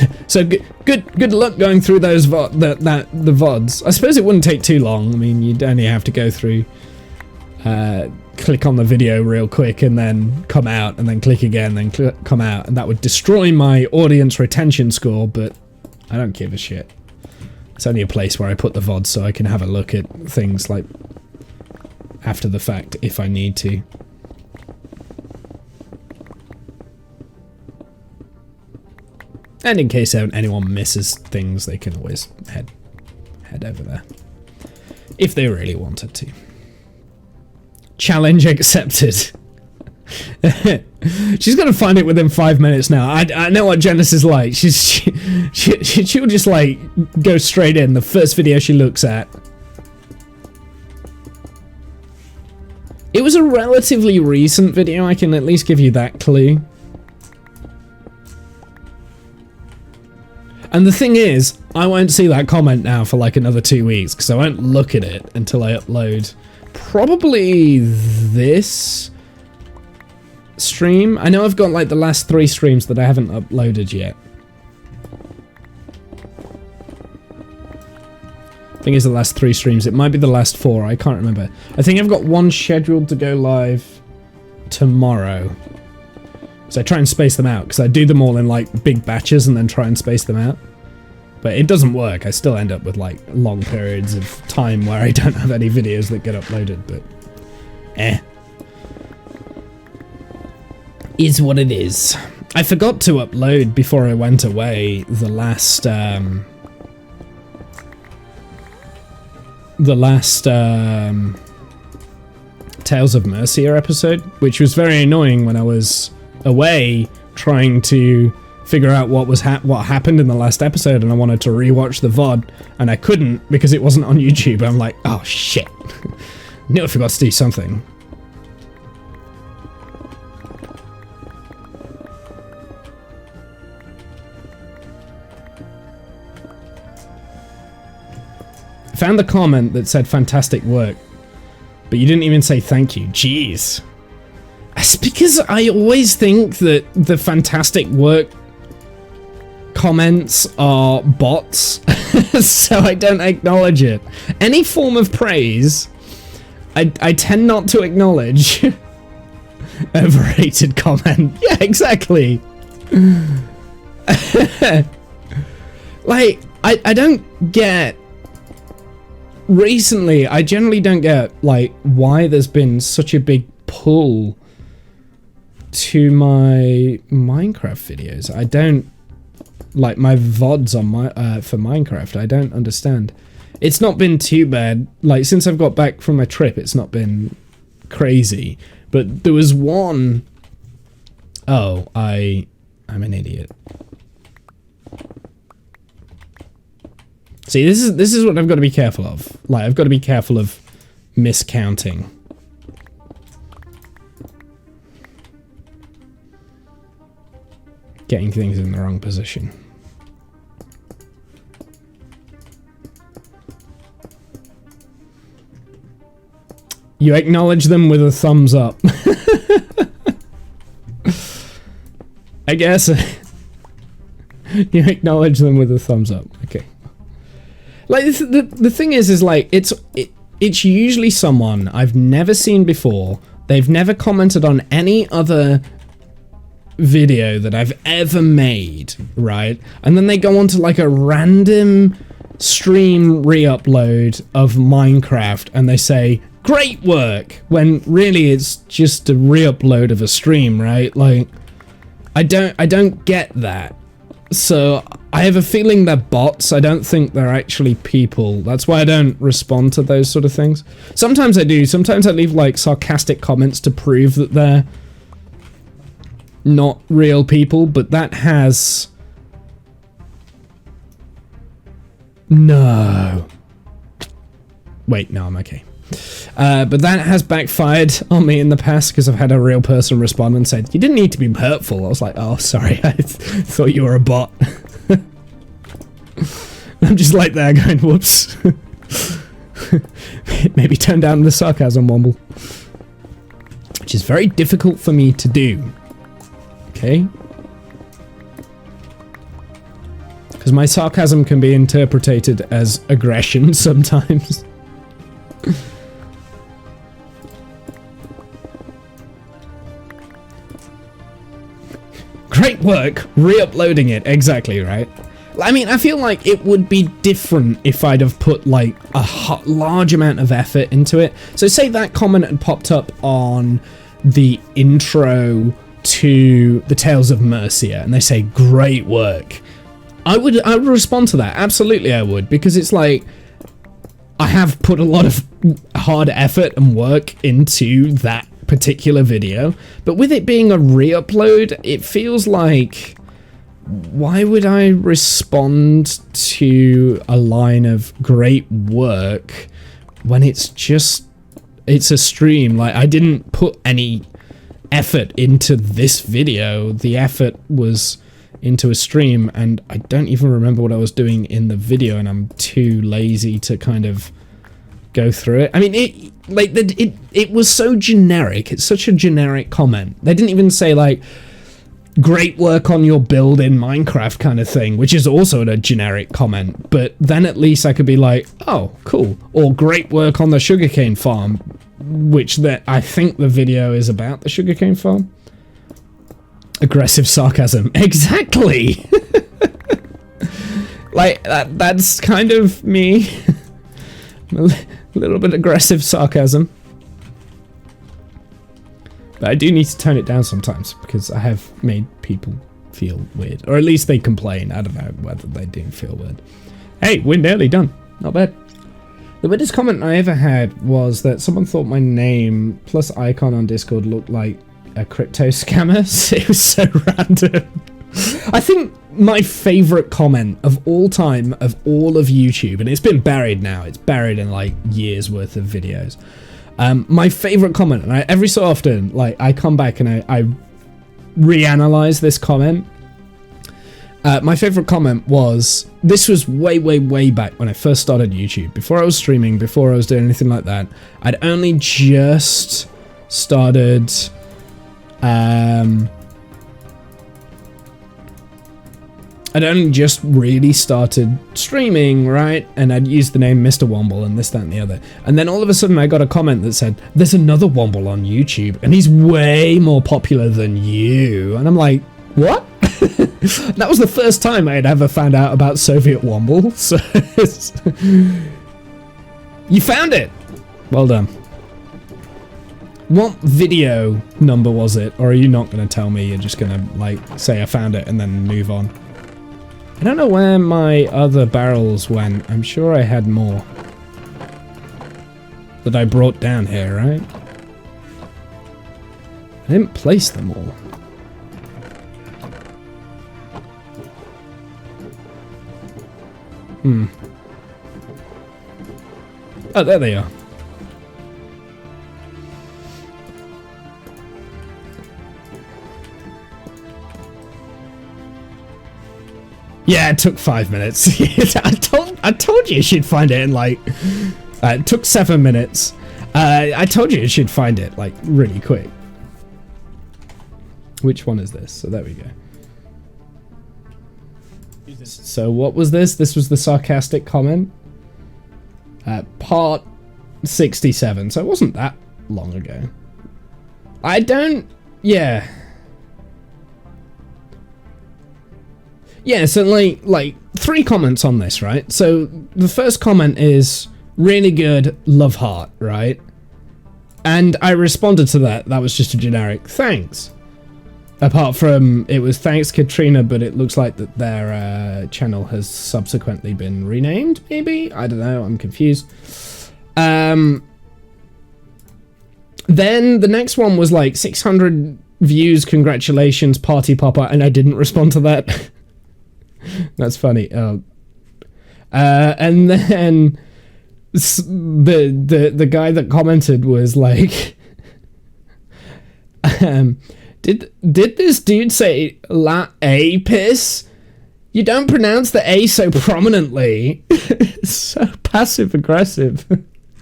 good luck going through those the VODs. I suppose it wouldn't take too long. I mean, you'd only have to go through, click on the video real quick, and then come out, and then click again, then come out, and that would destroy my audience retention score. But I don't give a shit. It's only a place where I put the VODs so I can have a look at things like after the fact if I need to. And in case anyone misses things, they can always head over there. If they really wanted to. Challenge accepted. She's gonna find it within 5 minutes now. I know what Janice is like. She'll just like go straight in the first video she looks at. It was a relatively recent video, I can at least give you that clue. And the thing is, I won't see that comment now for like another 2 weeks, because I won't look at it until I upload probably this stream. I know I've got like the last 3 streams that I haven't uploaded yet. I think it's the last 3 streams. It might be the last 4, I can't remember. I think I've got one scheduled to go live tomorrow. So I try and space them out, because I do them all in like big batches and then try and space them out. But it doesn't work. I still end up with like long periods of time where I don't have any videos that get uploaded, but is what it is. I forgot to upload before I went away the last Tales of Mercia episode, which was very annoying when I was away trying to figure out what happened in the last episode, and I wanted to rewatch the VOD and I couldn't because it wasn't on YouTube. I'm like, oh shit. Knew I forgot to do something. I found the comment that said fantastic work, but you didn't even say thank you. Jeez. It's because I always think that the fantastic work comments are bots, so I don't acknowledge it. Any form of praise, I tend not to acknowledge. Overrated comment. Yeah, exactly. Like, I don't get... Recently, I generally don't get, like, why there's been such a big pull to my Minecraft videos. I don't like my VODs on my for Minecraft. I don't understand. It's not been too bad. Like, since I've got back from my trip, it's not been crazy. But there was one... Oh, I'm an idiot. See, this is what I've got to be careful of. Like, I've got to be careful of miscounting. Getting things in the wrong position. You acknowledge them with a thumbs up. I guess. You acknowledge them with a thumbs up. Okay. Like, the thing is like, it's usually someone I've never seen before. They've never commented on any other video that I've ever made, right? And then they go on to like a random stream re-upload of Minecraft and they say, great work, when really it's just a re-upload of a stream, right? Like, I don't get that. So I have a feeling they're bots. I don't think they're actually people. That's why I don't respond to those sort of things. Sometimes I do. Sometimes I leave like sarcastic comments to prove that they're not real people, but that has... No. Wait, no, I'm okay. But that has backfired on me in the past because I've had a real person respond and said, you didn't need to be hurtful. I was like, oh, sorry, I thought you were a bot. I'm just like there going, whoops. Maybe turn down the sarcasm, Womble. Which is very difficult for me to do. Okay? Because my sarcasm can be interpreted as aggression sometimes. Great work re-uploading it. Exactly, right? I mean, I feel like it would be different if I'd have put like a large amount of effort into it. So say that comment had popped up on the intro to the Tales of Mercia and they say, great work. I would respond to that. Absolutely I would, because it's like, I have put a lot of hard effort and work into that particular video, but with it being a re-upload, it feels like, why would I respond to a line of great work when it's a stream? Like, I didn't put any effort into this video. The effort was into a stream, and I don't even remember what I was doing in the video, and I'm too lazy to kind of go through it. I mean, it was so generic. It's such a generic comment. They didn't even say like, great work on your build in Minecraft kind of thing, which is also a generic comment, but then at least I could be like, oh, cool. Or great work on the sugarcane farm, which I think the video is about the sugarcane farm. Aggressive sarcasm. Exactly! Like, that's kind of me. A little bit aggressive sarcasm. But I do need to tone it down sometimes, because I have made people feel weird. Or at least they complain. I don't know whether they do feel weird. Hey, we're nearly done. Not bad. The weirdest comment I ever had was that someone thought my name plus icon on Discord looked like a crypto scammer. It was so random. I think my favorite comment of all time of all of YouTube, and it's been buried now. It's buried in like years worth of videos. My favorite comment, and every so often, like, I come back and I reanalyze this comment. My favorite comment was, this was way back when I first started YouTube, before I was streaming, before I was doing anything like that. I'd only just started, I'd only just really started streaming, right? And I'd used the name Mr. Womble and this, that, and the other. And then all of a sudden I got a comment that said, there's another Womble on YouTube, and he's way more popular than you. And I'm like, what? That was the first time I had ever found out about Soviet Womble. So you found it. Well done. What video number was it? Or are you not going to tell me? You're just going to, like, say I found it and then move on. I don't know where my other barrels went. I'm sure I had more that I brought down here, right? I didn't place them all. Oh, there they are. Yeah, it took 5 minutes. I told you she'd find it in like. It took 7 minutes. I told you she'd find it like really quick. Which one is this? So there we go. So what was this? This was the sarcastic comment. Part 67. So it wasn't that long ago. I don't. Yeah. Yeah, so like 3 comments on this, right? So the first comment is really good, love heart, right? And I responded to that. That was just a generic thanks. Apart from it was thanks Katrina, but it looks like that their channel has subsequently been renamed, maybe? I don't know, I'm confused. Then the next one was like 600 views, congratulations, party popper, and I didn't respond to that. That's funny. And then the guy that commented was like, did this dude say la a piss? You don't pronounce the A so prominently. So passive aggressive.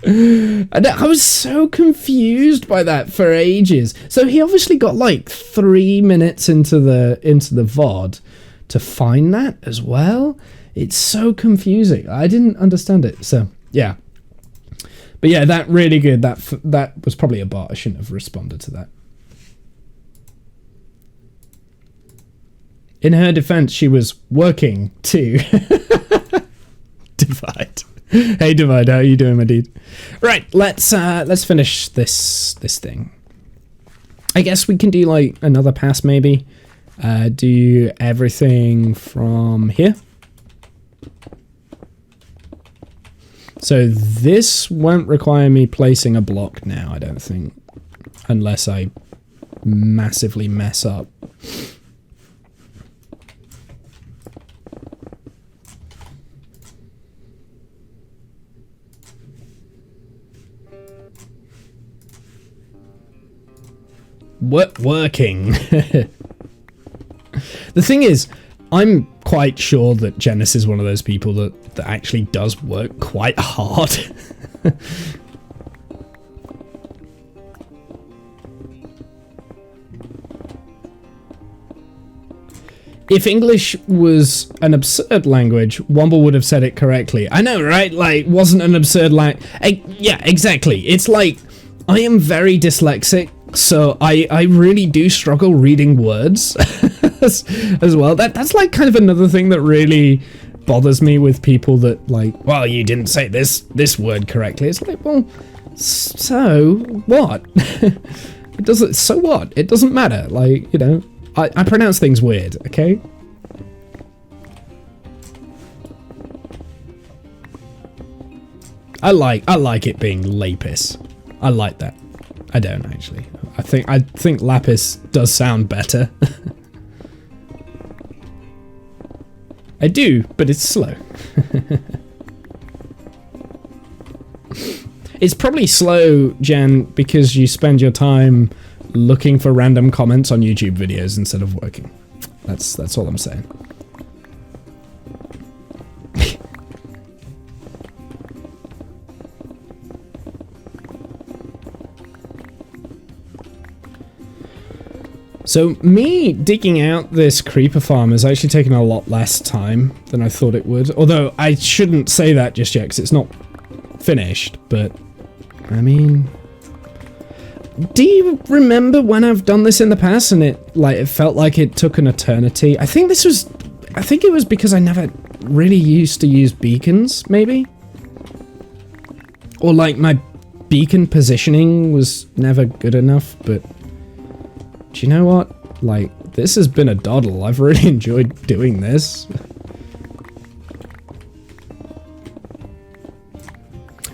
And I was so confused by that for ages. So he obviously got like 3 minutes into the VOD to find that as well. It's so confusing. I didn't understand it. So yeah, but yeah, that really good. That was probably a bot. I shouldn't have responded to that. In her defense, she was working too. Divide. Hey Divide, how are you doing, my dude? Right, let's finish this thing. I guess we can do like another pass maybe. Do everything from here. So this won't require me placing a block now, I don't think, unless I massively mess up. Working. The thing is, I'm quite sure that Genis is one of those people that actually does work quite hard. If English was an absurd language, Womble would have said it correctly. I know, right? Like, wasn't an absurd yeah, exactly. It's like, I am very dyslexic, so I really do struggle reading words as well. That's like kind of another thing that really bothers me with people that like, well, you didn't say this word correctly. It's like, well, so what? So what? It doesn't matter. Like, you know, I pronounce things weird, okay? I like it being lapis. I like that. I don't actually. I think lapis does sound better. I do, but it's slow. It's probably slow, Jen, because you spend your time looking for random comments on YouTube videos instead of working. That's all I'm saying. So me digging out this creeper farm has actually taken a lot less time than I thought it would. Although I shouldn't say that just yet because it's not finished, but I mean, do you remember when I've done this in the past and it felt like it took an eternity? I think it was because I never really used to use beacons, maybe? Or like my beacon positioning was never good enough, but do you know what? Like, this has been a doddle. I've really enjoyed doing this.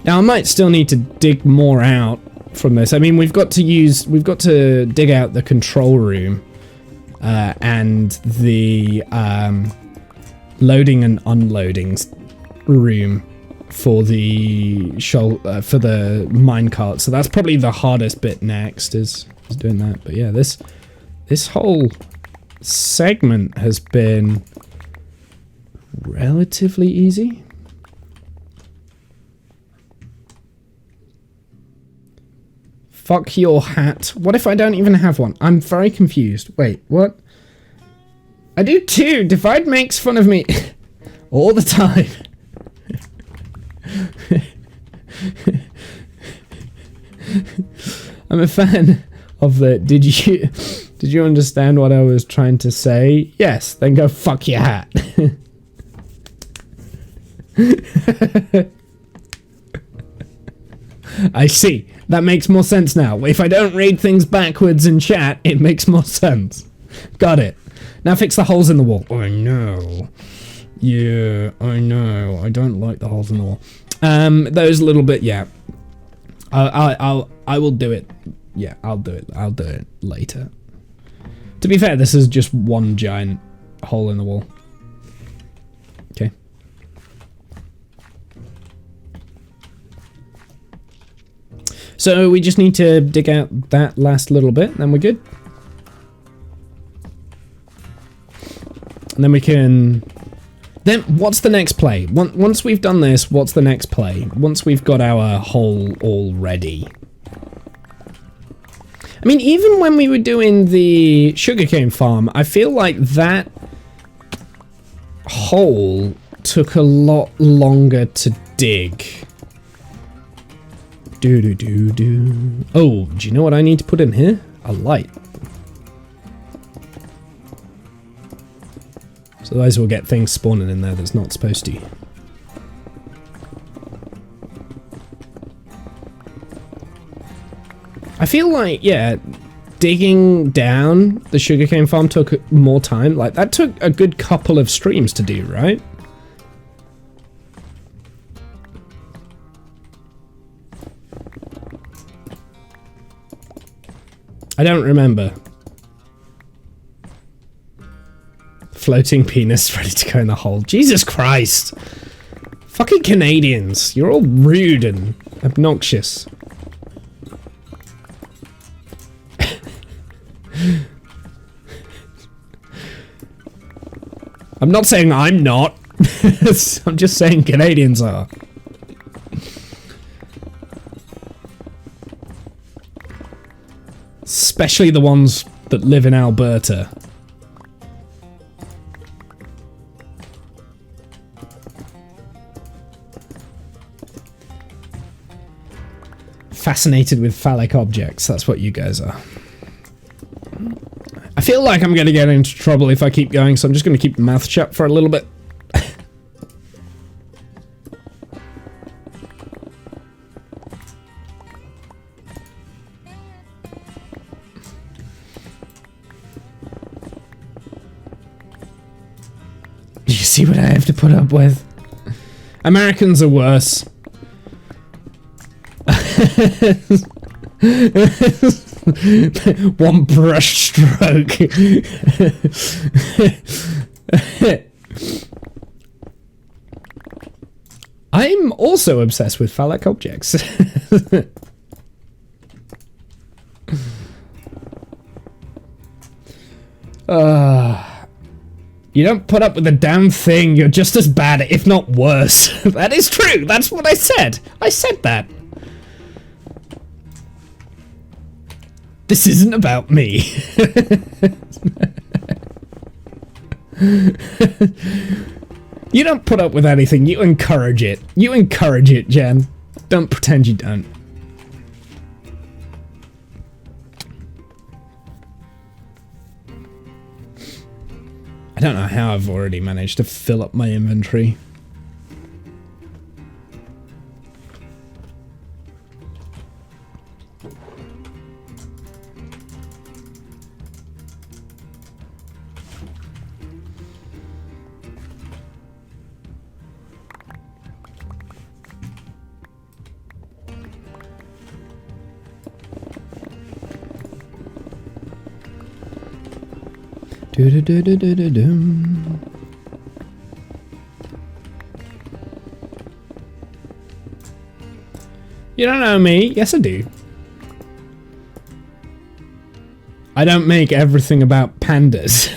Now, I might still need to dig more out from this. I mean, we've got to dig out the control room and the loading and unloading room for the minecart. So that's probably the hardest bit next is doing that. But yeah, this whole segment has been relatively easy. Fuck your hat. What if I don't even have one? I'm very confused. Wait, what? I do too. Divide makes fun of me all the time. I'm a fan of the did you understand what I was trying to say? Yes, then go fuck your hat. I see. That makes more sense now. If I don't read things backwards in chat, it makes more sense. Got it. Now fix the holes in the wall. I know. Yeah, I know. I don't like the holes in the wall. Those little bit, yeah. I will do it. Yeah, I'll do it. I'll do it later. To be fair, this is just one giant hole in the wall. Okay. So we just need to dig out that last little bit, and then we're good. And then we can... Then, what's the next play? Once we've done this, what's the next play? Once we've got our hole all ready. I mean, even when we were doing the sugarcane farm, I feel like that hole took a lot longer to dig. Do-do-do-do. Oh, do you know what I need to put in here? A light. So otherwise we'll get things spawning in there that's not supposed to. I feel like, yeah, digging down the sugarcane farm took more time. Like, that took a good couple of streams to do, right? I don't remember. Floating penis ready to go in the hole. Jesus Christ. Fucking Canadians. You're all rude and obnoxious. I'm not saying I'm not. I'm just saying Canadians are. Especially the ones that live in Alberta. Fascinated with phallic objects, that's what you guys are. I feel like I'm going to get into trouble if I keep going, so I'm just going to keep my mouth shut for a little bit. You see what I have to put up with? Americans are worse. One brush stroke. I'm also obsessed with phallic objects. You don't put up with the damn thing, you're just as bad, if not worse. That is true, that's what I said. I said that. This isn't about me. You don't put up with anything, you encourage it. You encourage it, Jen. Don't pretend you don't. I don't know how I've already managed to fill up my inventory. Do-do-do-do-do-do-dum. You don't know me. Yes, I do. I don't make everything about pandas.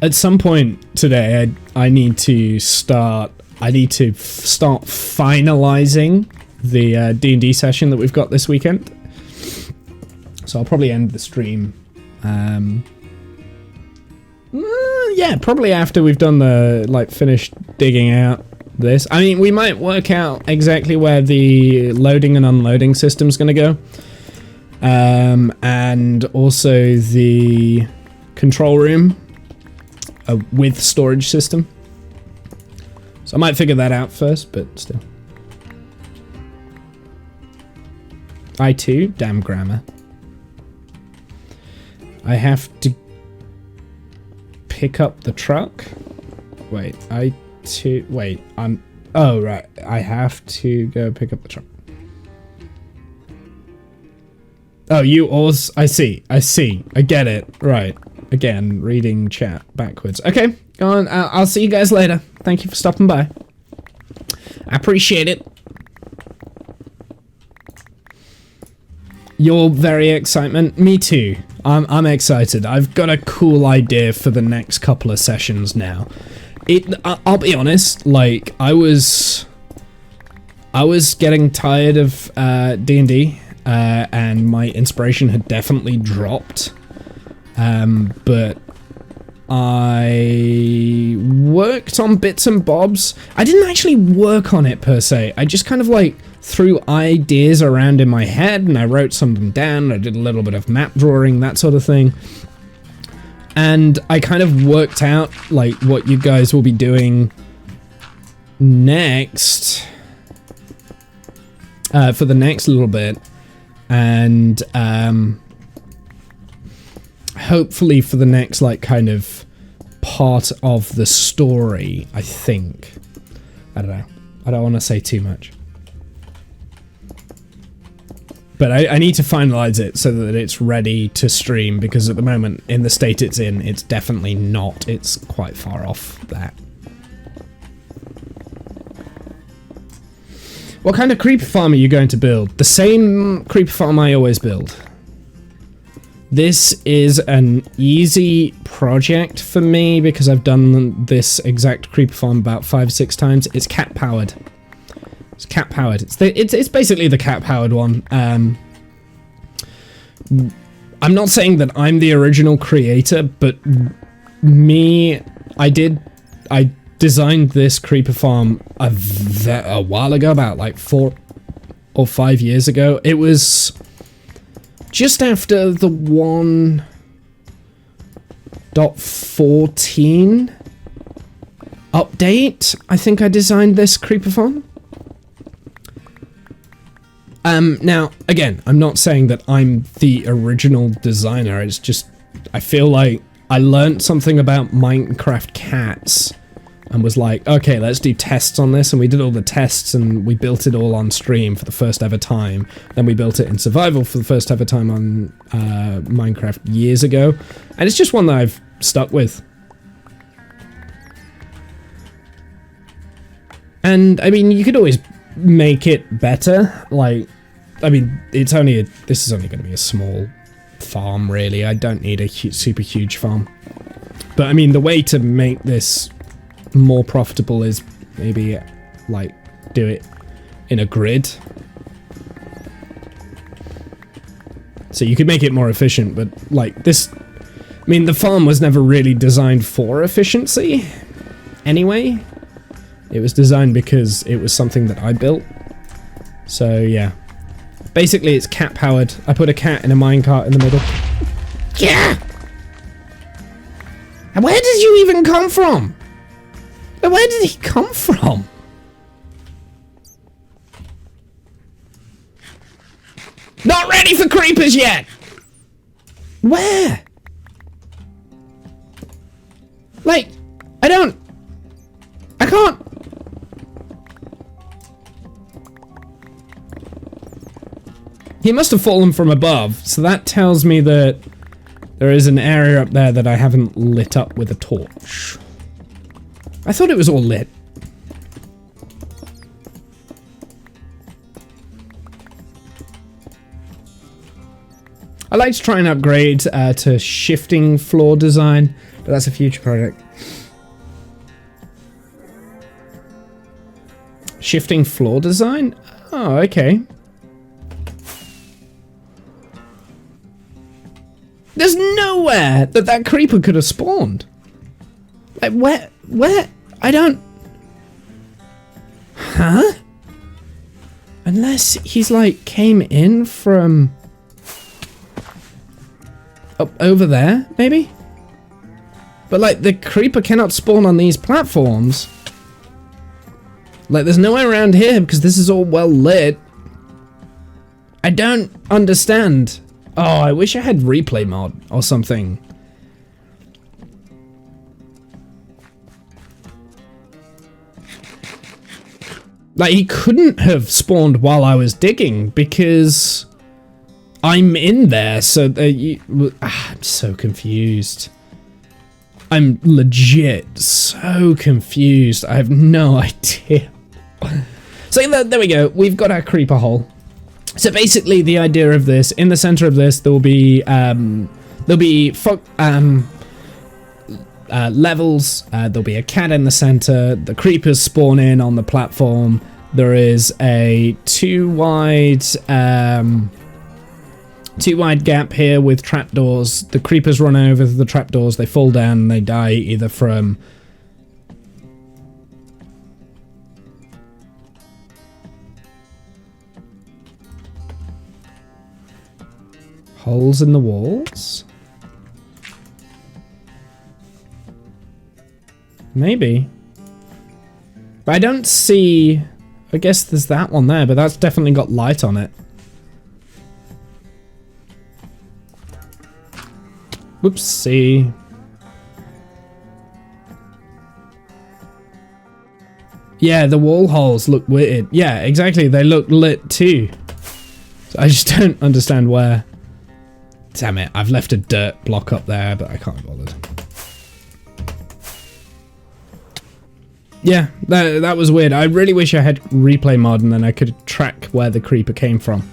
At some point today, I need to start finalizing the D&D session that we've got this weekend. So I'll probably end the stream. Yeah, probably after we've done the finished digging out this. I mean, we might work out exactly where the loading and unloading system's going to go, and also the control room. With storage system. So I might figure that out first, but still. I too, damn grammar. I have to pick up the truck. Wait, oh, right. I have to go pick up the truck. Oh, you also... I see. I get it. Right. Again, reading chat backwards. Okay, go on. I'll see you guys later. Thank you for stopping by. I appreciate it. Your very excitement. Me too. I'm excited. I've got a cool idea for the next couple of sessions now. I'll be honest, like, I was getting tired of D&D, and my inspiration had definitely dropped. But I worked on bits and bobs. I didn't actually work on it per se. I just kind of like threw ideas around in my head and I wrote some of them down. I did a little bit of map drawing, that sort of thing. And I kind of worked out like what you guys will be doing next for the next little bit. And hopefully for the next like kind of part of the story, I think. I don't know. I don't want to say too much. But I need to finalize it so that it's ready to stream, because at the moment, in the state it's in, it's definitely not. It's quite far off that. What kind of creeper farm are you going to build? The same creeper farm I always build. This is an easy project for me because I've done this exact creeper farm about 5-6 times. It's cat powered. It's cat powered. It's basically the cat powered one. I'm not saying that I'm the original creator, but I designed this creeper farm a while ago, about like 4 or 5 years ago. It was just after the 1.14 update. I think I designed this creeper farm. Now, again, I'm not saying that I'm the original designer, it's just, I feel like I learned something about Minecraft cats, and was like, okay, let's do tests on this, and we did all the tests, and we built it all on stream for the first ever time, then we built it in survival for the first ever time on, Minecraft years ago, and it's just one that I've stuck with. And, I mean, you could always make it better, like, I mean, this is only going to be a small farm, really. I don't need a super huge farm. But, I mean, the way to make this more profitable is maybe, like, do it in a grid. So you could make it more efficient, but, like, this... I mean, the farm was never really designed for efficiency, anyway. It was designed because it was something that I built. So, yeah. Basically, it's cat-powered. I put a cat in a minecart in the middle. Yeah! And where did you even come from? Where did he come from? Not ready for creepers yet! Where? Like, I can't... He must have fallen from above, so that tells me that there is an area up there that I haven't lit up with a torch. I thought it was all lit. I like to try and upgrade to shifting floor design, but that's a future project. Shifting floor design? Oh, okay. There's nowhere that creeper could have spawned. Like, where? I don't... Huh? Unless he's, like, came in from... up over there, maybe? But, like, the creeper cannot spawn on these platforms. Like, there's nowhere around here because this is all well lit. I don't understand. Oh, I wish I had replay mod or something. Like, he couldn't have spawned while I was digging because I'm in there. So I'm so confused. I'm legit so confused. I have no idea. So there we go. We've got our creeper hole. So basically, the idea of this, in the center of this, there will be levels. There'll be a cat in the center. The creepers spawn in on the platform. There is a two wide gap here with trapdoors. The creepers run over the trapdoors. They fall down and they die either from holes in the walls. Maybe. But I don't see... I guess there's that one there, but that's definitely got light on it. Whoopsie. Yeah, the wall holes look weird. Yeah, exactly. They look lit too. So I just don't understand where... Damn it, I've left a dirt block up there, but I can't be bothered. Yeah, that was weird. I really wish I had replay mod and then I could track where the creeper came from.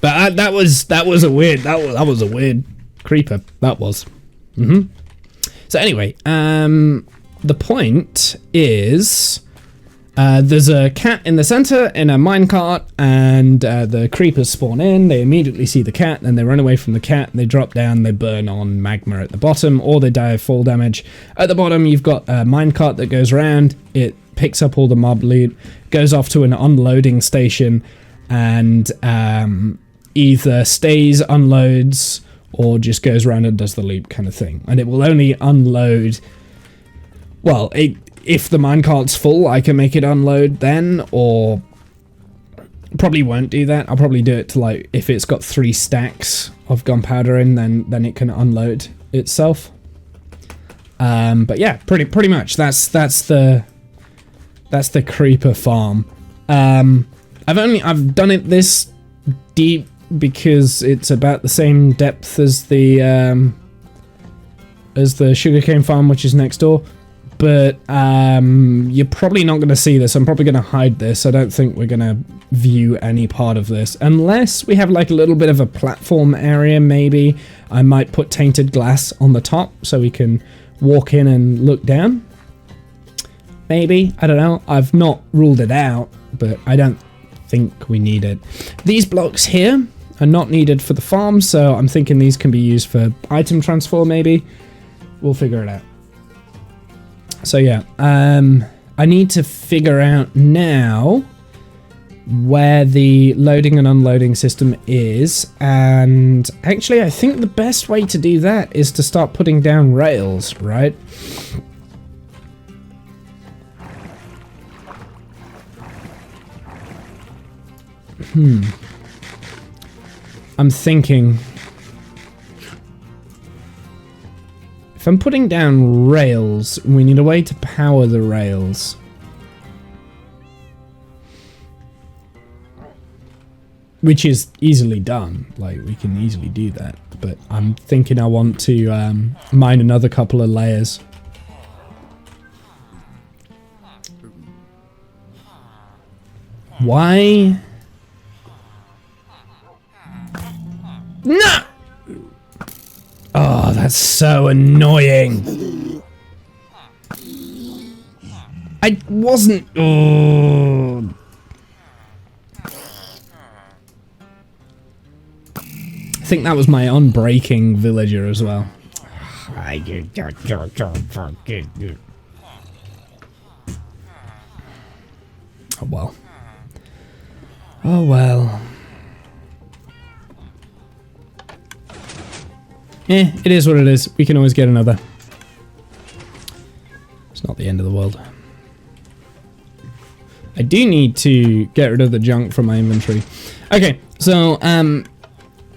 But that was a weird creeper. That was. So anyway, the point is there's a cat in the center in a minecart, and the creepers spawn in. They immediately see the cat and they run away from the cat. And they drop down. They burn on magma at the bottom, or they die of fall damage. At the bottom, you've got a minecart that goes around. It picks up all the mob loot, goes off to an unloading station, and either stays, unloads, or just goes around and does the loop kind of thing. And it will only unload. Well, if the minecart's full, I can make it unload then, or probably won't do that. I'll probably do it to, like, if it's got 3 stacks of gunpowder in, then it can unload itself. But yeah, pretty much that's the creeper farm. I've done it this deep because it's about the same depth as the sugarcane farm, which is next door. But you're probably not going to see this. I'm probably going to hide this. I don't think we're going to view any part of this. Unless we have like a little bit of a platform area, maybe. I might put tainted glass on the top so we can walk in and look down. Maybe. I don't know. I've not ruled it out, but I don't think we need it. These blocks here are not needed for the farm, so I'm thinking these can be used for item transfer maybe. We'll figure it out. So yeah, I need to figure out now where the loading and unloading system is, and actually I think the best way to do that is to start putting down rails, right? I'm thinking... If I'm putting down rails, we need a way to power the rails. Which is easily done. Like, we can easily do that. But I'm thinking I want to mine another couple of layers. Why? No! Oh, that's so annoying. I wasn't... Oh. I think that was my unbreaking villager as well. Oh well. Oh well. It is what it is. We can always get another. It's not the end of the world. I do need to get rid of the junk from my inventory. Okay, so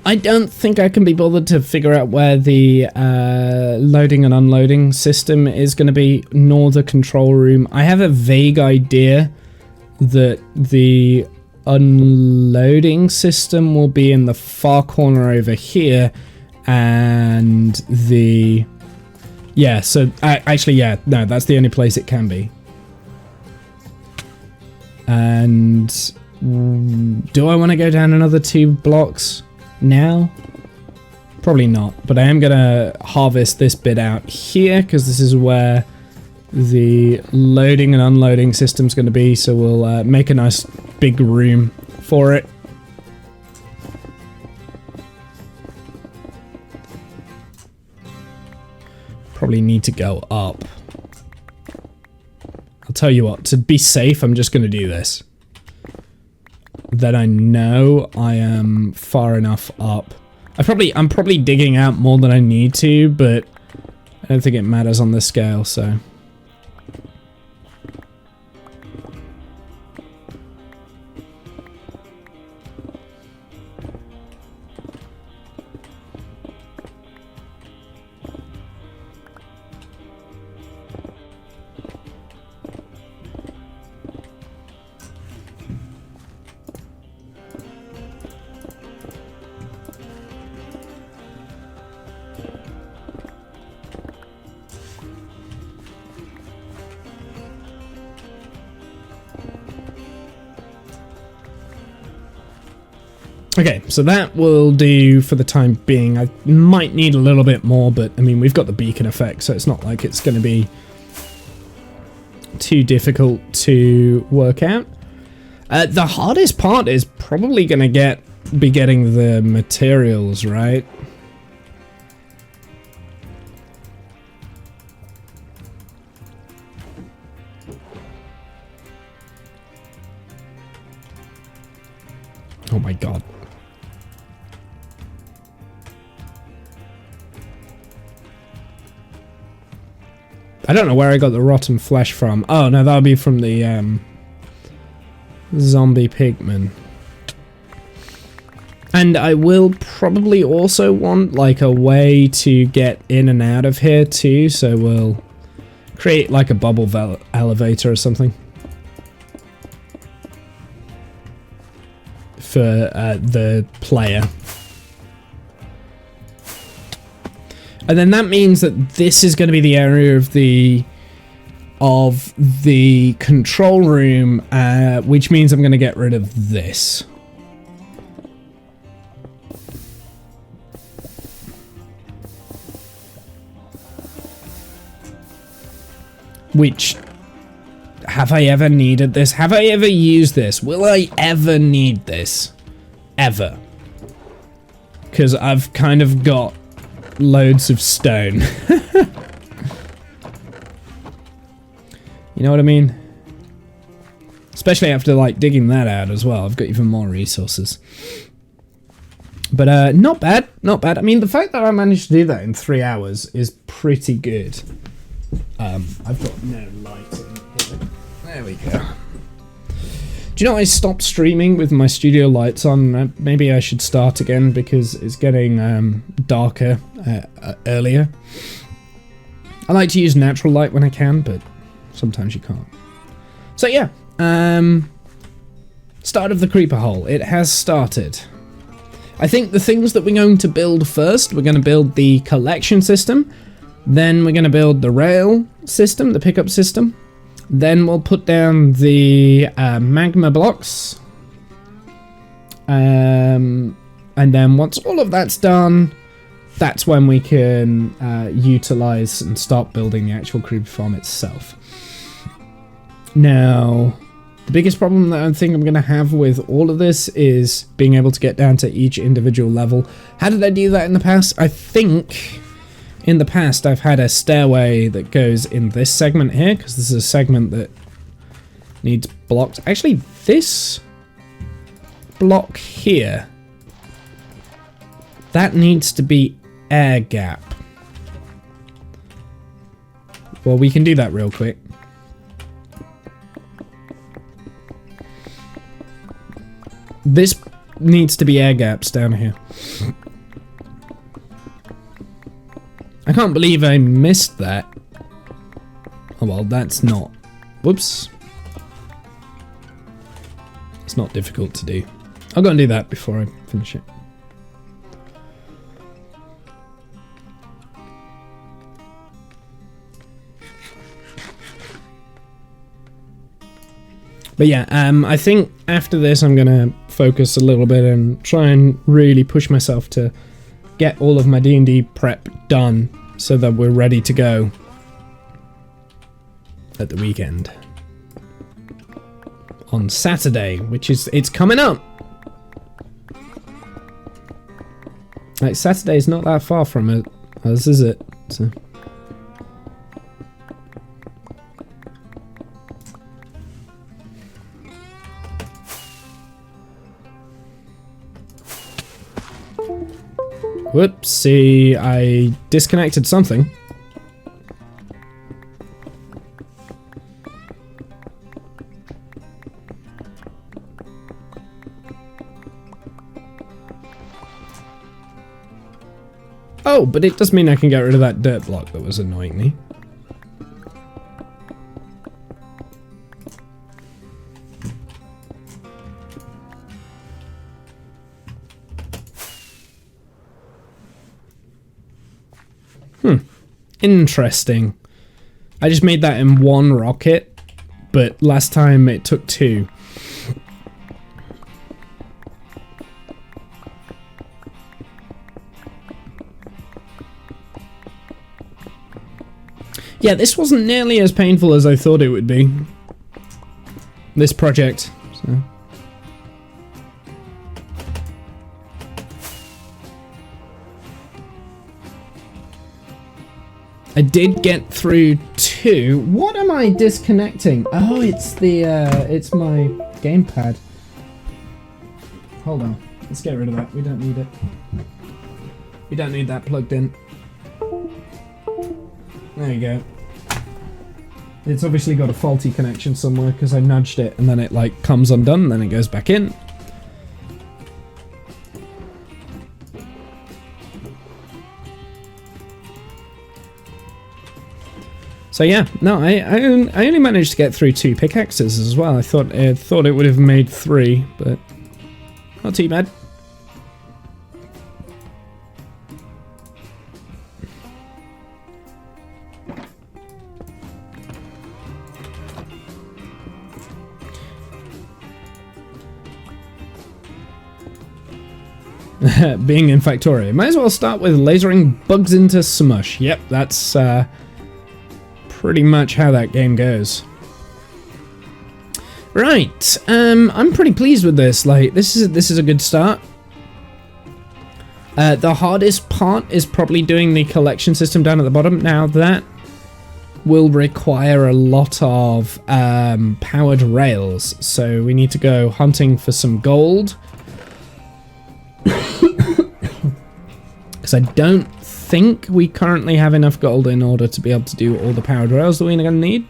I don't think I can be bothered to figure out where the loading and unloading system is going to be, nor the control room. I have a vague idea that the unloading system will be in the far corner over here, and the... Yeah, so actually, yeah, no, that's the only place it can be. And do I want to go down another 2 blocks now? Probably not, but I am going to harvest this bit out here because this is where the loading and unloading system is going to be, so we'll make a nice big room for it. Probably need to go up. I'll tell you what, to be safe, I'm just going to do this. Then I know I am far enough up. I'm probably digging out more than I need to, but I don't think it matters on this scale, so... Okay, so that will do for the time being. I might need a little bit more, but I mean, we've got the beacon effect, so it's not like it's going to be too difficult to work out. The hardest part is probably going to be getting the materials, right? Oh my god. I don't know where I got the rotten flesh from. Oh, no, that would be from the zombie pigmen. And I will probably also want, like, a way to get in and out of here, too. So we'll create, like, a bubble elevator or something. For the player. And then that means that this is going to be the area of the control room, which means I'm going to get rid of this. Which, have I ever needed this? Have I ever used this? Will I ever need this? Ever? Because I've kind of got loads of stone. You know what I mean? Especially after, like, digging that out as well. I've got even more resources. But, not bad. Not bad. I mean, the fact that I managed to do that in 3 hours is pretty good. I've got no light in here. There we go. Do you know I stopped streaming with my studio lights on? Maybe I should start again because it's getting darker earlier. I like to use natural light when I can, but sometimes you can't. So yeah, start of the creeper hole. It has started. I think the things that we're going to build first, we're going to build the collection system, then we're going to build the rail system, the pickup system. Then we'll put down the magma blocks. And then once all of that's done, that's when we can utilize and start building the actual creeper farm itself. Now, the biggest problem that I think I'm going to have with all of this is being able to get down to each individual level. How did I do that in the past? I think... in the past, I've had a stairway that goes in this segment here, because this is a segment that needs blocked. Actually, this block here, that needs to be air gap. Well, we can do that real quick. This needs to be air gaps down here. I can't believe I missed that. Oh well, that's not... Whoops. It's not difficult to do. I'll go and do that before I finish it. But yeah, I think after this I'm gonna focus a little bit and try and really push myself to get all of my D&D prep done so that we're ready to go at the weekend. On Saturday, which is, it's coming up! Like, Saturday's not that far from us, is it? So. Whoopsie, I disconnected something. Oh, but it does mean I can get rid of that dirt block that was annoying me. Interesting. I just made that in one rocket, but last time it took two. Yeah, this wasn't nearly as painful as I thought it would be. This project. So. I did get through two. What am I disconnecting? Oh, it's the it's my gamepad. Hold on. Let's get rid of that. We don't need it. We don't need that plugged in. There you go. It's obviously got a faulty connection somewhere because I nudged it and then it like comes undone and then it goes back in. So yeah, no, I only managed to get through two pickaxes as well. I thought it would have made three, but not too bad. Being in Factorio, might as well start with lasering bugs into smush. Yep, that's pretty much how that game goes. Right, I'm pretty pleased with this. Like, this is a good start. The hardest part is probably doing the collection system down at the bottom. Now that will require a lot of powered rails, so we need to go hunting for some gold. Because I don't think we currently have enough gold in order to be able to do all the powered rails that we're going to need.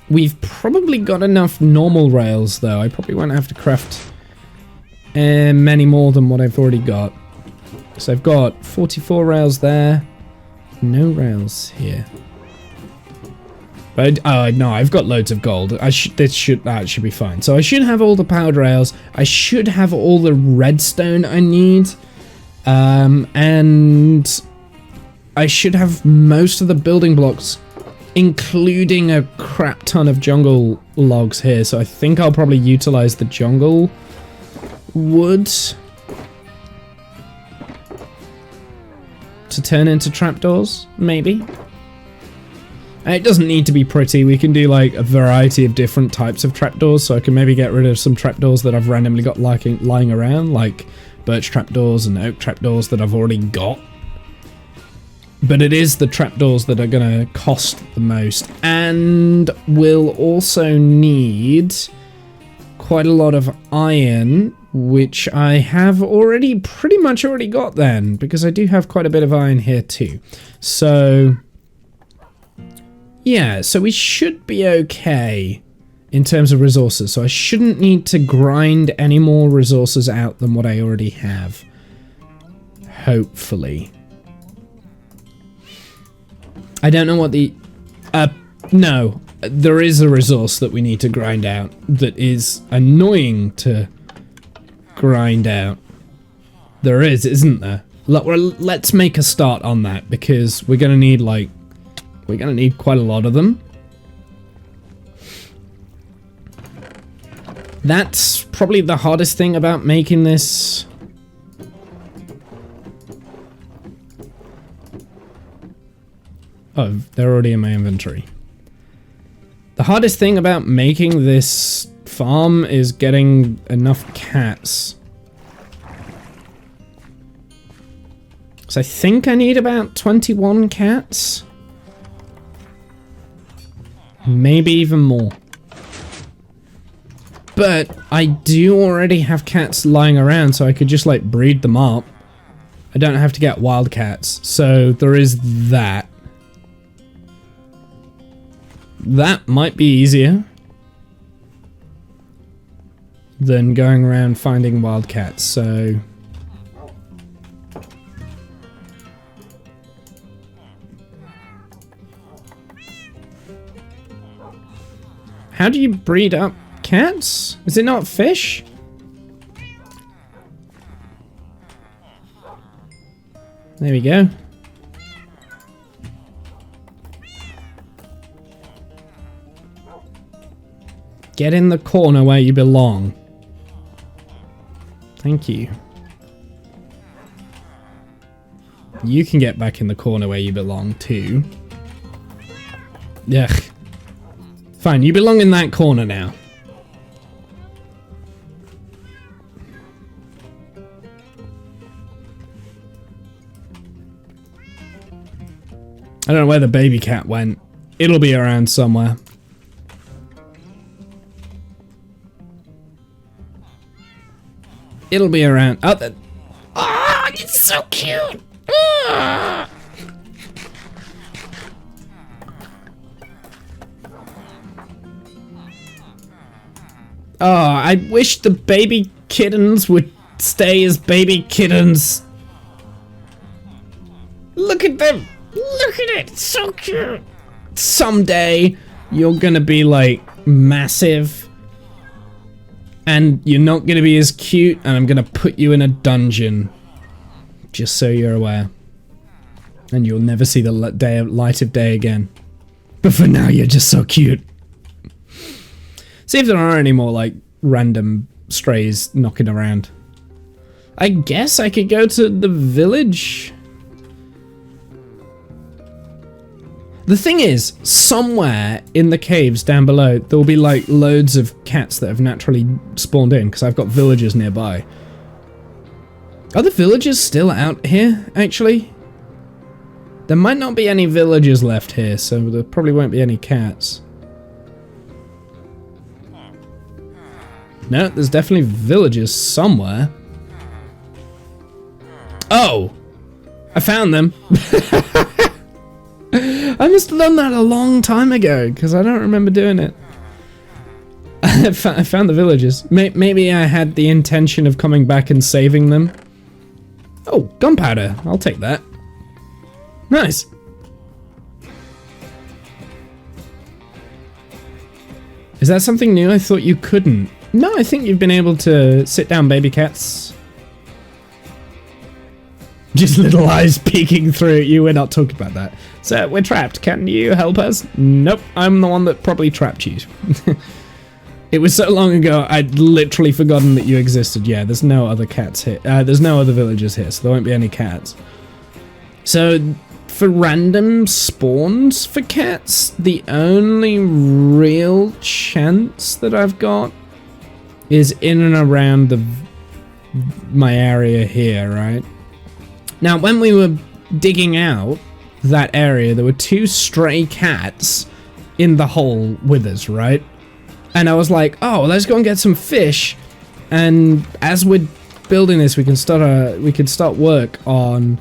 We've probably got enough normal rails though. I probably won't have to craft many more than what I've already got. So I've got 44 rails there. No rails here. But no, I've got loads of gold. That should be fine. So I should have all the powered rails. I should have all the redstone I need. And I should have most of the building blocks, including a crap ton of jungle logs here. So I think I'll probably utilize the jungle wood to turn into trapdoors, maybe. And it doesn't need to be pretty. We can do like a variety of different types of trapdoors. So I can maybe get rid of some trapdoors that I've randomly got lying around, like birch trapdoors and oak trapdoors that I've already got. But it is the trapdoors that are going to cost the most. And we'll also need quite a lot of iron, which I have pretty much already got then, because I do have quite a bit of iron here too. So yeah, so we should be okay in terms of resources. So I shouldn't need to grind any more resources out than what I already have. Hopefully. I don't know what the... no. There is a resource that we need to grind out that is annoying to grind out. There is, isn't there? Let's make a start on that, because we're gonna need, like... We're gonna need quite a lot of them. That's probably the hardest thing about making this... Oh, they're already in my inventory. The hardest thing about making this farm is getting enough cats. So I think I need about 21 cats. Maybe even more. But I do already have cats lying around, so I could just like breed them up. I don't have to get wild cats, so there is that. That might be easier than going around finding wildcats, so... How do you breed up cats? Is it not fish? There we go. Get in the corner where you belong. Thank you. You can get back in the corner where you belong too. Ugh. Fine, you belong in that corner now. I don't know where the baby cat went. It'll be around somewhere. It'll be around. Oh, it's so cute. Oh, I wish the baby kittens would stay as baby kittens. Look at them. Look at it. It's so cute. Someday, you're gonna be like massive. And you're not going to be as cute, and I'm going to put you in a dungeon. Just so you're aware. And you'll never see the light of day again. But for now, you're just so cute. See if there are any more, like, random strays knocking around. I guess I could go to the village. The thing is, somewhere in the caves down below, there will be like loads of cats that have naturally spawned in, because I've got villagers nearby. Are the villagers still out here, actually? There might not be any villagers left here, so there probably won't be any cats. No, there's definitely villagers somewhere. Oh! I found them! I must have done that a long time ago, because I don't remember doing it. I found the villagers. Maybe I had the intention of coming back and saving them. Oh, gunpowder. I'll take that. Nice. Is that something new? I thought you couldn't. No, I think you've been able to sit down, baby cats. Just little eyes peeking through at you. We're not talking about that. So, we're trapped. Can you help us? Nope. I'm the one that probably trapped you. It was so long ago, I'd literally forgotten that you existed. Yeah, there's no other cats here. There's no other villagers here, so there won't be any cats. So, for random spawns for cats, the only real chance that I've got is in and around my area here, right? Now, when we were digging out that area, there were 2 stray cats in the hole with us, right? And I was like, oh, let's go and get some fish. And as we're building this, we can start work on,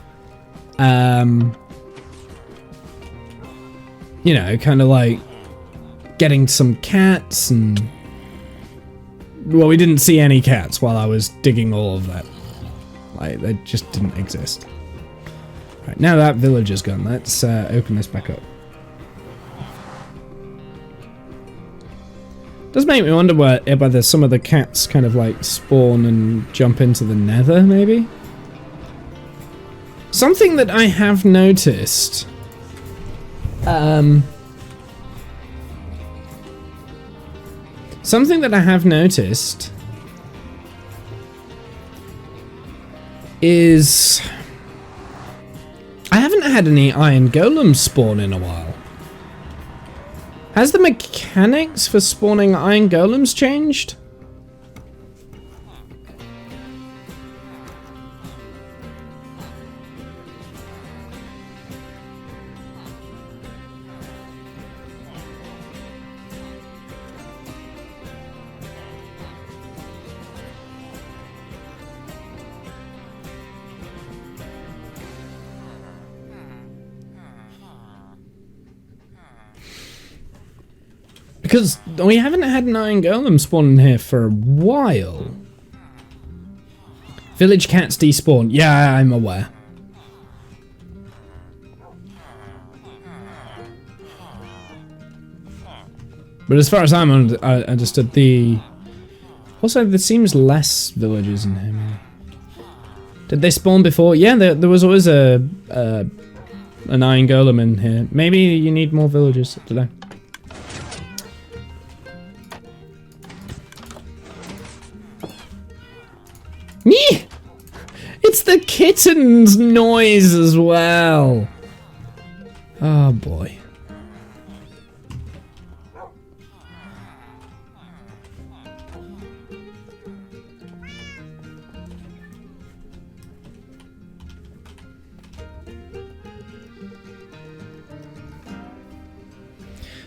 you know, kind of like getting some cats and... Well, we didn't see any cats while I was digging all of that. Like, they just didn't exist. Right, now that village is gone, let's open this back up. Does make me wonder whether some of the cats kind of like spawn and jump into the nether, maybe? Something that I have noticed. Something that I have noticed is I haven't had any iron golems spawn in a while. Has the mechanics for spawning iron golems changed? Because we haven't had an iron golem spawn in here for a while. Village cats despawn. Yeah, I'm aware. But as far as I understood, also there seems less villagers in here. Maybe. Did they spawn before? Yeah, there was always an iron golem in here. Maybe you need more villagers. I don't know. It's the kitten's noise as well. Oh boy.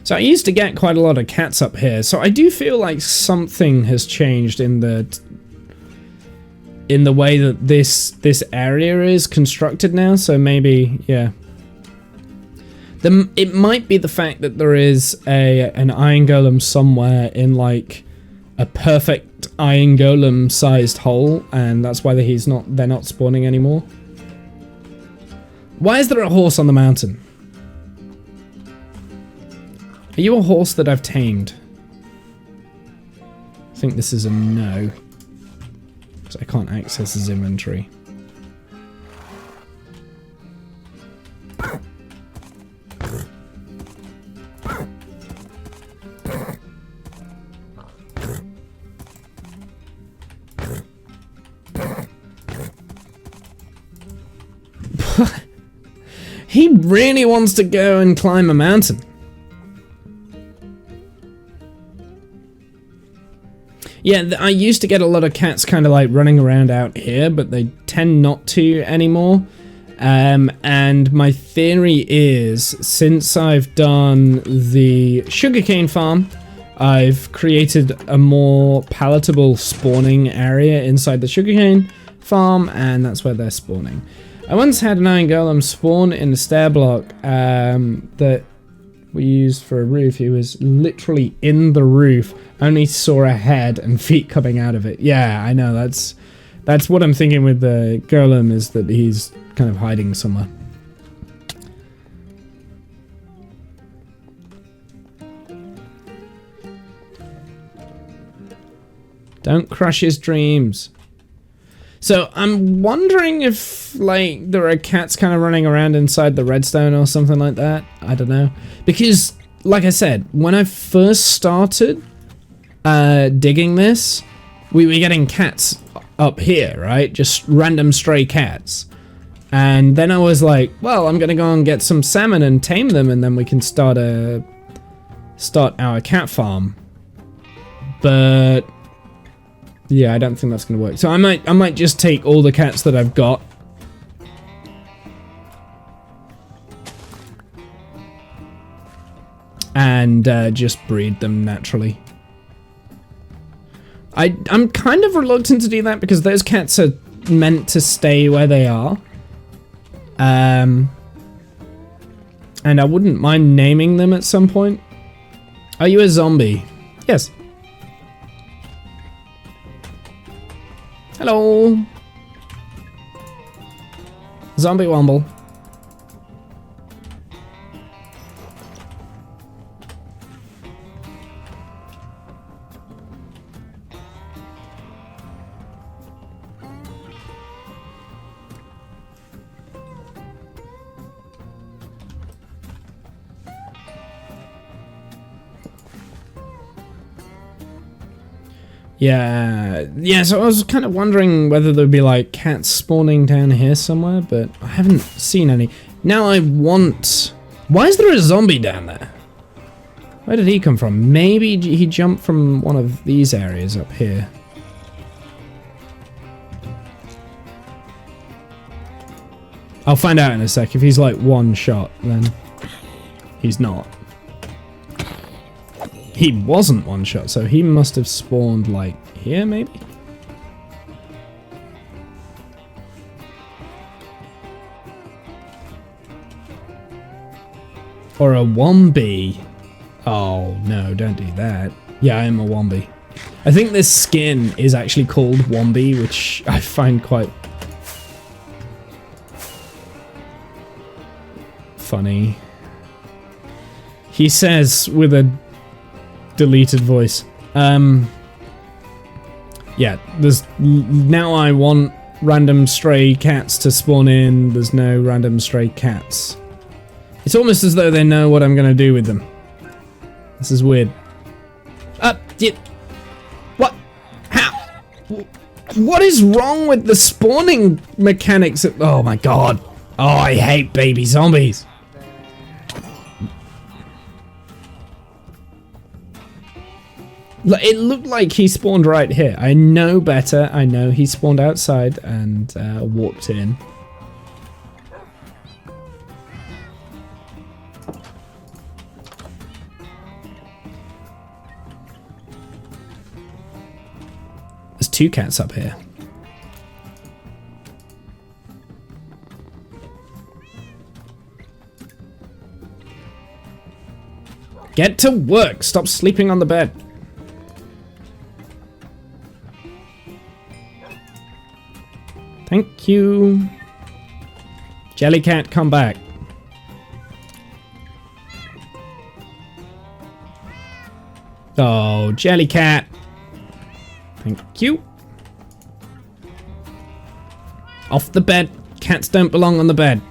So I used to get quite a lot of cats up here, so I do feel like something has changed in the way that this area is constructed now. So maybe, yeah, it might be the fact that there is an iron golem somewhere in like a perfect iron golem sized hole, and that's why they're not spawning anymore. Why is there a horse on the mountain? Are you a horse that I've tamed? I think this is a no. So I can't access his inventory. He really wants to go and climb a mountain. Yeah, I used to get a lot of cats kind of like running around out here, but they tend not to anymore. And my theory is, since I've done the sugarcane farm, I've created a more palatable spawning area inside the sugarcane farm, and that's where they're spawning. I once had an iron golem spawn in the stair block that we used for a roof. He was literally in the roof. Only saw a head and feet coming out of it. Yeah, I know. That's what I'm thinking with the golem, is that he's kind of hiding somewhere. Don't crush his dreams. So I'm wondering if like there are cats kind of running around inside the redstone or something like that. I don't know. Because like I said, when I first started digging this, we were getting cats up here, right? Just random stray cats. And then I was like, well, I'm gonna go and get some salmon and tame them, and then we can start our cat farm. But yeah, I don't think that's gonna work. So I might just take all the cats that I've got and just breed them naturally. I'm kind of reluctant to do that because those cats are meant to stay where they are. And I wouldn't mind naming them at some point. Are you a zombie? Yes. Hello. Zombie Womble. Yeah, so I was kind of wondering whether there'd be like cats spawning down here somewhere, but I haven't seen any. Now I want... Why is there a zombie down there? Where did he come from? Maybe he jumped from one of these areas up here. I'll find out in a sec. If he's like one shot, then he's not. He wasn't one shot, so he must have spawned like here, maybe? Or a Wombi. Oh, no, don't do that. Yeah, I am a Wombi. I think this skin is actually called Wombi, which I find quite funny. He says with a deleted voice, yeah, there's now I want random stray cats to spawn in. There's no random stray cats. It's almost as though they know what I'm gonna do with them. This is weird. What? How? What is wrong with the spawning mechanics? Oh my god. Oh, I hate baby zombies. It looked like he spawned right here. I know better. I know he spawned outside and walked in. There's two cats up here. Get to work! Stop sleeping on the bed. Thank you. Jellycat, come back. Oh, Jellycat. Thank you. Off the bed. Cats don't belong on the bed.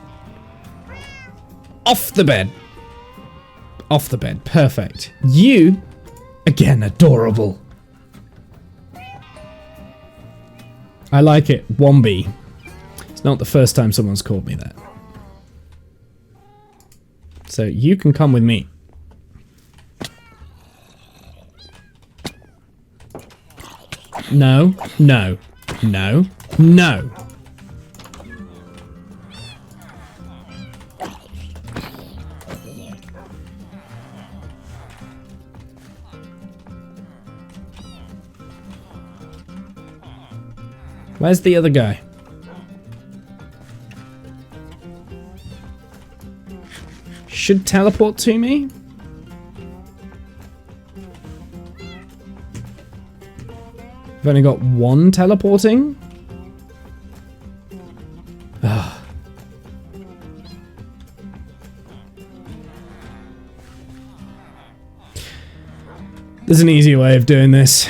Off the bed. Off the bed. Perfect. You, again, adorable. I like it. Wombi. It's not the first time someone's called me that. So you can come with me. No, no, no, no. Where's the other guy? Should teleport to me? I've only got one teleporting? Ugh. There's an easier way of doing this.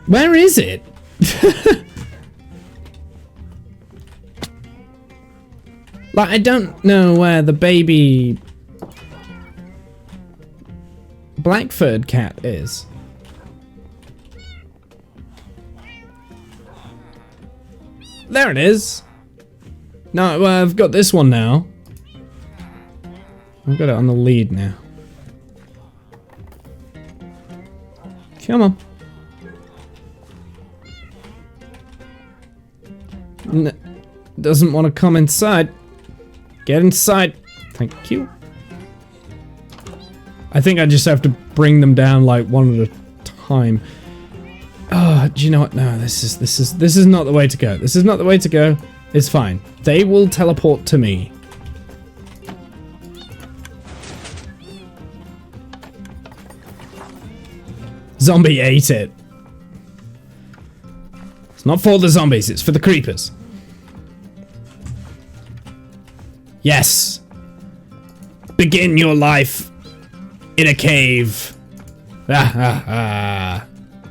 Where is it? Like, I don't know where the baby black-furred cat is. There it is. No, well, I've got this one now. I've got it on the lead now. Come on. Doesn't want to come inside. Get inside. Thank you. I think I just have to bring them down like one at a time. Oh, do you know what? No, this is not the way to go. This is not the way to go. It's fine. They will teleport to me. Zombie ate it. It's not for the zombies, it's for the creepers. Yes. Begin your life in a cave.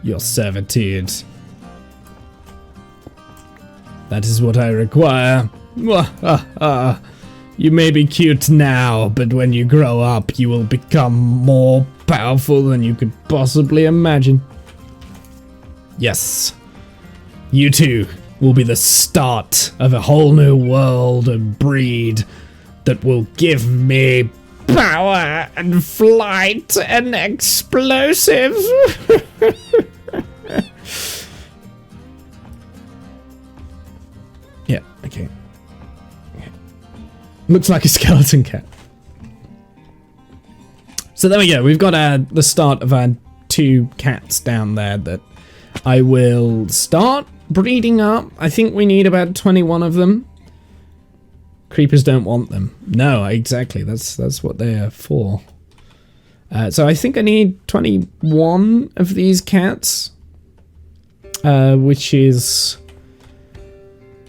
Your servitude. That is what I require. You may be cute now, but when you grow up, you will become more powerful than you could possibly imagine. Yes. You too will be the start of a whole new world and breed that will give me power and flight and explosives. Yeah, okay. Looks like a skeleton cat. So there we go. We've got the start of our 2 cats down there that I will start breeding up. I think we need about 21 of them. Creepers don't want them. No, exactly. That's what they are for. So I think I need 21 of these cats, which is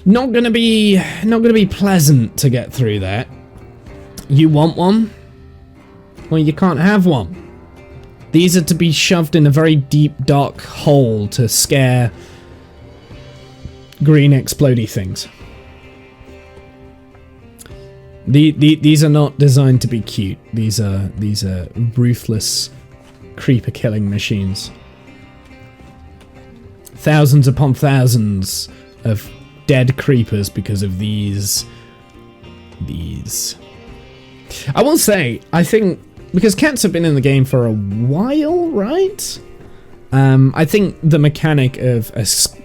not gonna be pleasant to get through that. You want one? Well, you can't have one. These are to be shoved in a very deep, dark hole to scare green explodey things. These are not designed to be cute. These are ruthless creeper killing machines. Thousands upon thousands of dead creepers because of these. I will say, I think, because cats have been in the game for a while, right? I think the mechanic of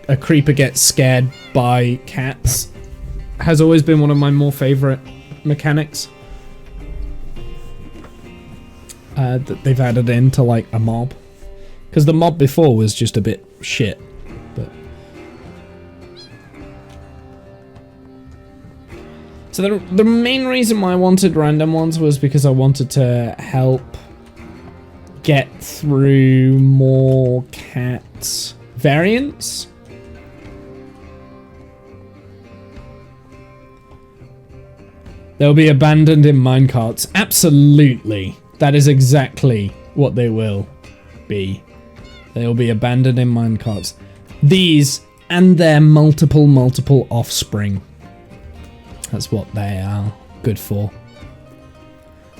a creeper gets scared by cats has always been one of my more favorite mechanics that they've added into like a mob, because the mob before was just a bit shit. But so the main reason why I wanted random ones was because I wanted to help get through more cat variants. They'll be abandoned in minecarts. Absolutely. That is exactly what they will be. They'll be abandoned in minecarts. These and their multiple offspring. That's what they are good for.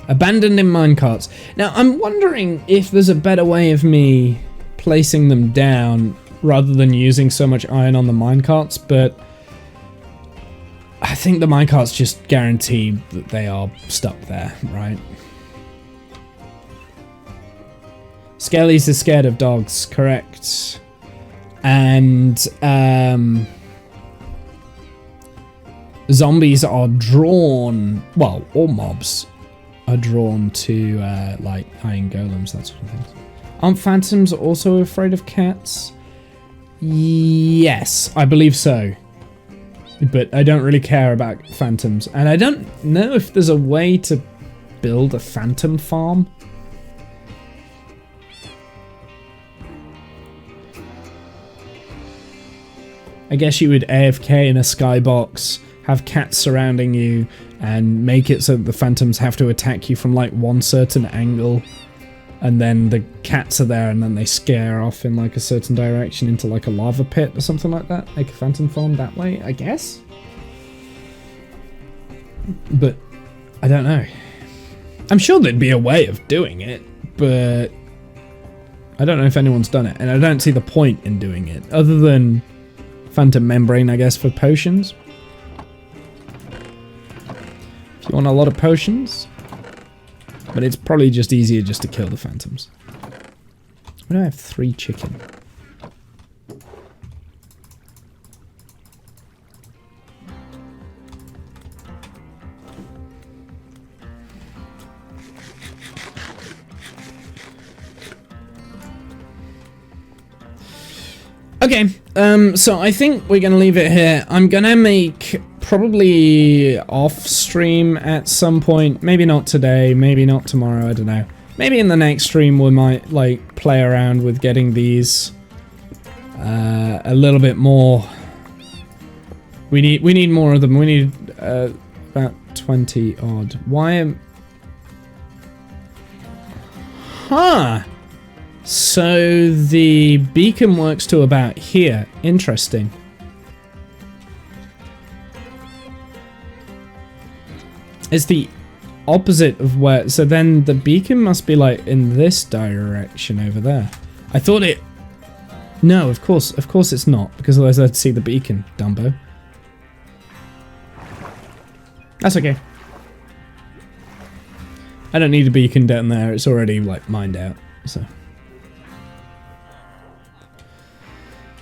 Abandoned in minecarts. Now, I'm wondering if there's a better way of me placing them down rather than using so much iron on the minecarts, but I think the minecarts just guarantee that they are stuck there, right? Skellies is scared of dogs, correct. And zombies are drawn, well, all mobs are drawn to like iron golems, that sort of thing. Aren't phantoms also afraid of cats? Yes, I believe so. But I don't really care about phantoms. And I don't know if there's a way to build a phantom farm. I guess you would AFK in a skybox, have cats surrounding you, and make it so that the phantoms have to attack you from like one certain angle. And then the cats are there and then they scare off in like a certain direction into like a lava pit or something like that. Make a phantom farm that way, I guess? But I don't know. I'm sure there'd be a way of doing it, but I don't know if anyone's done it. And I don't see the point in doing it, other than phantom membrane, I guess, for potions. If you want a lot of potions. But it's probably just easier just to kill the phantoms. Why do I have 3 chicken? Okay, so I think we're gonna leave it here. I'm gonna make probably off stream at some point. Maybe not today, maybe not tomorrow, I don't know. Maybe in the next stream we might like play around with getting these a little bit more. We need more of them. We need about 20 odd. Why am... Huh! So the beacon works to about here. Interesting. It's the opposite of where... So then the beacon must be like in this direction over there. I thought it... No, of course it's not. Because otherwise I'd see the beacon, Dumbo. That's okay. I don't need a beacon down there. It's already like mined out. So...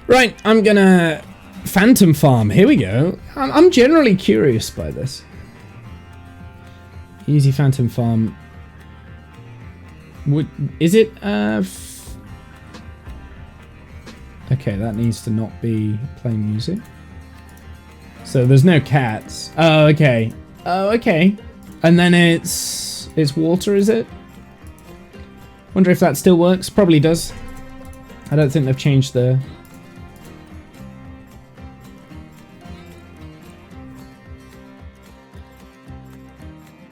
Right, I'm gonna phantom farm. Here we go. I'm generally curious by this. Easy phantom farm. Is it? Okay, that needs to not be playing music. So there's no cats. Oh, okay. Oh, okay. And then it's water, is it? Wonder if that still works. Probably does. I don't think they've changed the...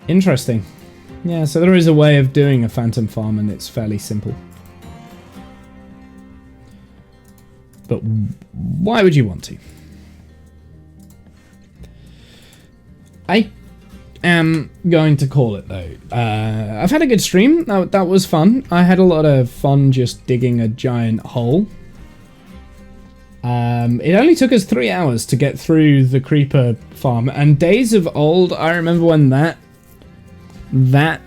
Interesting. Yeah, so there is a way of doing a phantom farm and it's fairly simple. But why would you want to? I am going to call it though. I've had a good stream. That was fun. I had a lot of fun just digging a giant hole. It only took us 3 hours to get through the creeper farm. And days of old, I remember when that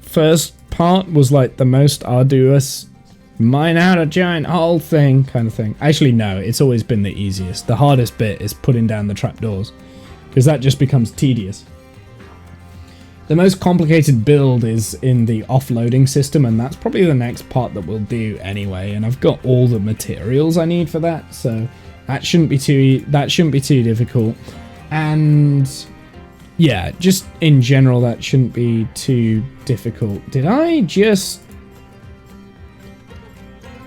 first part was like the most arduous mine out a giant hole thing kind of thing. Actually, no, it's always been the easiest. The hardest bit is putting down the trapdoors because that just becomes tedious. The most complicated build is in the offloading system, and that's probably the next part that we'll do anyway. And I've got all the materials I need for that, so that shouldn't be too difficult. And yeah, just in general, that shouldn't be too difficult. Did I just...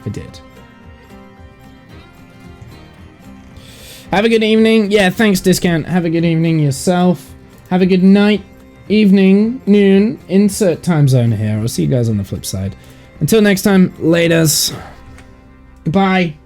I did. Have a good evening. Yeah, thanks, Discount. Have a good evening yourself. Have a good night, evening, noon, insert time zone here. I'll see you guys on the flip side. Until next time, laters. Goodbye.